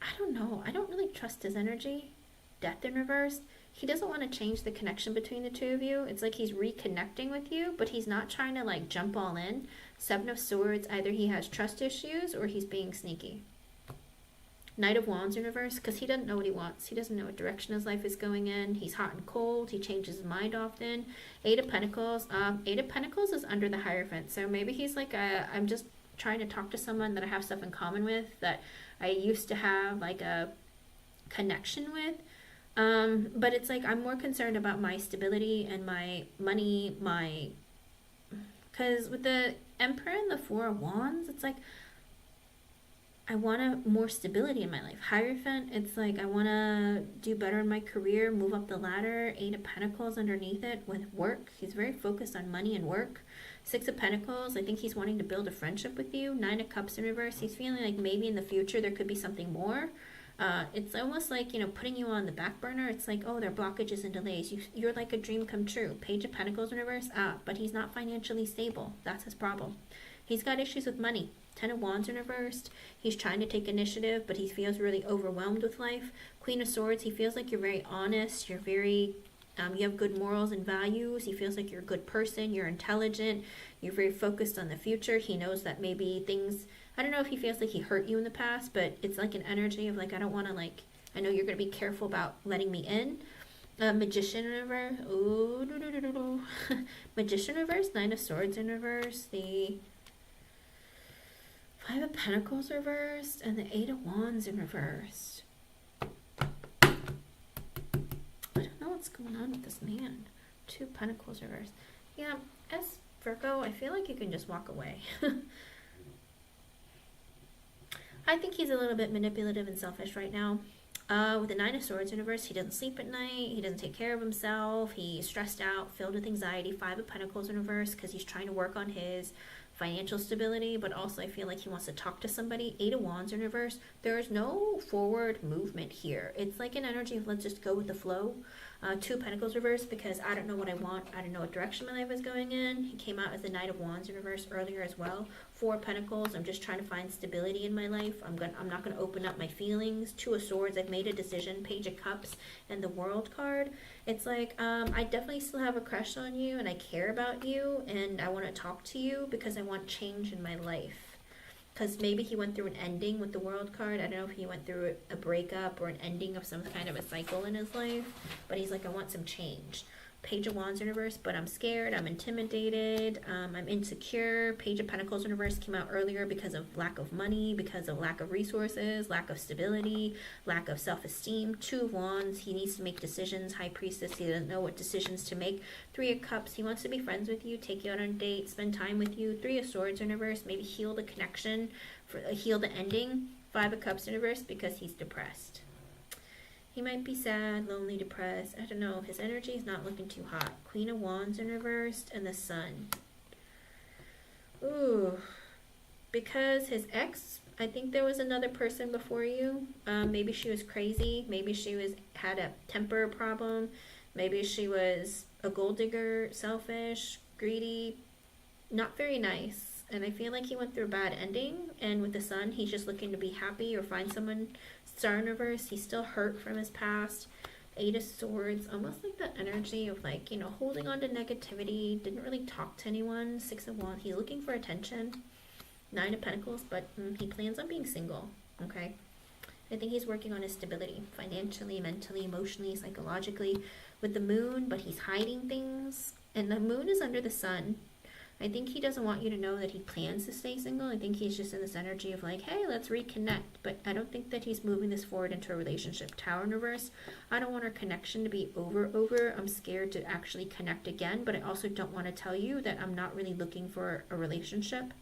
I don't know. I don't really trust his energy. Death in reverse. He doesn't want to change the connection between the two of you. It's like he's reconnecting with you, but he's not trying to, like, jump all in. Seven of Swords, either he has trust issues or he's being sneaky. Knight of Wands in reverse, because he doesn't know what he wants. He doesn't know what direction his life is going in. He's hot and cold. He changes his mind often. Eight of Pentacles. Eight of Pentacles is under the Hierophant. So maybe he's like, I'm just trying to talk to someone that I have stuff in common with, that I used to have like a connection with. But it's like, I'm more concerned about my stability and my money, because with the Emperor and the Four of Wands, it's like, I want more stability in my life. Hierophant, it's like I want to do better in my career, move up the ladder. Eight of Pentacles underneath it with work. He's very focused on money and work. Six of Pentacles, I think he's wanting to build a friendship with you. Nine of Cups in reverse. He's feeling like maybe in the future there could be something more. It's almost like, putting you on the back burner. It's like, oh, there are blockages and delays. You're like a dream come true. Page of Pentacles in reverse. But he's not financially stable. That's his problem. He's got issues with money. Ten of Wands in reversed. He's trying to take initiative, but he feels really overwhelmed with life. Queen of Swords, he feels like you're very honest. You're very, you have good morals and values. He feels like you're a good person. You're intelligent. You're very focused on the future. He knows that maybe things, I don't know if he feels like he hurt you in the past, but it's like an energy of like, I don't want to I know you're going to be careful about letting me in. Magician in reverse. Ooh, Magician reverse. Nine of Swords in reverse. The Five of Pentacles reversed, and the Eight of Wands in reversed. I don't know what's going on with this man. Two Pentacles reversed. Yeah, as Virgo, I feel like you can just walk away. I think he's a little bit manipulative and selfish right now. With the Nine of Swords in reverse, he doesn't sleep at night, he doesn't take care of himself, he's stressed out, filled with anxiety. Five of Pentacles in reverse because he's trying to work on his financial stability, but also I feel like he wants to talk to somebody. Eight of Wands in reverse, there is no forward movement here. It's like an energy of let's just go with the flow. Two of Pentacles reverse because I don't know what I want. I don't know what direction my life is going in. He came out as the Knight of Wands in reverse earlier as well. Four of Pentacles, I'm just trying to find stability in my life. I'm not going to open up my feelings. Two of Swords, I've made a decision. Page of Cups and the World card. It's like, I definitely still have a crush on you and I care about you and I want to talk to you because I want change in my life. Because maybe he went through an ending with the World card. I don't know if he went through a breakup or an ending of some kind of a cycle in his life. But he's like, I want some change. Page of Wands in reverse, but I'm scared, I'm intimidated, I'm insecure. Page of Pentacles in reverse came out earlier because of lack of money, because of lack of resources, lack of stability, lack of self-esteem. Two of Wands, he needs to make decisions. High Priestess, he doesn't know what decisions to make. Three of Cups, he wants to be friends with you, take you out on a date, spend time with you. Three of Swords in reverse, maybe heal the connection, heal the ending. Five of Cups in reverse because he's depressed. He might be sad, lonely, depressed. I don't know. His energy is not looking too hot. Queen of Wands in reversed and the Sun. Ooh. Because his ex, I think there was another person before you. Maybe she was crazy. Maybe she had a temper problem. Maybe she was a gold digger, selfish, greedy, not very nice. And I feel like he went through a bad ending. And with the Sun, he's just looking to be happy or find someone. Star in reverse, he's still hurt from his past. Eight of Swords, almost like the energy of like, you know, holding on to negativity, didn't really talk to anyone. Six of Wands, he's looking for attention. Nine of Pentacles, but he plans on being single, okay? I think he's working on his stability, financially, mentally, emotionally, psychologically, with the Moon, but he's hiding things. And the Moon is under the Sun. I think he doesn't want you to know that he plans to stay single. I think he's just in this energy of like, hey, let's reconnect. But I don't think that he's moving this forward into a relationship. Tower in reverse. I don't want our connection to be over. I'm scared to actually connect again. But I also don't want to tell you that I'm not really looking for a relationship.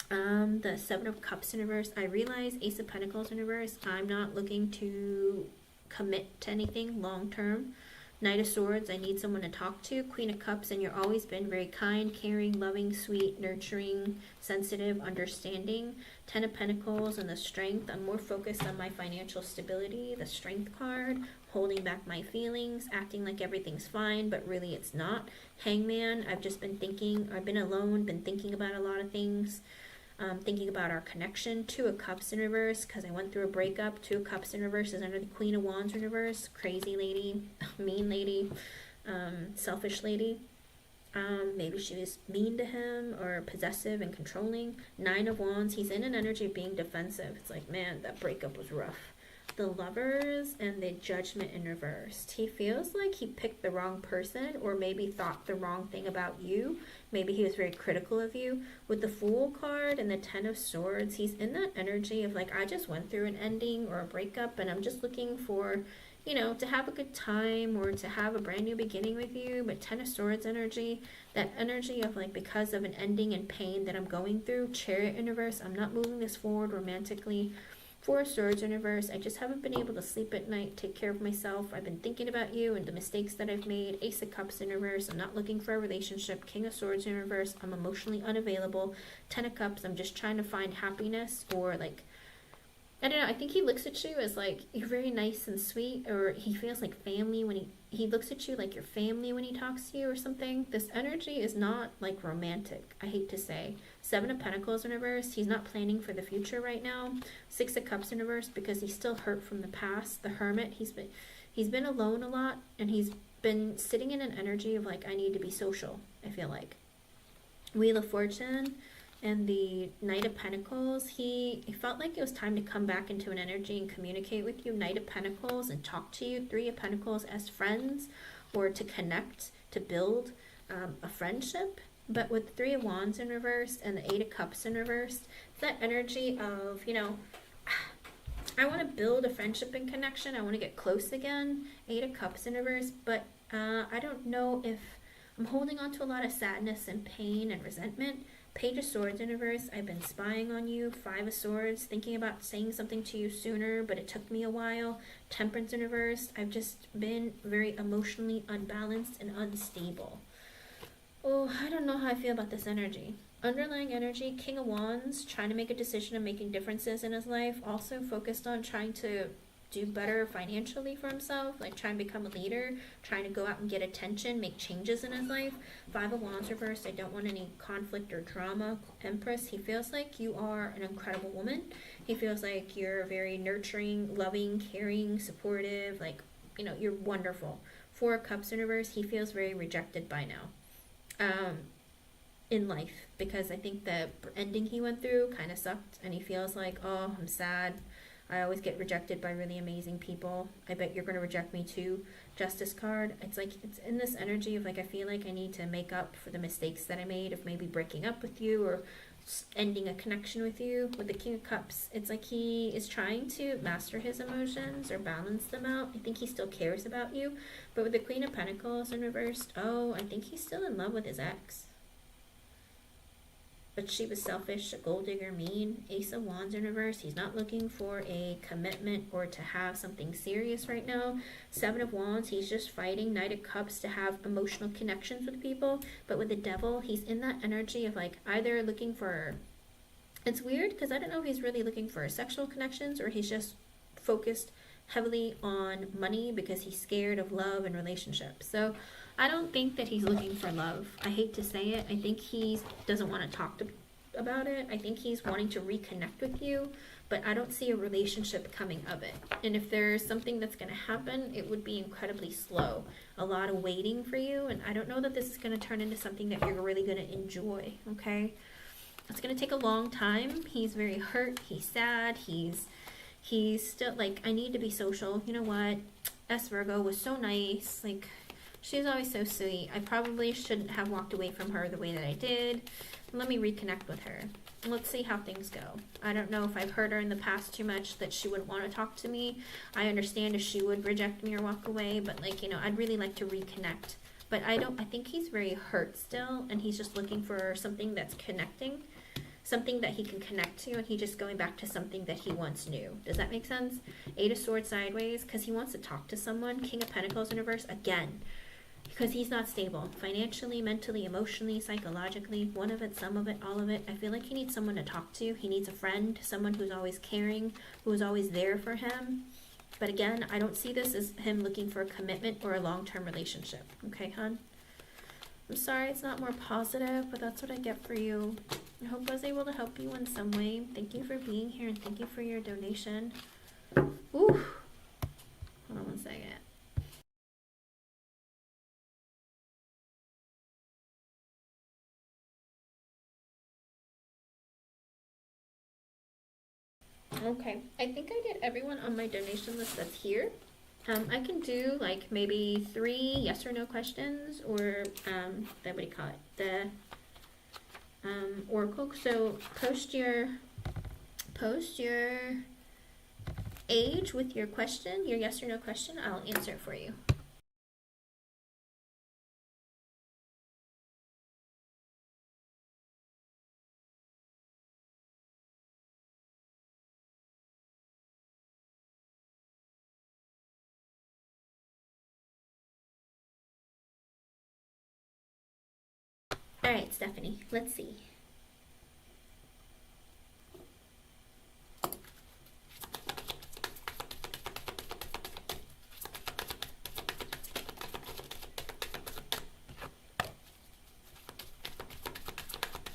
The Seven of Cups in reverse. I realize Ace of Pentacles in reverse. I'm not looking to commit to anything long term. Knight of Swords, I need someone to talk to. Queen of Cups, and you've always been very kind, caring, loving, sweet, nurturing, sensitive, understanding. Ten of Pentacles and the Strength. I'm more focused on my financial stability. The Strength card, holding back my feelings, acting like everything's fine, but really it's not. Hangman, I've just been thinking, I've been alone, been thinking about a lot of things. Thinking about our connection. Two of Cups in reverse because I went through a breakup. Two of Cups in reverse is under the Queen of Wands in reverse. Crazy lady, mean lady, selfish lady. Maybe she was mean to him or possessive and controlling. Nine of Wands, he's in an energy of being defensive. It's like, man, that breakup was rough. The Lovers and the Judgment in reverse. He feels like he picked the wrong person or maybe thought the wrong thing about you. Maybe he was very critical of you. With the Fool card and the Ten of Swords, he's in that energy of like, I just went through an ending or a breakup and I'm just looking for, you know, to have a good time or to have a brand new beginning with you. But Ten of Swords energy, that energy of like, because of an ending and pain that I'm going through. Chariot in reverse, I'm not moving this forward romantically. Four of Swords in reverse. I just haven't been able to sleep at night, take care of myself. I've been thinking about you and the mistakes that I've made. Ace of Cups in reverse. I'm not looking for a relationship. King of Swords in reverse. I'm emotionally unavailable. Ten of Cups. I'm just trying to find happiness or like, I don't know. I think he looks at you as like, you're very nice and sweet, or he feels like family when he looks at you like your family when he talks to you or something. This energy is not like romantic, I hate to say. Seven of Pentacles in reverse. He's not planning for the future right now. Six of Cups in reverse because he's still hurt from the past. The Hermit, he's been alone a lot and he's been sitting in an energy of like, I need to be social, I feel like. Wheel of Fortune and the Knight of Pentacles, he felt like it was time to come back into an energy and communicate with you. Knight of Pentacles and talk to you. Three of Pentacles as friends or to connect, to build a friendship. But with Three of Wands in reverse and the Eight of Cups in reverse, it's that energy of, you know, I want to build a friendship and connection. I want to get close again. Eight of Cups in reverse, but I don't know if I'm holding on to a lot of sadness and pain and resentment. Page of Swords universe, I've been spying on you. Five of Swords, thinking about saying something to you sooner, but it took me a while. Temperance universe, I've just been very emotionally unbalanced and unstable. Oh, I don't know how I feel about this energy. Underlying energy, King of Wands, trying to make a decision and making differences in his life. Also focused on trying to do better financially for himself, like trying to become a leader, trying to go out and get attention, make changes in his life. Five of Wands reversed, I don't want any conflict or drama. Empress, he feels like you are an incredible woman. He feels like you're very nurturing, loving, caring, supportive, like, you know, you're wonderful. Four of Cups in reverse, he feels very rejected by now. In life, because I think the ending he went through kind of sucked, and he feels like, oh, I'm sad. I always get rejected by really amazing people. I bet you're going to reject me too. Justice card. It's like, it's in this energy of like, I feel like I need to make up for the mistakes that I made of maybe breaking up with you or ending a connection with you. With the King of Cups, it's like he is trying to master his emotions or balance them out. I think he still cares about you. But with the Queen of Pentacles in reversed, oh, I think he's still in love with his ex. But she was selfish, a gold digger, mean. Ace of Wands in reverse. He's not looking for a commitment or to have something serious right now. Seven of Wands, he's just fighting. Knight of Cups, to have emotional connections with people. But with the Devil, he's in that energy of like either looking for... It's weird because I don't know if he's really looking for sexual connections or he's just focused heavily on money because he's scared of love and relationships. So I don't think that he's looking for love. I hate to say it. I think he doesn't want to talk about it. I think he's wanting to reconnect with you, but I don't see a relationship coming of it. And if there's something that's going to happen, it would be incredibly slow. A lot of waiting for you, and I don't know that this is going to turn into something that you're really going to enjoy, okay? It's going to take a long time. He's very hurt. He's sad. He's still like, I need to be social. You know what? S Virgo was so nice. Like, she's always so sweet. I probably shouldn't have walked away from her the way that I did. Let me reconnect with her. Let's see how things go. I don't know if I've hurt her in the past too much that she wouldn't want to talk to me. I understand if she would reject me or walk away, but like, you know, I'd really like to reconnect. But I think he's very hurt still, and he's just looking for something that's connecting. Something that he can connect to, and he's just going back to something that he once knew. Does that make sense? Eight of Swords sideways, because he wants to talk to someone. King of Pentacles in reverse, again, because he's not stable. Financially, mentally, emotionally, psychologically, one of it, some of it, all of it. I feel like he needs someone to talk to. He needs a friend, someone who's always caring, who's always there for him. But again, I don't see this as him looking for a commitment or a long-term relationship. Okay, hon? I'm sorry it's not more positive, but that's what I get for you. I hope I was able to help you in some way. Thank you for being here, and thank you for your donation. Ooh. Hold on one second. Okay, I think I did everyone on my donation list that's here. I can do like maybe 3 yes or no questions, or what do you call it? The oracle. So post your age with your question, your yes or no question. I'll answer it for you. All right, Stephanie, let's see.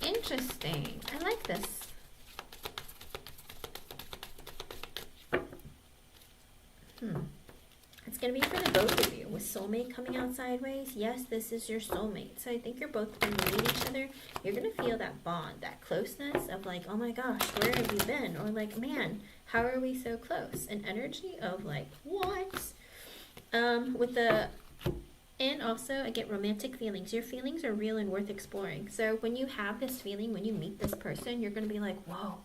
Interesting. I like this. It's going to be for the both of you. With soulmate coming out sideways, yes, this is your soulmate. So I think you're both going to meet each other. You're going to feel that bond, that closeness of like, oh my gosh, where have you been? Or like, man, how are we so close? An energy of like, what? And also I get romantic feelings. Your feelings are real and worth exploring. So when you have this feeling, when you meet this person, you're going to be like, whoa,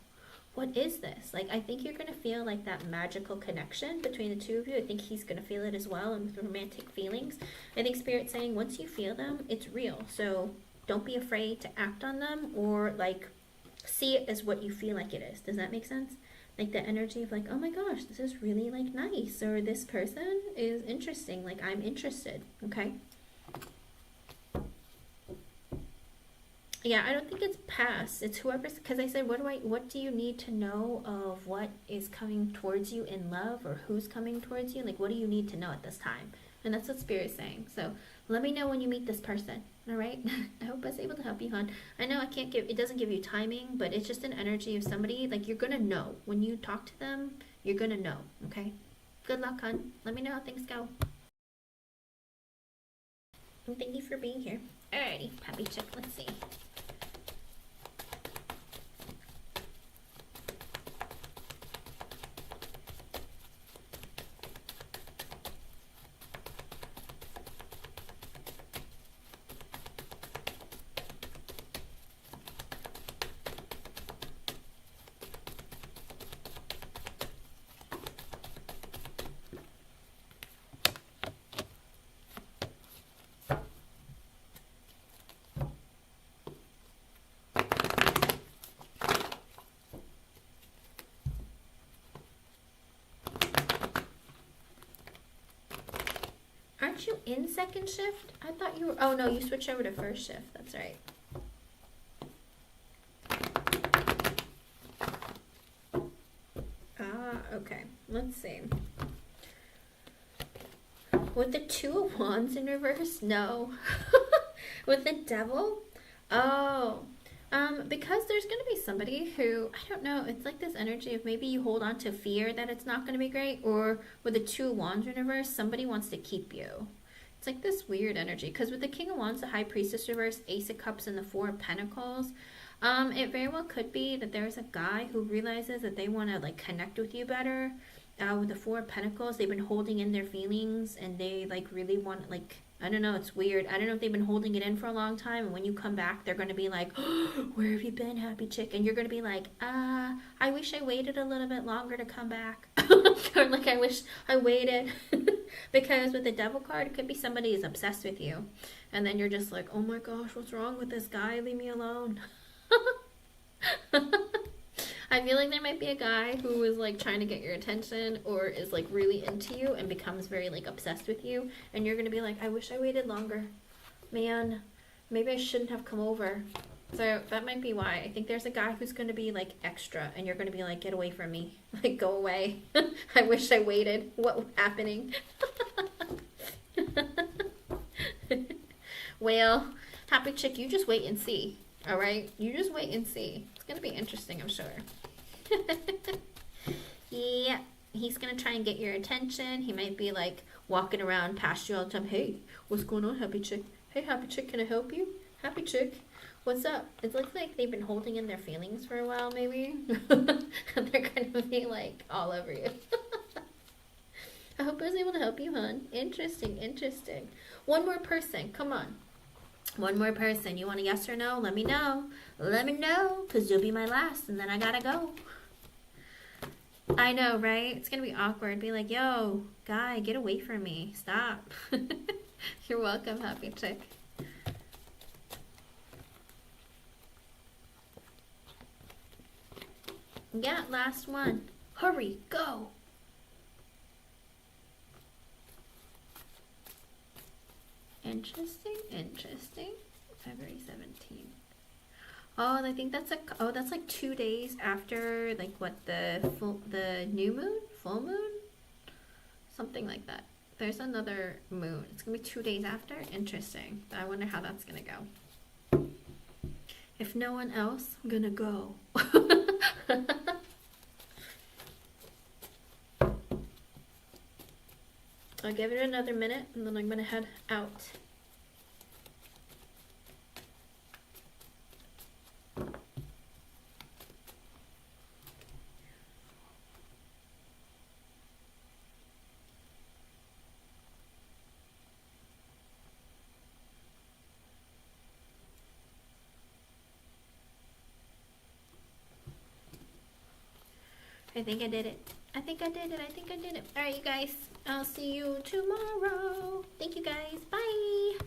what is this? Like, I think you're going to feel like that magical connection between the two of you. I think he's going to feel it as well, and with romantic feelings. I think Spirit's saying once you feel them, it's real. So don't be afraid to act on them, or like see it as what you feel like it is. Does that make sense? Like the energy of like, oh my gosh, this is really like nice, or this person is interesting, like I'm interested. Okay. Yeah, I don't think it's past. It's whoever's, because I said, what do you need to know of what is coming towards you in love, or who's coming towards you? Like, what do you need to know at this time? And that's what Spirit's saying. So let me know when you meet this person. All right. I hope I was able to help you, hon. I know I can't give, it doesn't give you timing, but it's just an energy of somebody, like you're going to know when you talk to them, you're going to know. Okay. Good luck, hon. Let me know how things go. And thank you for being here. Alrighty, happy chick. Let's see. Aren't you in second shift? I thought you were, oh no, you switched over to first shift. That's right. Ah, okay. Let's see. With the Two of Wands in reverse? No. With the Devil? Oh. Because there's going to be somebody who, I don't know, it's like this energy of maybe you hold on to fear that it's not going to be great, or with the Two of Wands in reverse, somebody wants to keep you. It's like this weird energy, because with the King of Wands, the High Priestess reverse, Ace of Cups, and the Four of Pentacles, it very well could be that there's a guy who realizes that they want to like connect with you better. With the Four of Pentacles, they've been holding in their feelings, and they like really want, like, I don't know, it's weird. I don't know if they've been holding it in for a long time, and when you come back, they're going to be like, oh, where have you been, happy chick? And you're going to be like, I wish I waited a little bit longer to come back. Or like, I wish I waited. Because with the Devil card, it could be somebody is obsessed with you. And then you're just like, oh my gosh, what's wrong with this guy? Leave me alone. I feel like there might be a guy who is like trying to get your attention, or is like really into you and becomes very like obsessed with you, and you're gonna be like, I wish I waited longer, man, maybe I shouldn't have come over. So that might be why. I think there's a guy who's gonna be like extra, and you're gonna be like, get away from me, like go away. I wish I waited. What was happening? Well, happy chick, you just wait and see. All right, you just wait and see. It's gonna be interesting, I'm sure. Yeah, he's gonna try and get your attention. He might be like walking around past you all the time. Hey, what's going on, happy chick? Hey, happy chick, can I help you? Happy chick, what's up? It looks like they've been holding in their feelings for a while, maybe. And they're gonna be like all over you. I hope I was able to help you, hon. Interesting, interesting. One more person, come on. One more person. You want a yes or no? Let me know. Let me know, because you'll be my last, and then I gotta go. I know, right? It's gonna be awkward. Be like, yo, guy, get away from me. Stop. You're welcome, happy chick. Yeah, last one. Hurry, go. Interesting, interesting. February 17th. Oh, I think that's that's like 2 days after, like, what, the new moon, full moon, something like that. There's another moon. It's gonna be 2 days after. Interesting. I wonder how that's gonna go. If no one else, I'm gonna go. I'll give it another minute, and then I'm gonna head out. I think I did it. I think I did it. I think I did it. All right, you guys. I'll see you tomorrow. Thank you, guys. Bye.